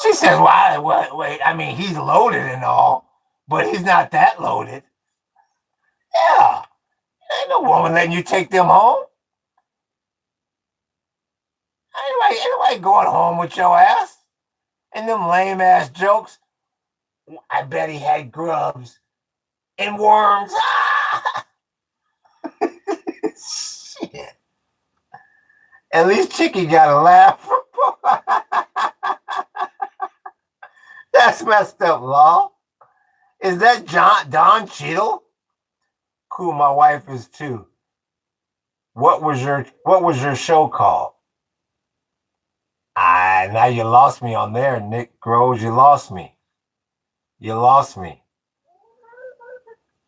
She says, "Well, wait. I mean, he's loaded and all, but he's not that loaded." Yeah, ain't no woman letting you take them home. Ain't nobody going home with your ass. And them lame ass jokes. I bet he had grubs and worms. Shit. At least Chicky got a laugh. That's messed up, Law. Is that Don Cheadle? Cool, my wife is too. What was your show called? Now you lost me on there, Nick Groves. You lost me. You lost me.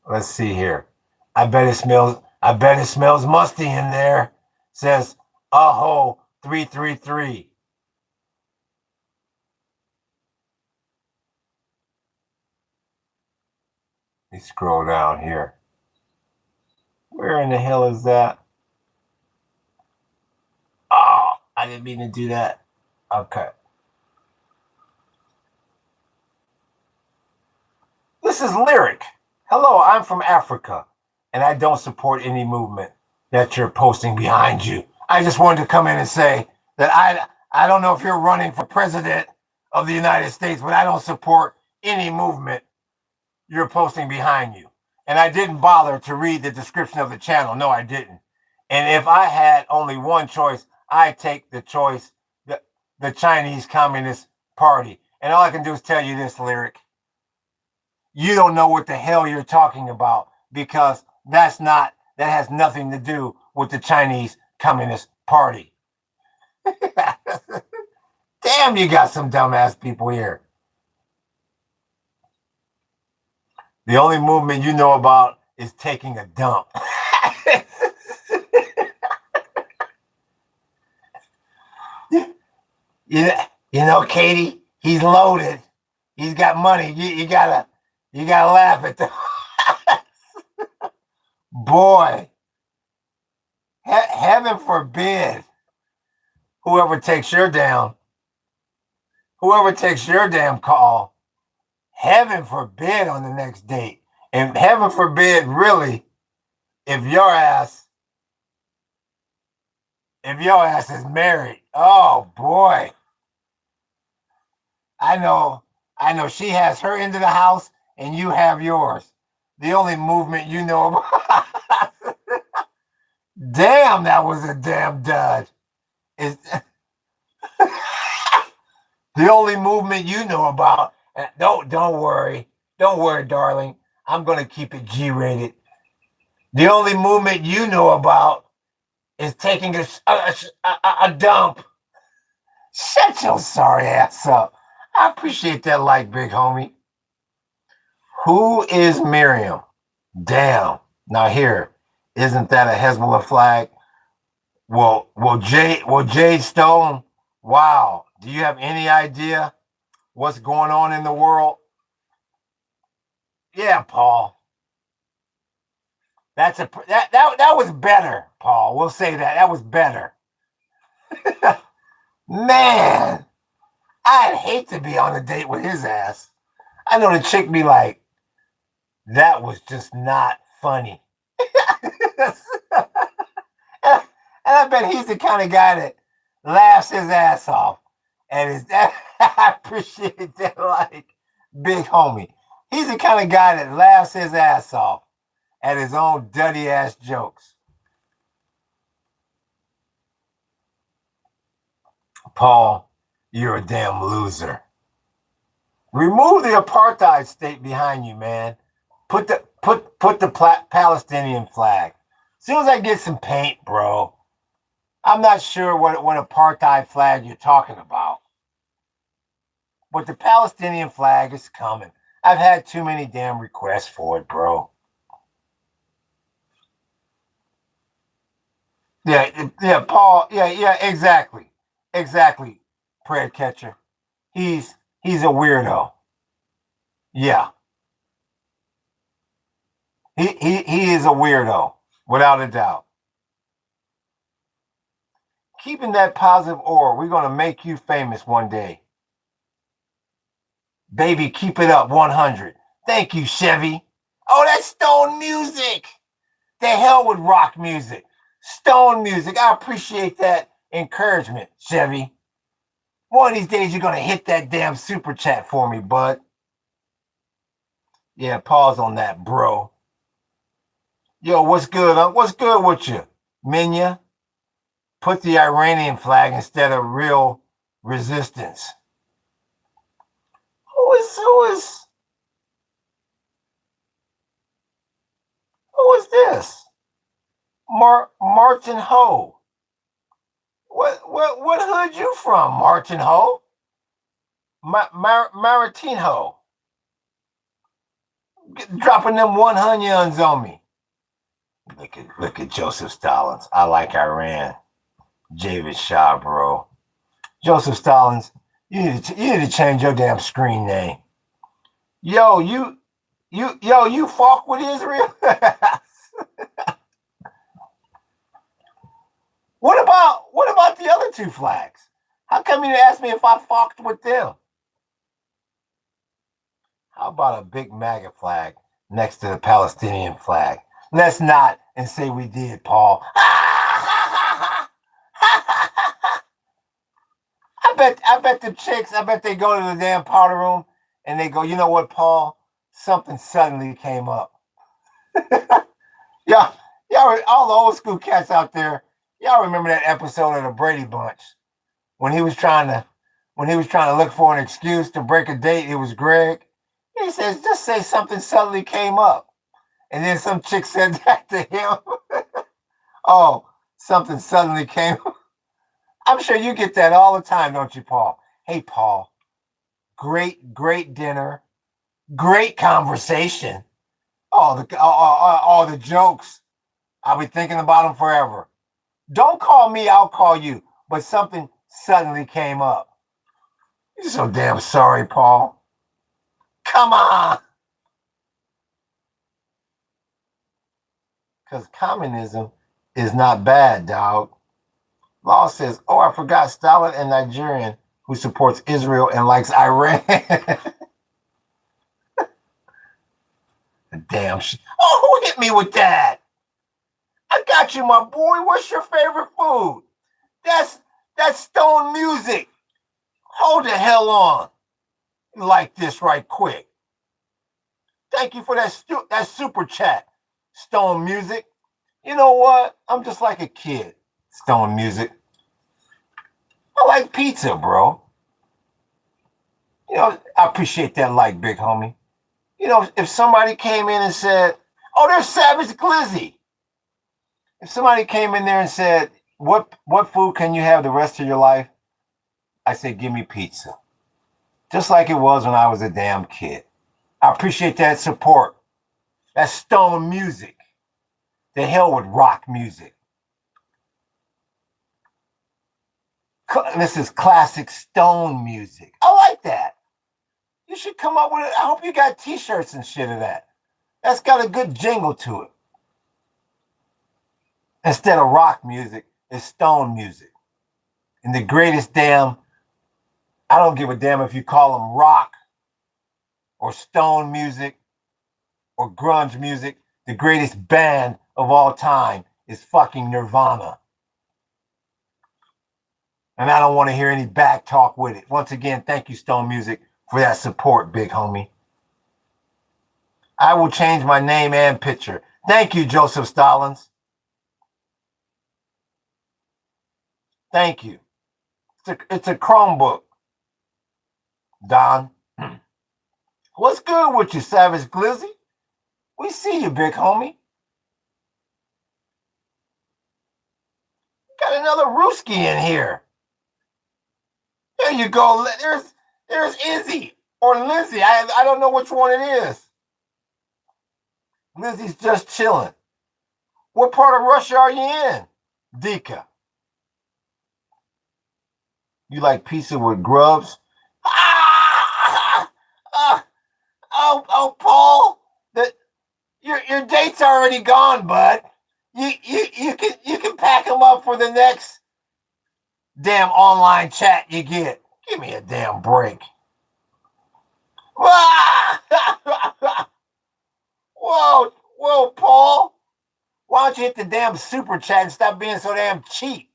Let's see here. I bet it smells musty in there. Says Aho 333. Let me scroll down here. Where in the hell is that? Oh, I didn't mean to do that. Okay. This is Lyric. Hello, I'm from Africa, and I don't support any movement that you're posting behind you. I just wanted to come in and say that I don't know if you're running for president of the United States, but I don't support any movement you're posting behind you. And I didn't bother to read the description of the channel. No, I didn't. And if I had only one choice, I'd take the choice, the Chinese Communist Party. And all I can do is tell you this, Lyric. You don't know what the hell you're talking about, because that has nothing to do with the Chinese Communist Party. Damn, you got some dumbass people here. The only movement you know about is taking a dump. Katie, he's loaded. He's got money. You gotta laugh at the boy. Heaven forbid whoever takes your damn call. Heaven forbid on the next date, and heaven forbid really if your ass is married. Oh boy. I know she has her end of the house and you have yours. The only movement you know about. Damn, that was a damn dud. Is the only movement you know about. Don't worry. Don't worry, darling. I'm going to keep it G-rated. The only movement you know about is taking a dump. Shut your sorry ass up. I appreciate that like, big homie. Who is Miriam? Damn. Now here, isn't that a Hezbollah flag? Well, Jade Stone, wow. Do you have any idea what's going on in the world? Yeah, Paul. That was better, Paul. We'll say that. That was better. Man, I'd hate to be on a date with his ass. I know the chick be like, that was just not funny. And I bet he's the kind of guy that laughs his ass off. And I appreciate that, like, big homie. He's the kind of guy that laughs his ass off at his own duddy ass jokes. Paul, you're a damn loser. Remove the apartheid state behind you, man. Put the Palestinian flag. As soon as I get some paint, bro, I'm not sure what apartheid flag you're talking about. But the Palestinian flag is coming. I've had too many damn requests for it, bro. Yeah, Paul. Yeah, exactly. Prayer catcher. He's a weirdo. Yeah. He is a weirdo, without a doubt. Keeping that positive aura, we're gonna make you famous one day. Baby, keep it up 100. Thank you, Chevy. Oh, that's Stone music. The hell with rock music. Stone music. I appreciate that encouragement, Chevy. One of these days you're gonna hit that damn super chat for me, bud. Yeah, pause on that, bro. Yo, what's good? What's good with you, Minya? Put the Iranian flag instead of real resistance. Who is this? Martin Ho. What hood you from, Martin Ho? Maritino. Dropping them 100s on me. Look at Joseph Stalins. I like Iran. Javid Shah, bro. Joseph Stalins, you need to change your damn screen name. Yo, you fuck with Israel? What about the other two flags? How come you asked me if I fucked with them? How about a big MAGA flag next to the Palestinian flag? Let's not and say we did, Paul. I bet the chicks, I bet they go to the damn powder room and they go, you know what, Paul? Something suddenly came up. y'all, all the old school cats out there, y'all remember that episode of the Brady Bunch when he was trying to look for an excuse to break a date? It was Greg. He says, just say something suddenly came up. And then some chick said that to him. Oh, something suddenly came up. I'm sure you get that all the time, don't you, Paul? Hey, Paul, great dinner, great conversation. All the jokes. I'll be thinking about them forever. Don't call me, I'll call you. But something suddenly came up. You're so damn sorry, Paul. Come on. Because communism is not bad, dog. Law says, oh, I forgot Stalin and Nigerian who supports Israel and likes Iran. Damn shit. Oh, who hit me with that? I got you, my boy. What's your favorite food? That's Stone music. Hold the hell on. Like this right quick. Thank you for that super chat, Stone music. You know what? I'm just like a kid, Stone music. I like pizza, bro. You know, I appreciate that like, big homie. You know, if somebody came in and said, oh, there's Savage Glizzy. If somebody came in there and said, what food can you have the rest of your life? I say, give me pizza. Just like it was when I was a damn kid. I appreciate that support. That's Stone music. The hell with rock music. This is classic Stone music. I like that. You should come up with it. I hope you got t-shirts and shit of that. That's got a good jingle to it. Instead of rock music, it's Stone music. And the greatest damn, I don't give a damn if you call them rock or Stone music or grunge music. The greatest band of all time is fucking Nirvana. And I don't want to hear any back talk with it. Once again, thank you, Stone Music, for that support, big homie. I will change my name and picture. Thank you, Joseph Stalins. Thank you. It's a Chromebook, Don. What's good with you, Savage Glizzy? We see you, big homie. Got another Rooski in here. There you go. There's Izzy or Lizzie. I don't know which one it is. Lizzie's just chilling. What part of Russia are you in, Dika? You like pizza with grubs? Oh, Paul, you're your date's already gone, bud. You can pack them up for the next damn online chat you get. Give me a damn break. Whoa, whoa, Paul. Why don't you hit the damn super chat and stop being so damn cheap?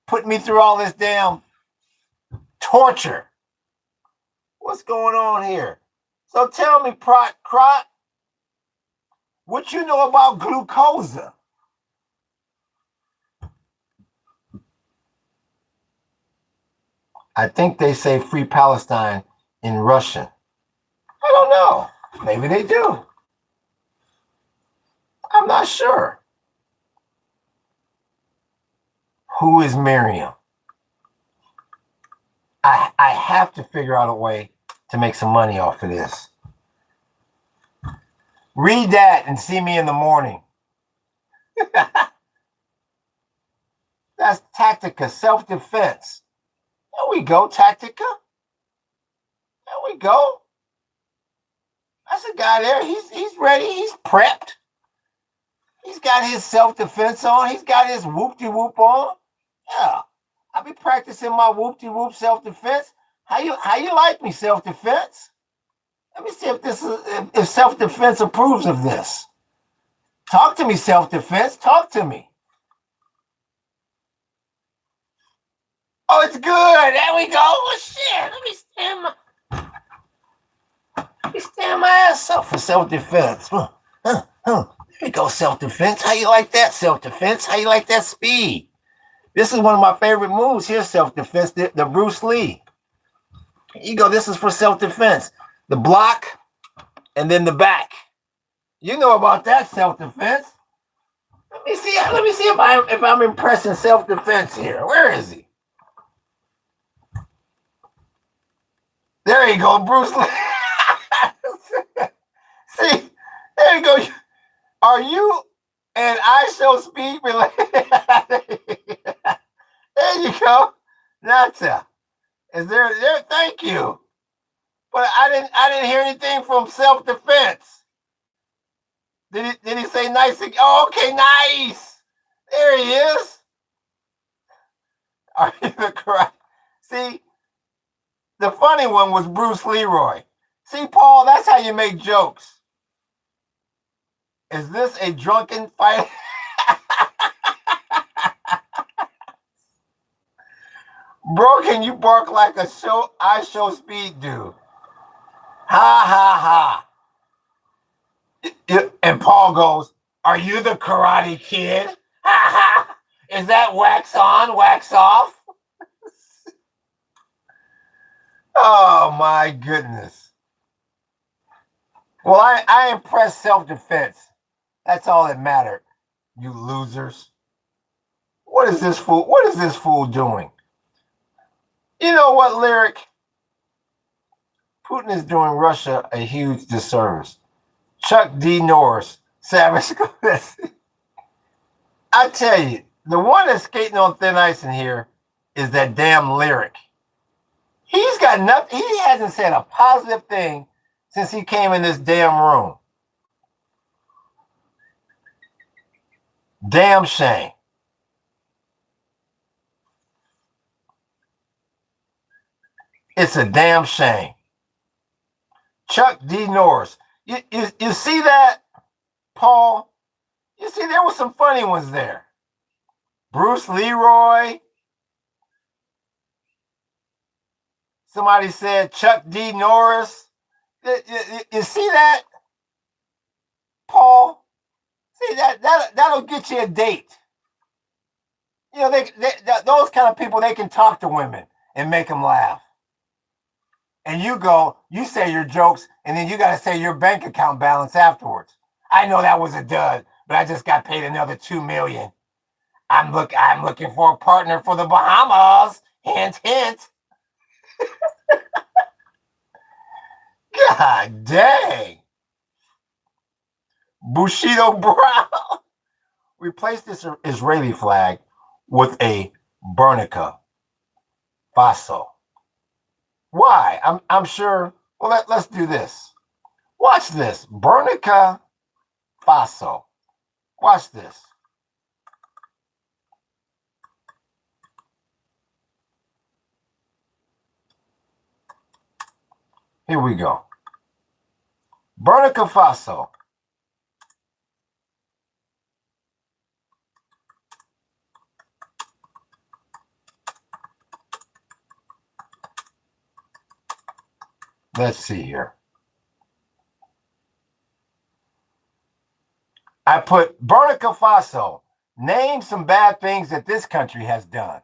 Putting me through all this damn torture. What's going on here? So tell me, Crot, what you know about glucosa? I think they say free Palestine in Russian. I don't know. Maybe they do. I'm not sure. Who is Miriam? I have to figure out a way to make some money off of this. Read that and see me in the morning. That's Tactica, self-defense. There we go, Tactica. There we go. That's a guy there. He's ready. He's prepped. He's got his self-defense on. He's got his whoop-de-whoop on. Yeah. I'll be practicing my whoop-de-whoop self-defense. How you like me, self-defense? Let me see if self-defense approves of this. Talk to me, self-defense. Talk to me. Oh, it's good. There we go. Oh, shit. Let me stand my ass up for self-defense. There we go, self-defense. How you like that, self-defense? How you like that speed? This is one of my favorite moves here, self-defense, the Bruce Lee. Here you go. This is for self-defense. The block and then the back. You know about that, self-defense. Let me see if I'm impressing self-defense here. Where is he? There you go, Bruce Lee. See, there you go. Are you and I Show Speed related? There you go. Nata. Is there? Thank you. But I didn't hear anything from self-defense. Did he say nice? Oh, okay, nice. There he is. Are you the correct? See, the funny one was Bruce Leroy. See, Paul, that's how you make jokes. Is this a drunken fight? Bro, can you bark like a I Show Speed dude? Ha ha ha. And Paul goes, are you the Karate Kid? Ha ha. Is that wax on, wax off? Oh my goodness. Well, I impressed self-defense. That's all that mattered. You losers. What is this fool doing? You know what, Lyric? Putin is doing Russia a huge disservice. Chuck D. Norris, Savage. I tell you, the one that's skating on thin ice in here is that damn Lyric. He's got nothing. He hasn't said a positive thing since he came in this damn room. Damn shame. It's a damn shame. Chuck D. Norris. You see that, Paul? You see, there were some funny ones there. Bruce Leroy. Somebody said Chuck D. Norris. You see that, Paul? See, that'll get you a date. You know, those kind of people, they can talk to women and make them laugh. And you say your jokes, and then you got to say your bank account balance afterwards. I know that was a dud, but I just got paid another $2 million. I'm looking for a partner for the Bahamas. Hint, hint. God dang. Bushido Brown. Replace this Israeli flag with a Burnica Faso. Why? I'm sure. Well, let's do this. Watch this. Burnica Faso. Watch this. Here we go. Burkina Faso. Let's see here. I put Burkina Faso. Name some bad things that this country has done.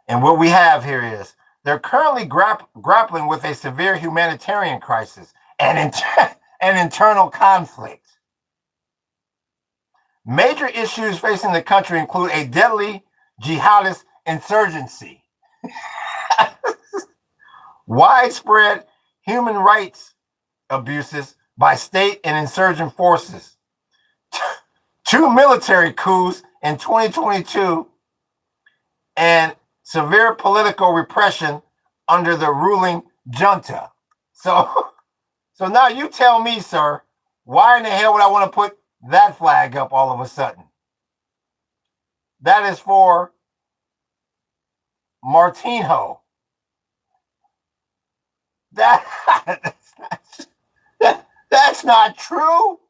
And what we have here is they're currently grappling with a severe humanitarian crisis and internal conflict. Major issues facing the country include a deadly jihadist insurgency, widespread human rights abuses by state and insurgent forces, 2 military coups in 2022, and severe political repression under the ruling junta. So now you tell me, sir, why in the hell would I want to put that flag up all of a sudden? That is for Martinho. That's not true.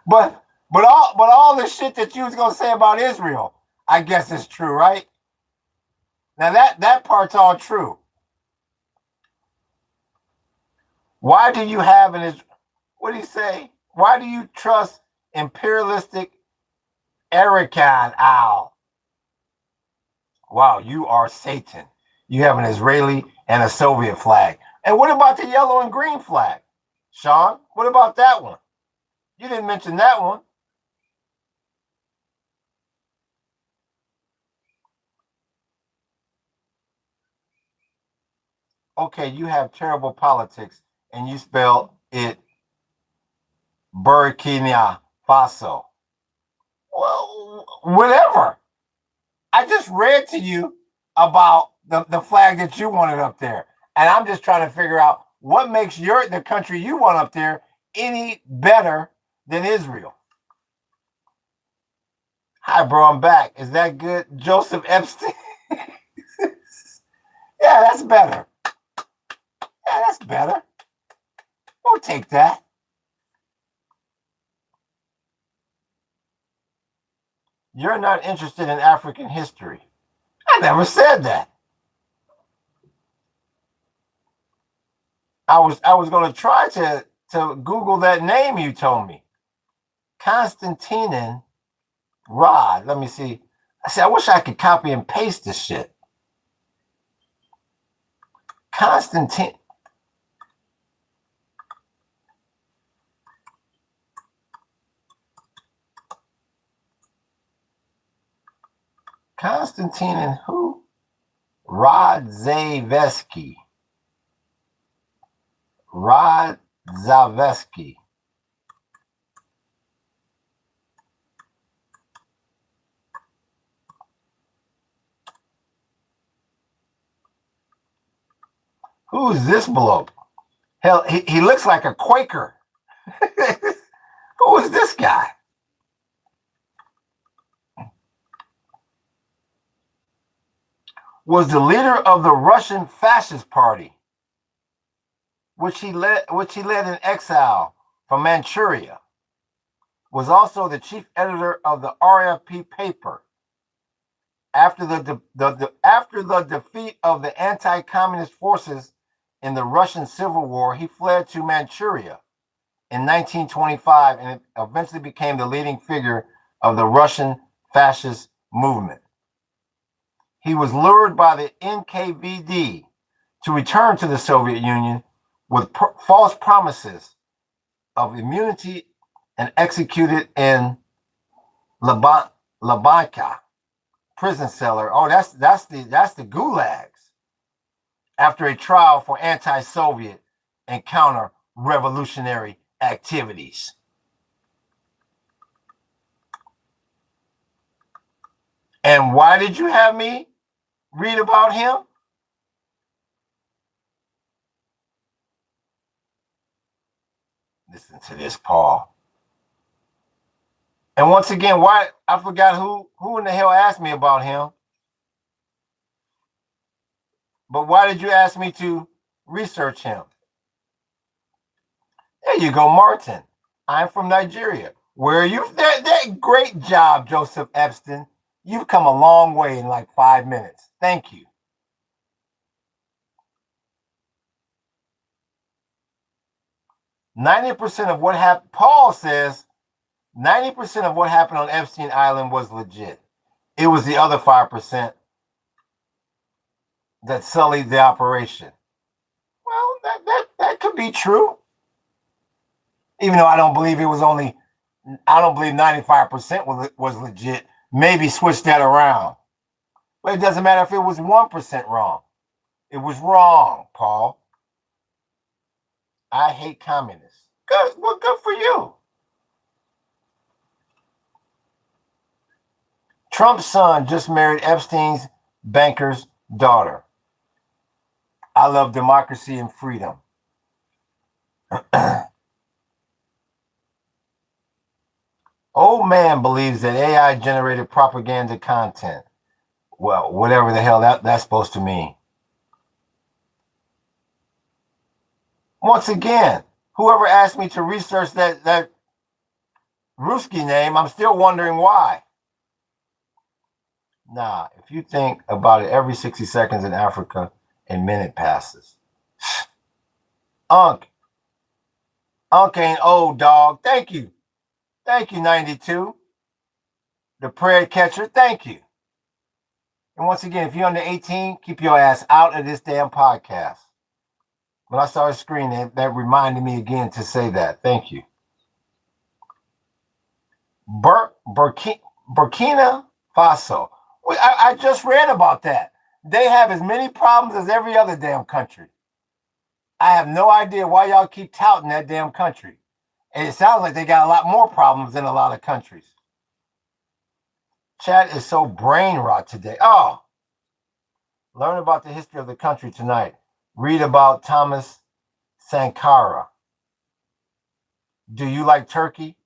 But all the shit that you was gonna say about Israel, I guess is true, right? Now that part's all true. Why do you have what do you say? Why do you trust imperialistic Arakan owl? Wow, you are Satan. You have an Israeli and a Soviet flag. And what about the yellow and green flag? Sean, what about that one? You didn't mention that one. Okay, you have terrible politics and you spell it Burkina Faso. Well, whatever. I just read to you about the flag that you wanted up there. And I'm just trying to figure out what makes the country you want up there any better than Israel. Hi, bro, I'm back. Is that good? Joseph Epstein. Yeah, that's better. Yeah, that's better. We'll take that. You're not interested in African history. I never said that. I was going to try to Google that name you told me. Constantine Rod. Let me see. I wish I could copy and paste this shit. Constantine. Constantine and who? Rodzavesky. Rodzavesky. Who's this bloke? Hell, he looks like a Quaker. Who is this guy? Was the leader of the Russian Fascist Party, which he led in exile from Manchuria. Was also the chief editor of the RFP paper. After the defeat of the anti-communist forces in the Russian Civil War, he fled to Manchuria in 1925 and eventually became the leading figure of the Russian fascist movement. He was lured by the NKVD to return to the Soviet Union with false promises of immunity and executed in Lubyanka prison cellar. Oh, that's the gulags. After a trial for anti-Soviet and counter-revolutionary activities. And why did you have me read about him? Listen to this, Paul. And once again, why I forgot who in the hell asked me about him. But why did you ask me to research him? There you go, Martin. I'm from Nigeria. Where are you? That great job, Joseph Epstein. You've come a long way in like 5 minutes. Thank you. %90 of what happened, Paul says, 90% of what happened on Epstein Island was legit. It was the other 5% that sullied the operation. Well, that could be true. Even though I don't believe 95% was legit. Maybe switch that around. But it doesn't matter if it was 1% wrong. It was wrong, Paul. I hate communists. Good. Well, good for you. Trump's son just married Epstein's banker's daughter. I love democracy and freedom. Old man believes that AI generated propaganda content. Well, whatever the hell that's supposed to mean. Once again, whoever asked me to research that Ruski name, I'm still wondering why. Nah, if you think about it, every 60 seconds in Africa, a minute passes. Unc ain't old, dog. Thank you. Thank you, 92. The prayer catcher, thank you. And once again, if you're under 18, keep your ass out of this damn podcast. When I saw a screen, that reminded me again to say that. Thank you. Burkina Faso. I just read about that. They have as many problems as every other damn country. I have no idea why y'all keep touting that damn country. And it sounds like they got a lot more problems than a lot of countries. Chat is so brain rot today. Oh, learn about the history of the country tonight. Read about Thomas Sankara. Do you like Turkey?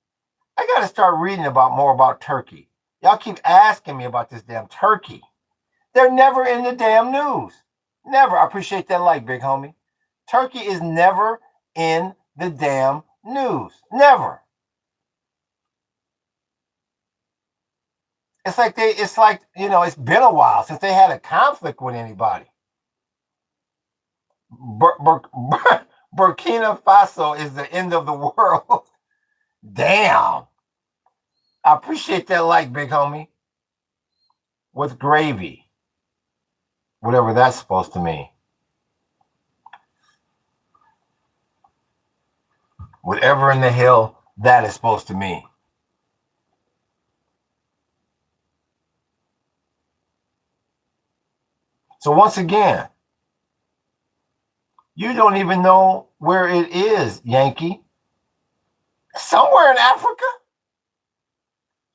I got to start reading more about Turkey. Y'all keep asking me about this damn Turkey. They're never in the damn news. Never. I appreciate that like, big homie. Turkey is never in the damn news. Never. It's like it's been a while since they had a conflict with anybody. Burkina Faso is the end of the world. Damn. I appreciate that like, big homie. With gravy. Whatever that's supposed to mean. Whatever in the hell that is supposed to mean. So once again, you don't even know where it is, Yankee. Somewhere in Africa?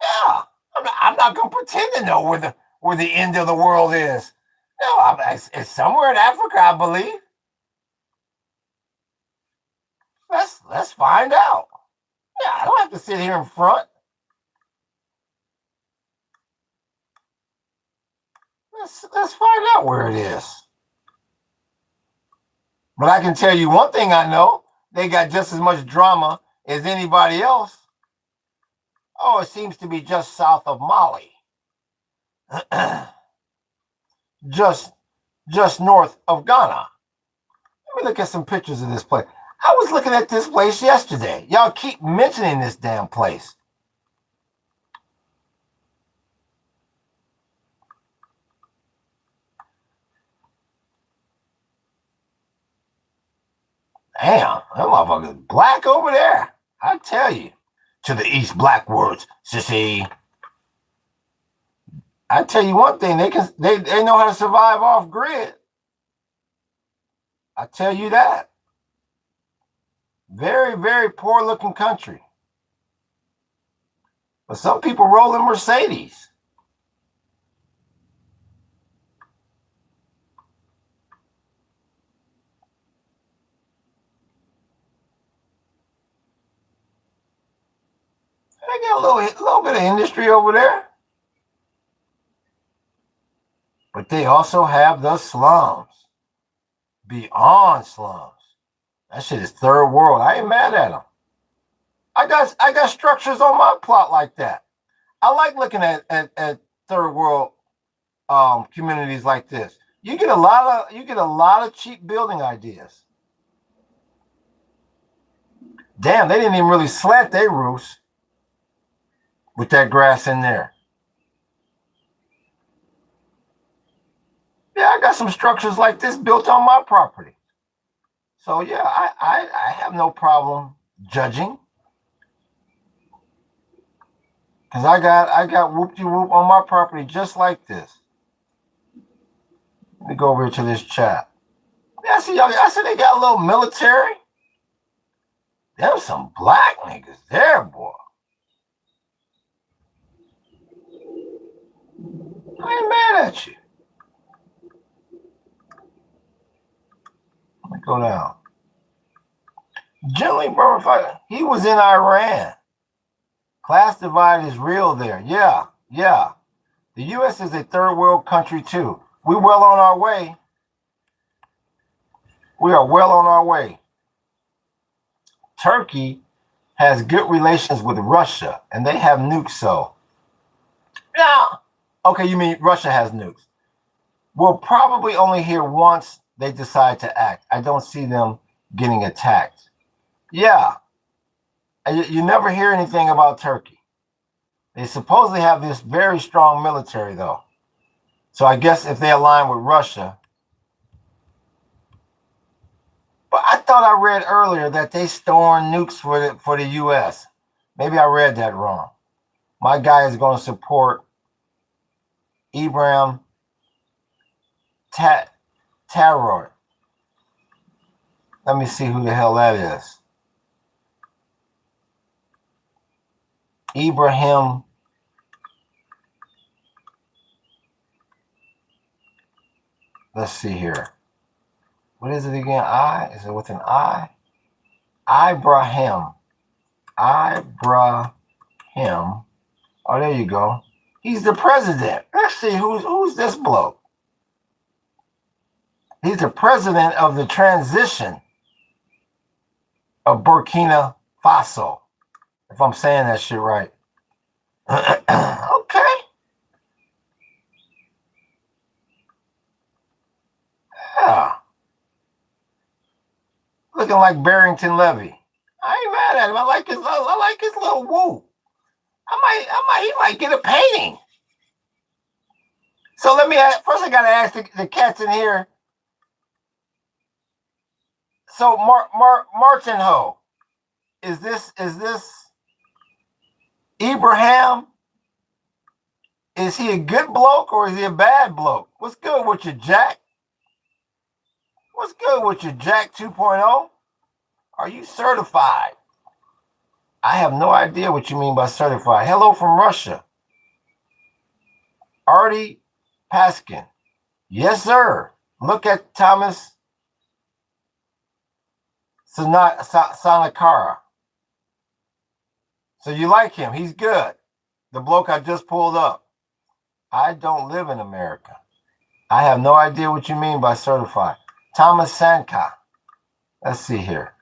Yeah. I'm not going to pretend to know where the end of the world is. No, it's somewhere in Africa, I believe. Let's find out. Yeah, I don't have to sit here in front. Let's find out where it is. But I can tell you one thing I know. They got just as much drama as anybody else. Oh, it seems to be just south of Mali. just north of Ghana. Let me look at some pictures of this place. I was looking at this place yesterday. Y'all keep mentioning this damn place. Damn, that motherfucker's black over there. I tell you. To the East Blackwards, sissy. I tell you one thing, they know how to survive off grid. I tell you that. Very, very poor looking country. But some people roll in Mercedes. They got a little bit of industry over there. But they also have the slums. Beyond slums. That shit is third world. I ain't mad at them. I got structures on my plot like that. I like looking at third world communities like this. You get a lot of cheap building ideas. Damn, they didn't even really slant their roofs with that grass in there. Yeah, I got some structures like this built on my property. So yeah, I have no problem judging. Cause I got whoop-de-whoop on my property just like this. Let me go over here to this chat. Yeah, I see they got a little military. Them some black niggas there, boy. I ain't mad at you. Let me go down. Generally, Burma, he was in Iran. Class divide is real there. Yeah. The U.S. is a third world country too. We're well on our way. We are well on our way. Turkey has good relations with Russia, and they have nukes. So, yeah. Okay, you mean Russia has nukes? We'll probably only hear once they decide to act. I don't see them getting attacked. Yeah. You never hear anything about Turkey. They supposedly have this very strong military, though. So I guess if they align with Russia. But I thought I read earlier that they storing nukes for the U.S. Maybe I read that wrong. My guy is going to support Ibrahim Traore. Let me see who the hell that is. Ibrahim. Let's see here. What is it again? Is it with an I? Ibrahim. Oh, there you go. He's the president. Let's see who's this bloke. He's the president of the transition of Burkina Faso. If I'm saying that shit right. Okay. Yeah. Looking like Barrington Levy. I ain't mad at him. I like his little woo. He might get a painting. So let me first I gotta ask the cats in here. So Martinho, is this Ibrahim? Is he a good bloke or is he a bad bloke? What's good with you, Jack? What's good with you, Jack 2.0? Are you certified? I have no idea what you mean by certified. Hello from Russia. Artie Paskin. Yes, sir. Look at Thomas Sanakara. So you like him. He's good. The bloke I just pulled up. I don't live in America. I have no idea what you mean by certified. Thomas Sanka. Let's see here.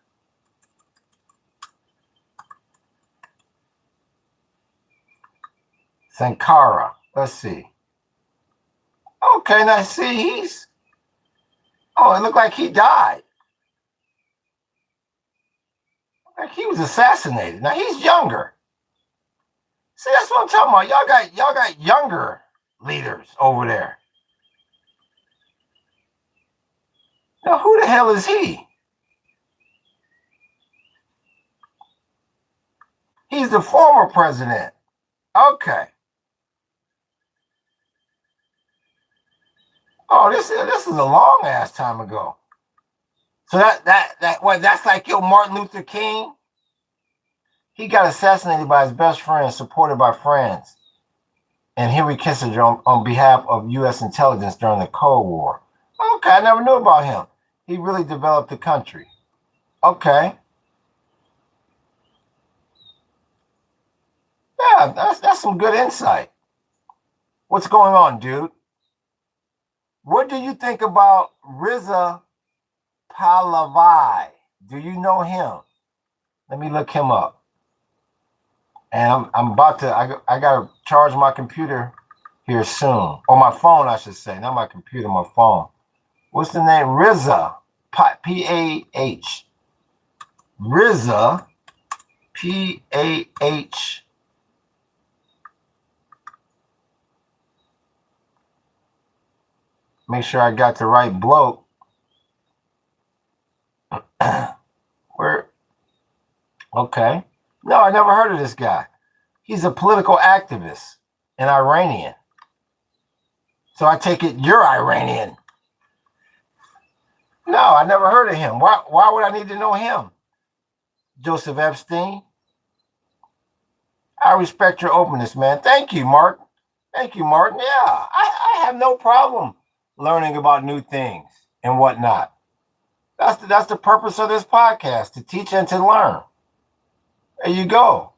Sankara. Let's see. Okay, now see, it looked like he died. Like he was assassinated. Now he's younger. See, that's what I'm talking about. Y'all got younger leaders over there. Now who the hell is he? He's the former president. Okay. Oh, this is a long ass time ago. So that's like your Martin Luther King. He got assassinated by his best friend, supported by friends, and Henry Kissinger on behalf of U.S. intelligence during the Cold War. Okay, I never knew about him. He really developed the country. Okay. Yeah, that's some good insight. What's going on, dude? What do you think about Riza Pahlavi? Do you know him? Let me look him up. And I'm about to. I gotta charge my computer here soon, or my phone, I should say, not my computer, my phone. What's the name? Riza, P-A-H. Riza, P-A-H. Make sure I got the right bloke. Where? Okay. No, I never heard of this guy. He's a political activist, an Iranian. So I take it you're Iranian. No, I never heard of him. Why would I need to know him? Joseph Epstein. I respect your openness, man. Thank you, Mark. Thank you, Martin. Yeah, I have no problem learning about new things and whatnot. That's the purpose of this podcast, to teach and to learn. There you go.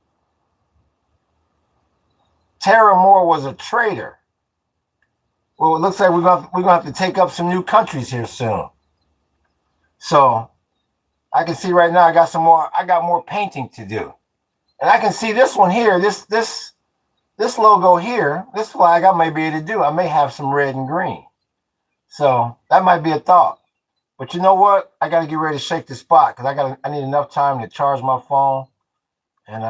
Tara Moore was a traitor. Well, it looks like we're gonna have to take up some new countries here soon. So I can see right now I got more painting to do. And I can see this one here, this logo here, this flag I may be able to do. I may have some red and green. So that might be a thought. But you know what? I got to get ready to shake the spot because I need enough time to charge my phone. And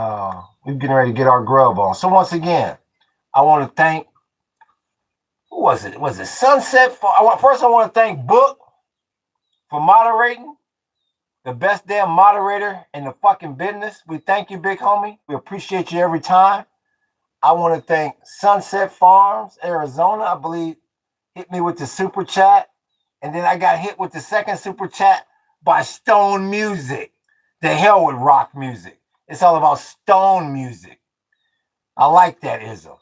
we're getting ready to get our grub on. So once again, I want to thank, who was it? Was it Sunset? First, I want to thank Book for moderating. The best damn moderator in the fucking business. We thank you, big homie. We appreciate you every time. I want to thank Sunset Farms, Arizona, I believe, hit me with the super chat. And then I got hit with the second super chat by Stone Music. The hell with rock music. It's all about stone music. I like that ism.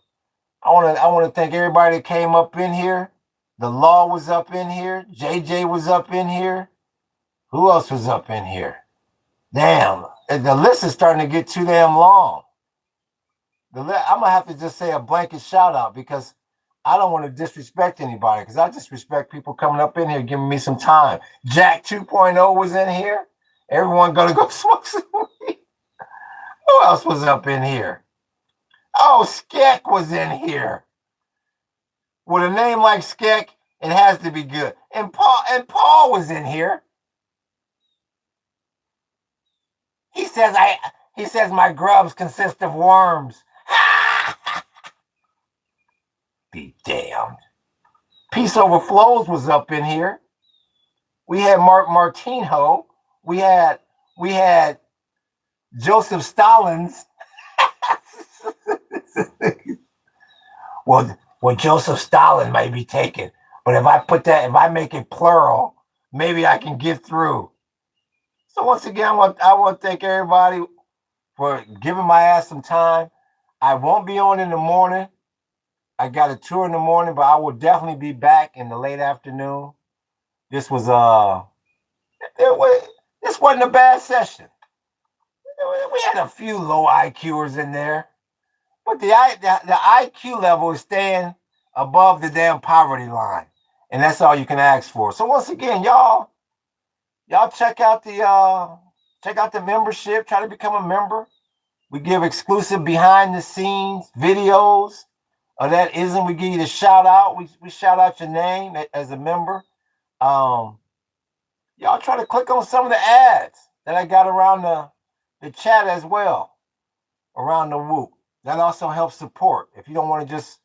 I want to thank everybody that came up in here. The Law was up in here. JJ was up in here. Who else was up in here? Damn, the list is starting to get too damn long. I'm going to have to just say a blanket shout out because I don't want to disrespect anybody because I disrespect people coming up in here giving me some time. Jack 2.0 was in here. Everyone going to go smoke some weed. Who else was up in here? Oh, Skek was in here. With a name like Skek, it has to be good. And Paul was in here. He says my grubs consist of worms. Be damned. Peace Overflows was up in here. We had Mark Martino. We had Joseph Stalins. well, Joseph Stalin may be taken, but if I make it plural, maybe I can get through. So once again, I want to thank everybody for giving my ass some time. I won't be on in the morning. I got a tour in the morning, but I will definitely be back in the late afternoon. This wasn't a bad session. We had a few low IQers in there, but the IQ level is staying above the damn poverty line, and that's all you can ask for. So once again, y'all check out the membership. Try to become a member. We give exclusive behind the scenes videos of that ism. We give you the shout out. We shout out your name as a member. Y'all try to click on some of the ads that I got around the chat as well, around the whoop. That also helps support. If you don't want to just,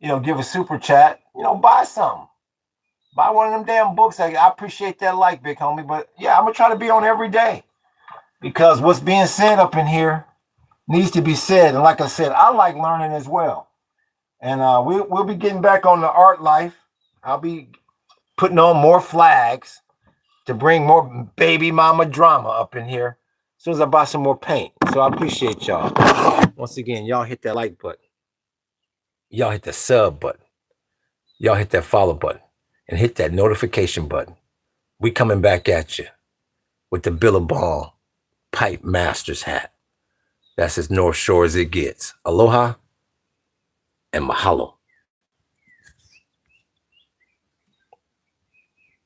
give a super chat, buy something. Buy one of them damn books. I appreciate that like, big homie. But yeah, I'm going to try to be on every day because what's being said up in here needs to be said. And like I said, I like learning as well. And we'll be getting back on the art life. I'll be putting on more flags to bring more baby mama drama up in here as soon as I buy some more paint. So I appreciate y'all. Once again, y'all hit that like button. Y'all hit the sub button. Y'all hit that follow button. And hit that notification button. We coming back at you with the Billabong Pipe Masters hat. That's as North Shore as it gets. Aloha and mahalo.